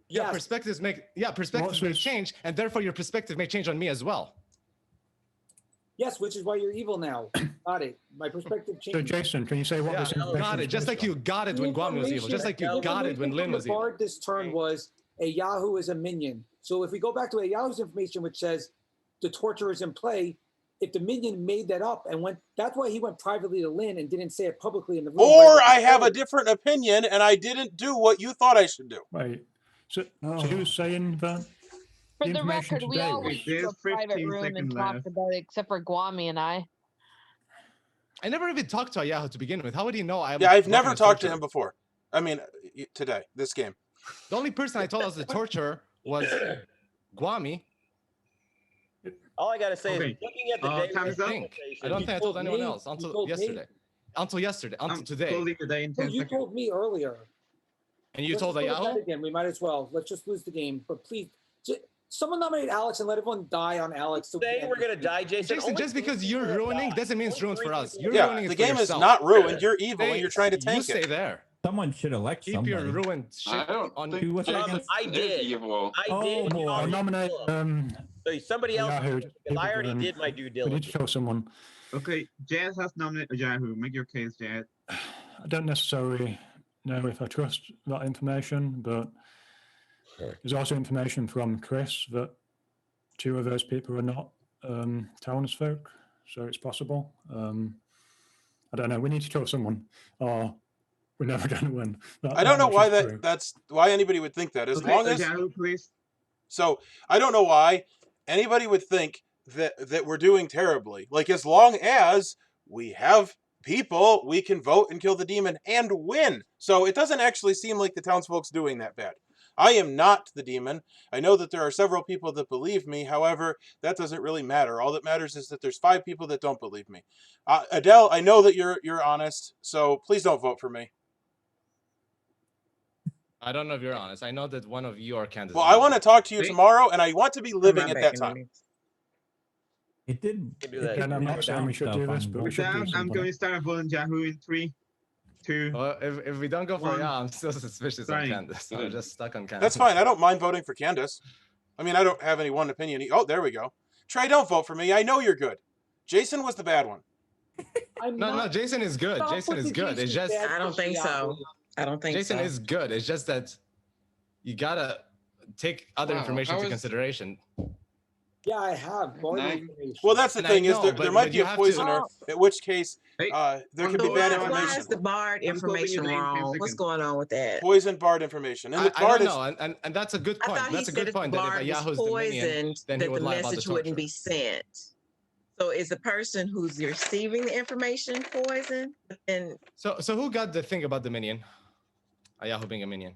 Yeah, perspectives may change, and therefore your perspective may change on me as well. Yes, which is why you're evil now. Got it. My perspective changed. So Jason, can you say what this information Got it. Just like you got it when Guami was evil. Just like you got it when Lynn was the evil. Bard this turn was a Yahoo is a minion. So if we go back to a Yahoo's information, which says the torturer is in play, if the minion made that up and went, that's why he went privately to Lynn and didn't say it publicly in the room. Or I have a different opinion and I didn't do what you thought I should do. Right. So who's saying that? For the information record, we today all was- went to a private room and talked about it, except for Guami and I. I never even talked to Ayahu to begin with. How would he know I? Yeah, I've never talked to him before. I mean, today, this game. The only person I told was the torturer was Guami. All I gotta say Okay. is, looking at the day, time's up. I don't think I told anyone else until yesterday. Until today. Closing the day in 10 you seconds. told me earlier. And you Let's told just go to Ayahu? bed again. We might as well. Let's just lose the game. But please, someone nominate Alex and let everyone die on Alex. So Saying we're gonna die, Jason. Jason, just because you're ruining doesn't mean it's ruined for us. You're Yeah, ruining it the for game is yourself. not ruined. You're evil and you're trying to tank You stay it. there. Someone should elect Keep somebody. your ruined shit I don't on think What's that against? I did. Evil. I Oh, did. boy. I nominate So somebody else. Yahoo. Because I already did my due We need diligence. to kill someone. Okay, Jazz has nominated Yahoo. Make your case, Jazz. I don't necessarily know if I trust that information, but there's also information from Chris that 2 of those people are not townsfolk, so it's possible. I don't know. We need to kill someone, or we're never going to win. I don't know why motion's through. that's why anybody would think that. As Okay, long as Yahoo, please. so, I don't know why anybody would think that we're doing terribly. Like, as long as we have people, we can vote and kill the demon and win. So it doesn't actually seem like the townsfolk's doing that bad. I am not the demon. I know that there are several people that believe me. However, that doesn't really matter. All that matters is that there's 5 people that don't believe me. Adele, I know that you're honest, so please don't vote for me. I don't know if you're honest. I know that one of you are candidates. Well, I want to talk to you tomorrow, and I want to be living at that time. It did. do It that. did I'm not have saying we should do this, on but we With should do that, I'm something. going to start a vote on Yahoo in 3, 2. Well, if we don't go for One. yeah, I'm still suspicious Sorry. on Candace. I'm just stuck on Candace. That's fine. I don't mind voting for Candace. I mean, I don't have any one opinion. Oh, there we go. Trey, don't vote for me. I know you're good. Jason was the bad one. No, Jason is good. Stop Jason is putting good. It's Jason's just bad I don't think so. I don't think Jason so. is good. It's just that you gotta take other Wow, information how into is- consideration. Yeah, I have more Nine. information. Well, that's the And I thing is know, there but might be you a have to- poisoner, in which case Hey, there one could be vote, bad one Why information. is the Bard I'm closing information it in 10 wrong? What's seconds. going on with that? Poison Bard information. And the I Bard don't is know, and that's a good I point. thought he That's a said good if the point. That if a Bard was Yahoo's Dominion, poisoned, then he that would the lie about the message wouldn't torture. be sent. So is the person who's receiving the information poisoned? And So who got the thing about Dominion? A Yahoo being a minion.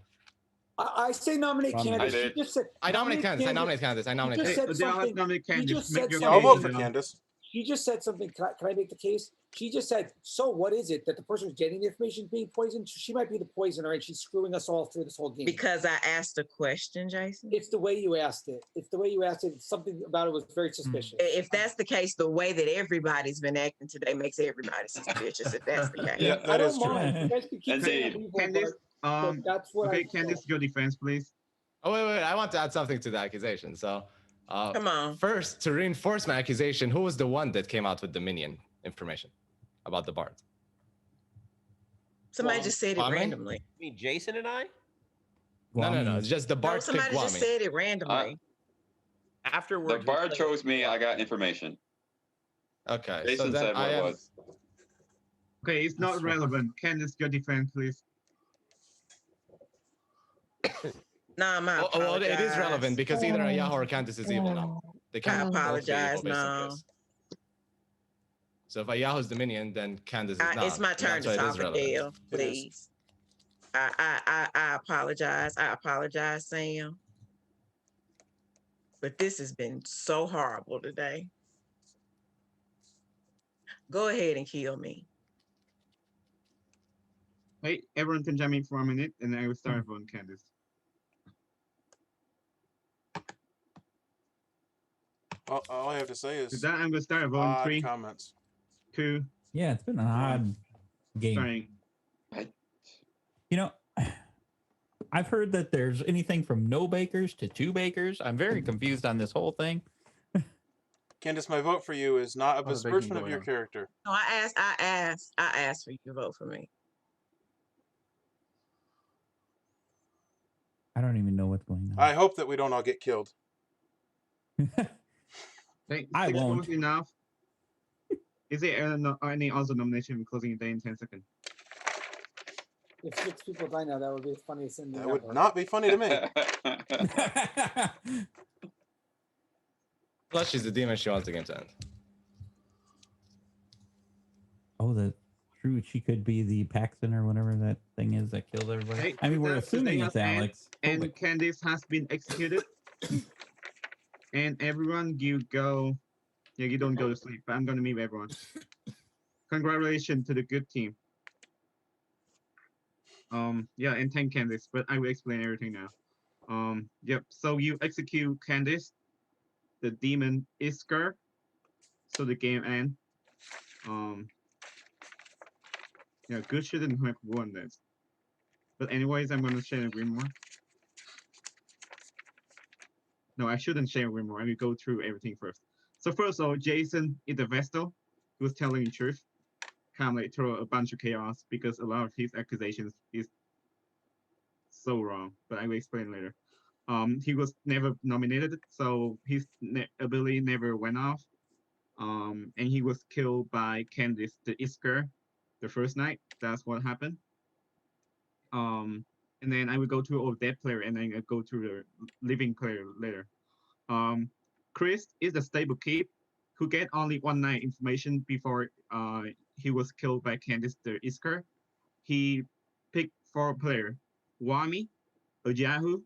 I say nominate Nominate. Candace. I She did. just said, I nominate Candace. I nominate Candace. I nominate just Candace. said Adele has something. nominated He Candace. just Make said your Yeah, I'll vote for something. Candace. She just said something. Can I make the case? She just said, so what is it that the person who's getting the information being poisoned? She might be the poisoner and she's screwing us all through this whole game. because I asked a question, Jason. It's the way you asked it. It's the way you asked it. Something about it was very suspicious. If that's the case, the way that everybody's been acting today makes everybody suspicious. If that's the case. Yeah, I that don't is true. mind. You guys can keep saying I'm Indeed. evil, Candace, but that's what okay, I Candace, your defense, please. Oh wait, I want to add something to the accusation. So, Come on. first, to reinforce my accusation, who was the one that came out with Dominion information about the Bard? Somebody just said it Kwame? randomly. You mean Jason and I? No. It's just the No, Bard picked somebody just Kwame. said it randomly. Afterwards, The Bard chose me. I got information. Okay, so Jason then said what I it am. was. Okay, it's not relevant. Candace, your defense, please. Nah, my Oh, well, it is apologize. relevant because either Ayahu or Candace is evil now. They can't both be apologize, evil based on no. this. So if Ayahu's Dominion, then Candace is not. It's my turn That's to why it is talk, relevant. Adele. It is. Please. I apologize. I apologize, Sam. But this has been so horrible today. Go ahead and kill me. Hey, everyone can jump in for a minute, and then I will start on Candace. All I have to say With is that, I'm going to start a vote in odd 3, comments. 2. Yeah, it's been an odd game. Sorry. You know, I've heard that there's anything from no bakers to 2 bakers. I'm very confused on this whole thing. Candace, my vote for you is not a What are they besmirchment of going your on? character. No, I asked for you to vote for me. I don't even know what's going on. I hope that we don't all get killed. Hey, I 6 won't. votes enough. Is there any other nomination closing the day in 10 seconds? If 6 people die now, that would be the funniest thing. That would not be funny to me. Plus, she's a demon. She wants the game to end. Oh, that's true. She could be the Paxton or whatever that thing is that kills everybody. Hey, I mean, we're with that, assuming today it's has ended, Alex. And Candace has been executed. And everyone, you go. Yeah, you don't go to sleep, but I'm going to meet everyone. Congratulations to the good team. Yeah, and thank Candace, but I will explain everything now. Yep, so you execute Candace, the demon Isker, so the game ends. Yeah, good shouldn't have won this. But anyways, I'm gonna share a grimoire. No, I shouldn't share a grimoire. I will go through everything first. So first of all, Jason is the Vestal who was telling the truth. Kind of like throw a bunch of chaos because a lot of his accusations is so wrong. But I will explain later. He was never nominated, so his ability never went off. And he was killed by Candice the Isker the first night. That's what happened. And then I will go through all dead player and then I go through the living player later. Chris is the Stablekeep. who get only one night information before he was killed by Candice the Isker. He picked 4 players: Wami, Ojahu,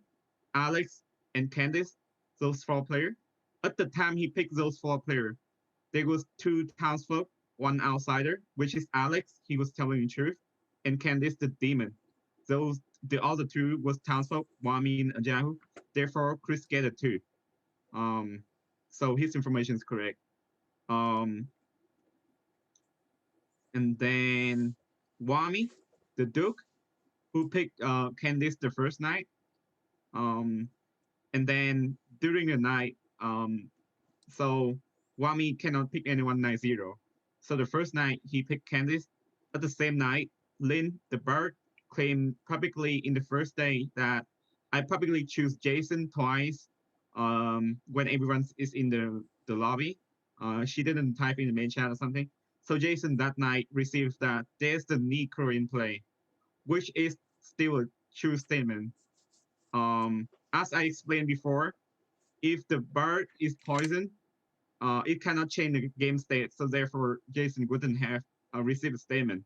Alex, and Candice. Those 4 players. At the time he picked those 4 players, there was 2 townsfolk, 1 outsider, which is Alex. He was telling the truth, and Candice the demon. The other 2 was townsfolk, Wami and Ojahu. Therefore, Chris get it too. So his information is correct. And then Wami, the Duke, who picked Candice the first night. And then during the night, so Wami cannot pick anyone night 0. So the first night he picked Candice. At the same night, Lynn, the bird, claimed publicly in the first day that I publicly choose Jason twice when everyone is in the lobby. She didn't type in the main chat or something. So Jason that night received that there's the necro in play, which is still a true statement. As I explained before, if the bird is poisoned, it cannot change the game state. So therefore, Jason wouldn't have received a statement.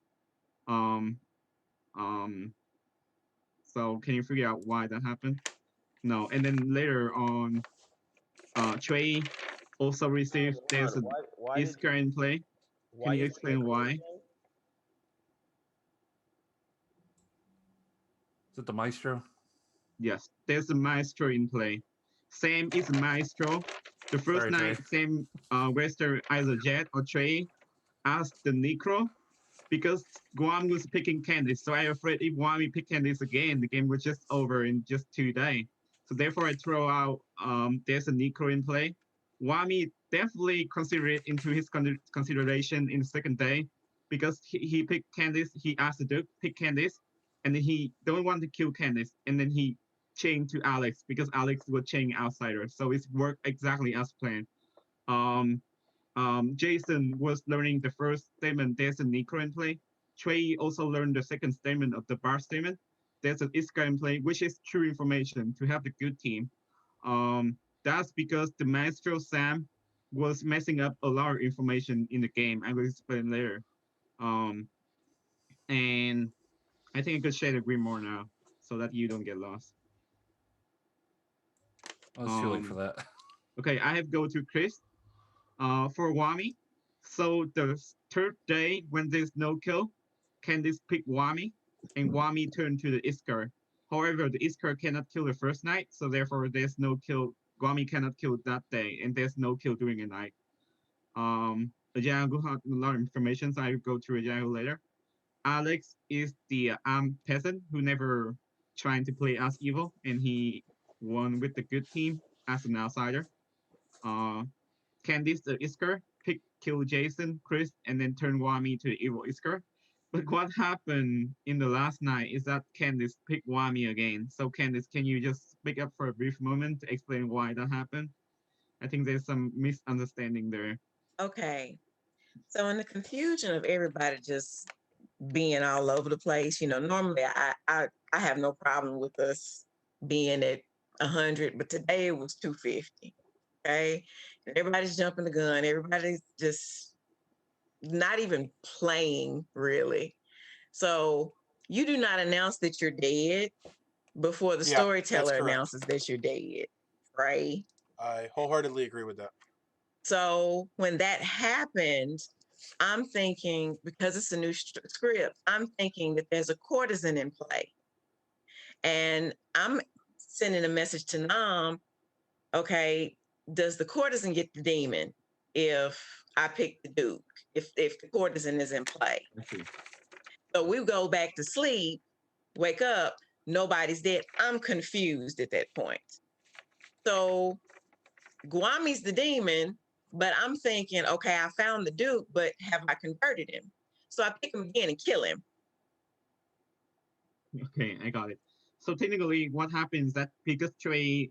So can you figure out why that happened? No. And then later on, Trey also received there's a Isker in play. Can you explain why? Is it the Maestro? Yes, there's a Maestro in play. Sam is a Maestro. The first Sorry, night, Trey. Sam Wester, either Jet or Trey, asked the Necro because Guam was picking Candice. So I'm afraid if Guam pick Candice again, the game was just over in just 2 days. So therefore, I throw out there's a Necro in play. Wami definitely consider it into his consideration in the second day because he picked Candice. He asked the Duke pick Candice, and then he don't want to kill Candice, and then he changed to Alex because Alex was changing outsider. So it's worked exactly as planned. Jason was learning the first statement, there's a Necro in play. Trey also learned the second statement of the bar statement. There's an Iska in play, which is true information to have the good team. That's because the Maestro Sam was messing up a lot of information in the game. I will explain later. And I think I could share the green more now so that you don't get lost. Oh, it's too late for that. Okay, I have go to Chris. For Wami, so the third day when there's no kill, Candice pick Wami, and Wami turn to the Isker. However, the Isker cannot kill the first night, so therefore there's no kill. Wami cannot kill that day, and there's no kill during the night. Ajago had a lot of information, so I will go through Ajago later. Alex is the peasant who never trying to play as evil, and he won with the good team as an outsider. Candice the Isker kill Jason, Chris, and then turn Wami to evil Isker. But what happened in the last night is that Candice picked Wami again. So Candice, can you just speak up for a brief moment to explain why that happened? I think there's some misunderstanding there. Okay. So in the confusion of everybody just being all over the place, normally I have no problem with us being at 100, but today it was 250. Okay. And everybody's jumping the gun. Everybody's just not even playing really. So you do not announce that you're dead before the storyteller announces that you're dead, right? I wholeheartedly agree with that. So when that happened, I'm thinking, because it's a new script, I'm thinking that there's a courtesan in play. And I'm sending a message to Nam, okay, does the courtesan get the demon if I pick the Duke, if the courtesan is in play? So we go back to sleep, wake up, nobody's dead. I'm confused at that point. So Guami's the demon, but I'm thinking, okay, I found the Duke, but have I converted him? So I pick him again and kill him. Okay, I got it. So technically what happens that because Trey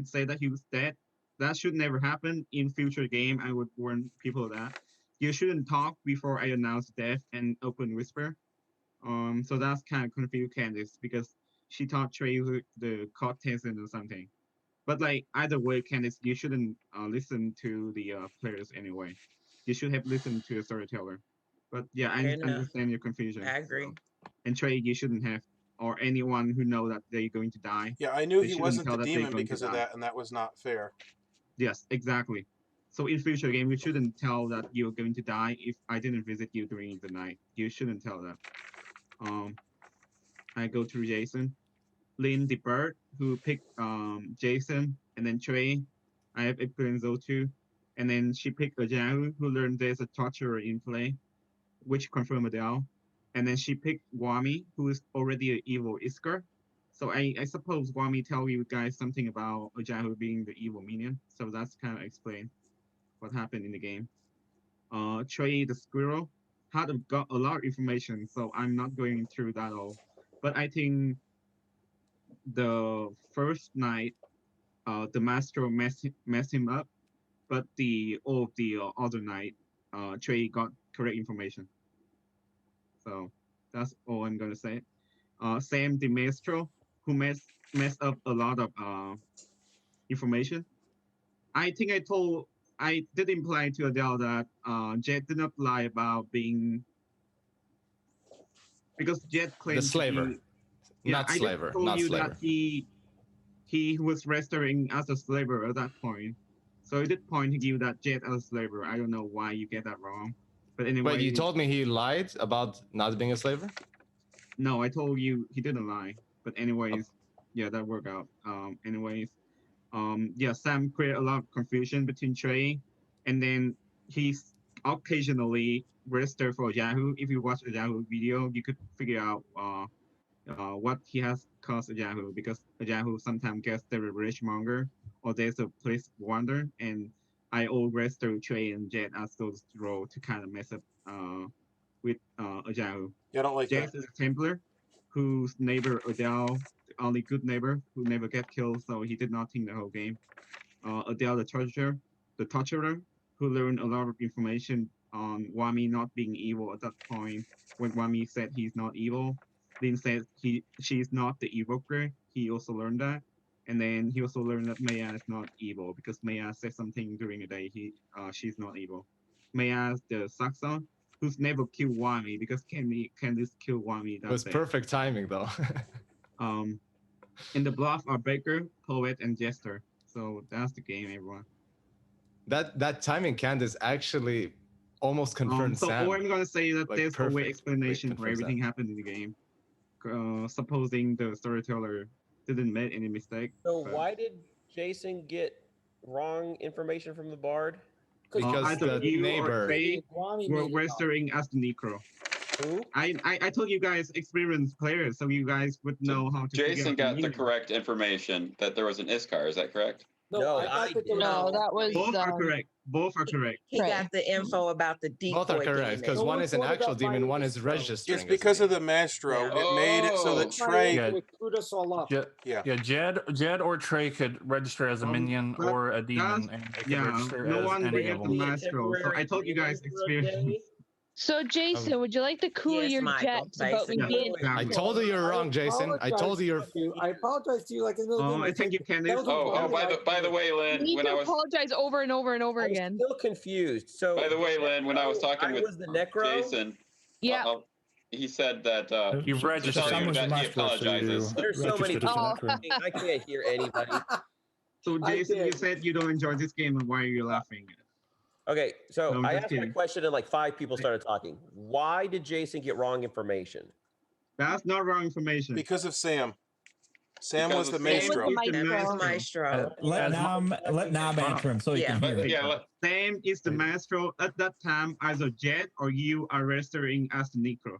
said that he was dead, that should never happen in future game. I would warn people of that. You shouldn't talk before I announce death and open whisper. So that's kind of confused Candice because she thought Trey was the Courtesan or something. But like either way, Candice, you shouldn't listen to the players anyway. You should have listened to a storyteller. But yeah, I Fair enough. understand your confusion. I agree. And Trey, you shouldn't have, or anyone who know that they're going to die. Yeah, I knew they he shouldn't wasn't tell the that they're demon going to because of die. that, and that was not fair. Yes, exactly. So in future game, you shouldn't tell that you're going to die if I didn't visit you during the night. You shouldn't tell that. I go to Jason. Lynn the bird, who picked Jason, and then Trey. I have experience those two. And then she picked Ajahu, who learned there's a torturer in play, which confirmed Adele. And then she picked Wami, who is already an evil Isker. So I suppose Wami tell you guys something about Ajahu being the evil minion. So that's kind of explain what happened in the game. Trey the squirrel had got a lot of information, so I'm not going through that all. But I think the first night, the master messed him up, but all of the other night, Trey got correct information. So that's all I'm gonna say. Sam the maestro, who messed up a lot of information. I think I did imply to Adele that Jet did not lie about being, because Jet claimed The slaver. Not I slaver. just told Not you slaver. that he was registering as a slaver at that point. So I did point to you that Jet as a slaver. I don't know why you get that wrong. But anyway, Wait, you told me he lied about not being a slaver? No, I told you he didn't lie. But anyways, yeah, that worked out. Yeah, Sam created a lot of confusion between Trey, and then he's occasionally registered for Yahoo. If you watch a Yahoo video, you could figure out what he has caused Yahoo, because Yahoo sometimes gets the rich monger or there's a place wonder, and I always throw Trey and Jet as those roles to kind of mess up with Yahoo. Yeah, I don't like Jet that. is a Templar whose neighbor Adele, the only good neighbor who never get killed, so he did nothing the whole game. Adele the torturer, who learned a lot of information on Wami not being evil at that point. When Wami said he's not evil, Lin said she's not the evoker. He also learned that, and then he also learned that Maya is not evil because Maya said something during the day. She's not evil. Maya the Saxon, who's never killed Wami because Candice killed Wami. It was perfect timing though. In the bluff are Baker, Poet, and Jester. So that's the game, everyone. That timing, Candice, actually almost confirmed So Sam. all I'm gonna say is that Like, there's a way perfect. explanation for confirms everything that. happened in the game. Supposing the storyteller didn't make any mistake. So why did Jason get wrong information from the bard? Because either the you neighbor. or Trey were registering as the Necro. Who? I told you guys experienced players, so you guys would know how to. Jason got the correct information that there was an Iskar. Is that correct? No, that was Both are correct. Both are correct. He got the info about the decoy. Both are correct because one is an actual demon, one is registering. It's because of the Maestro. Yeah. It made it so that Trey. Yeah. Screwed us all up. Yeah, Jed or Trey could register as a minion but or a demon, and they could register no as one any bring of up the them. Maestro. So I told you guys experience. So Jason, would you like to cool Yes, your Michael, jets about me basically. being? I told you you're wrong, Jason. I told you you're. I apologize to you like in the middle of I think you can. By the way, You Lynn, need when to I was apologize over and over and over again. Still confused. So by the way, Lynn, when I was talking with was the Necro. Jason, Yeah. he said that You've registered. tell you Sam was that he master, so you apologizes. There's so many. registered as Oh. an actor. I can't hear anybody. So Jason, you did. said you don't enjoy this game, and why are you laughing? Okay, so No, I'm I just asked my kidding. question and like 5 people started talking. Why did Jason get wrong information? That's not wrong information. Because of Sam. Sam Because was the of Sam. Maestro. Sam is the Maestro. Maestro. Let Nam answer him so he can hear it. Yeah, Sam is the Maestro. At that time, either Jet or you are registering as the Necro.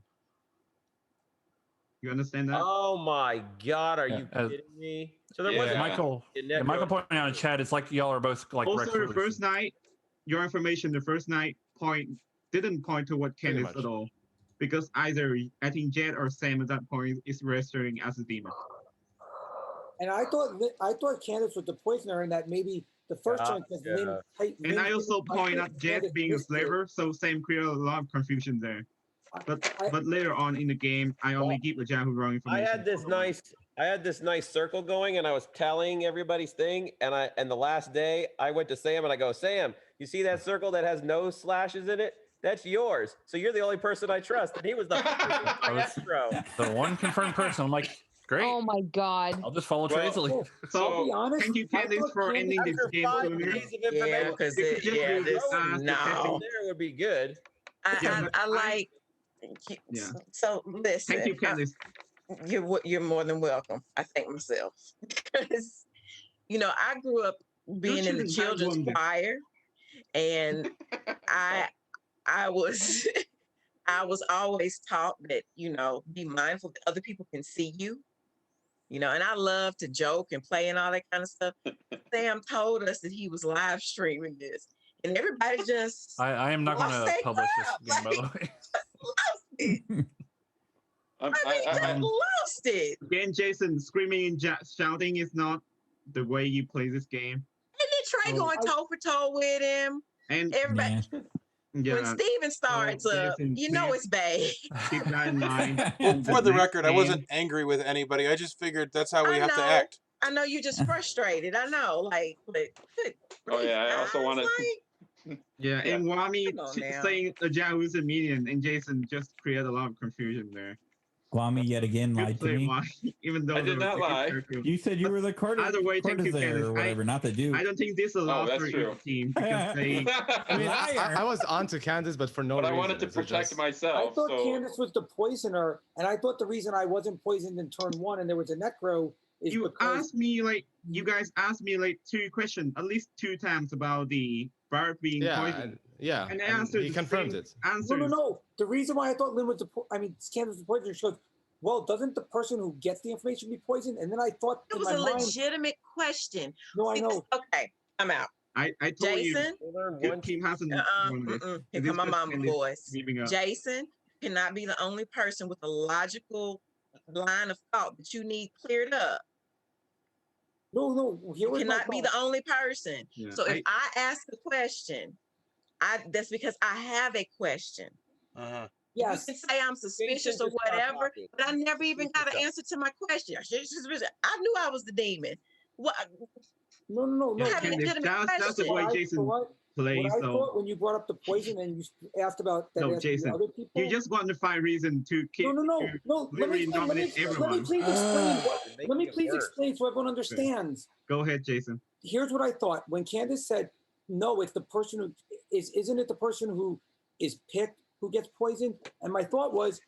You understand that? Oh my God, are Yeah, you as- kidding me? So there Yeah. wasn't Michael. a Yeah, Necro. Michael pointed out in chat. It's like y'all are both like Also, Rex the releases. first night, your information the first night didn't point to what Pretty Candice much. at all, because either I think Jet or Sam at that point is registering as a demon. And I thought Candace was the poisoner, and that maybe the first Yeah, one because yeah. Lynn. And I also point out Jet being a slaver, so Sam created a lot of confusion there. But later on in the game, I only give the Yahoo wrong I information. had this nice I had this nice circle going, and I was tallying everybody's thing. And the last day, I went to Sam and I go, Sam, you see that circle that has no slashes in it? That's yours. So you're the only person I trust. And he was the maestro. The one confirmed person. I'm like, great. Oh my god. I'll just follow Trey's lead. So, be honest, thank you, Candice, for ending this After game 5 sooner. days of Yeah, information, because You could just do this no. there would be good. I like. Yeah. So listen. Thank you, Candice. You're more than welcome. I thank myself because I grew up being in the children's choir, and I was I was always taught that be mindful that other people can see you. And I love to joke and play and all that kind of stuff. Sam told us that he was live streaming this, and everybody just I am not going to publish this game, by the way. I lost it. Again, Jason, screaming and shouting is not the way you play this game. And then Trey going toe for toe with him. And everybody. Yeah. When Steven starts up, it's bad. Keep that in mind. Well, for the record, I wasn't angry with anybody. I just figured that's how we have to act. I know you're just frustrated. I know, but good. Oh yeah, I also wanted. Yeah, and Wami Come on now. saying a Jaws a minion, and Jason just created a lot of confusion there. Guami yet again lied to play, me. Wami, even though I did not lie. You said you were the Either way, thank you, courtesan Candice. or whatever, not the Duke. I don't think this allows that's for true. each team because they. I was on to Candice, but for no But I reason. wanted to It's protect just- myself. I thought so Candace was the poisoner, and I thought the reason I wasn't poisoned in turn 1 and there was a necro is You because asked me you guys asked me 2 questions, at least 2 times about the bird being poisoned. And I answered he the confirmed same it. answers. No. The reason why I thought Lynn was Candace was the poisoner, she goes, well, doesn't the person who gets the information be poisoned? And then I thought It in was my a mind, legitimate question. No, I know. Okay, I'm out. I told Jason, you, your team hasn't won this. Here This come my just mama Candice voice. giving up. Jason cannot be the only person with a logical line of thought that you need cleared up. No, you cannot be the only person. Yeah, So if I ask a question, that's because I have a question. Yes. You can say I'm suspicious or whatever, but I never even got an answer to my question. I knew I was the demon. What? No. I have a legitimate That's the way question. Jason plays. What I So thought when you brought up the poison and you asked about that, no, asked the Jason, other people. you just want to find reason to keep. No. Let me nominate everyone. please explain. Let me please explain so everyone understands. Go ahead, Jason. Here's what I thought when Candace said, "No, it's the person who isn't it the person who is picked who gets poisoned?" And my thought was,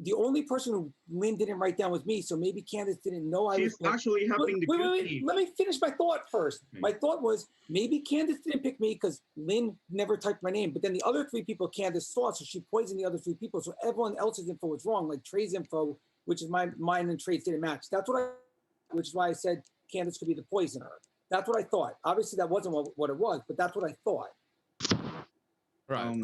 the only person who Lynn didn't write down was me, so maybe Candace didn't know I was. She's actually helping the good Wait. team. Let me finish my thought first. Okay. My thought was maybe Candace didn't pick me because Lynn never typed my name, but then the other 3 people Candace saw, so she poisoned the other 3 people. So everyone else's info was wrong, like Trey's info, which is mine and Trey's didn't match. Which is why I said Candace could be the poisoner. That's what I thought. Obviously, that wasn't what it was, but that's what I thought. Right.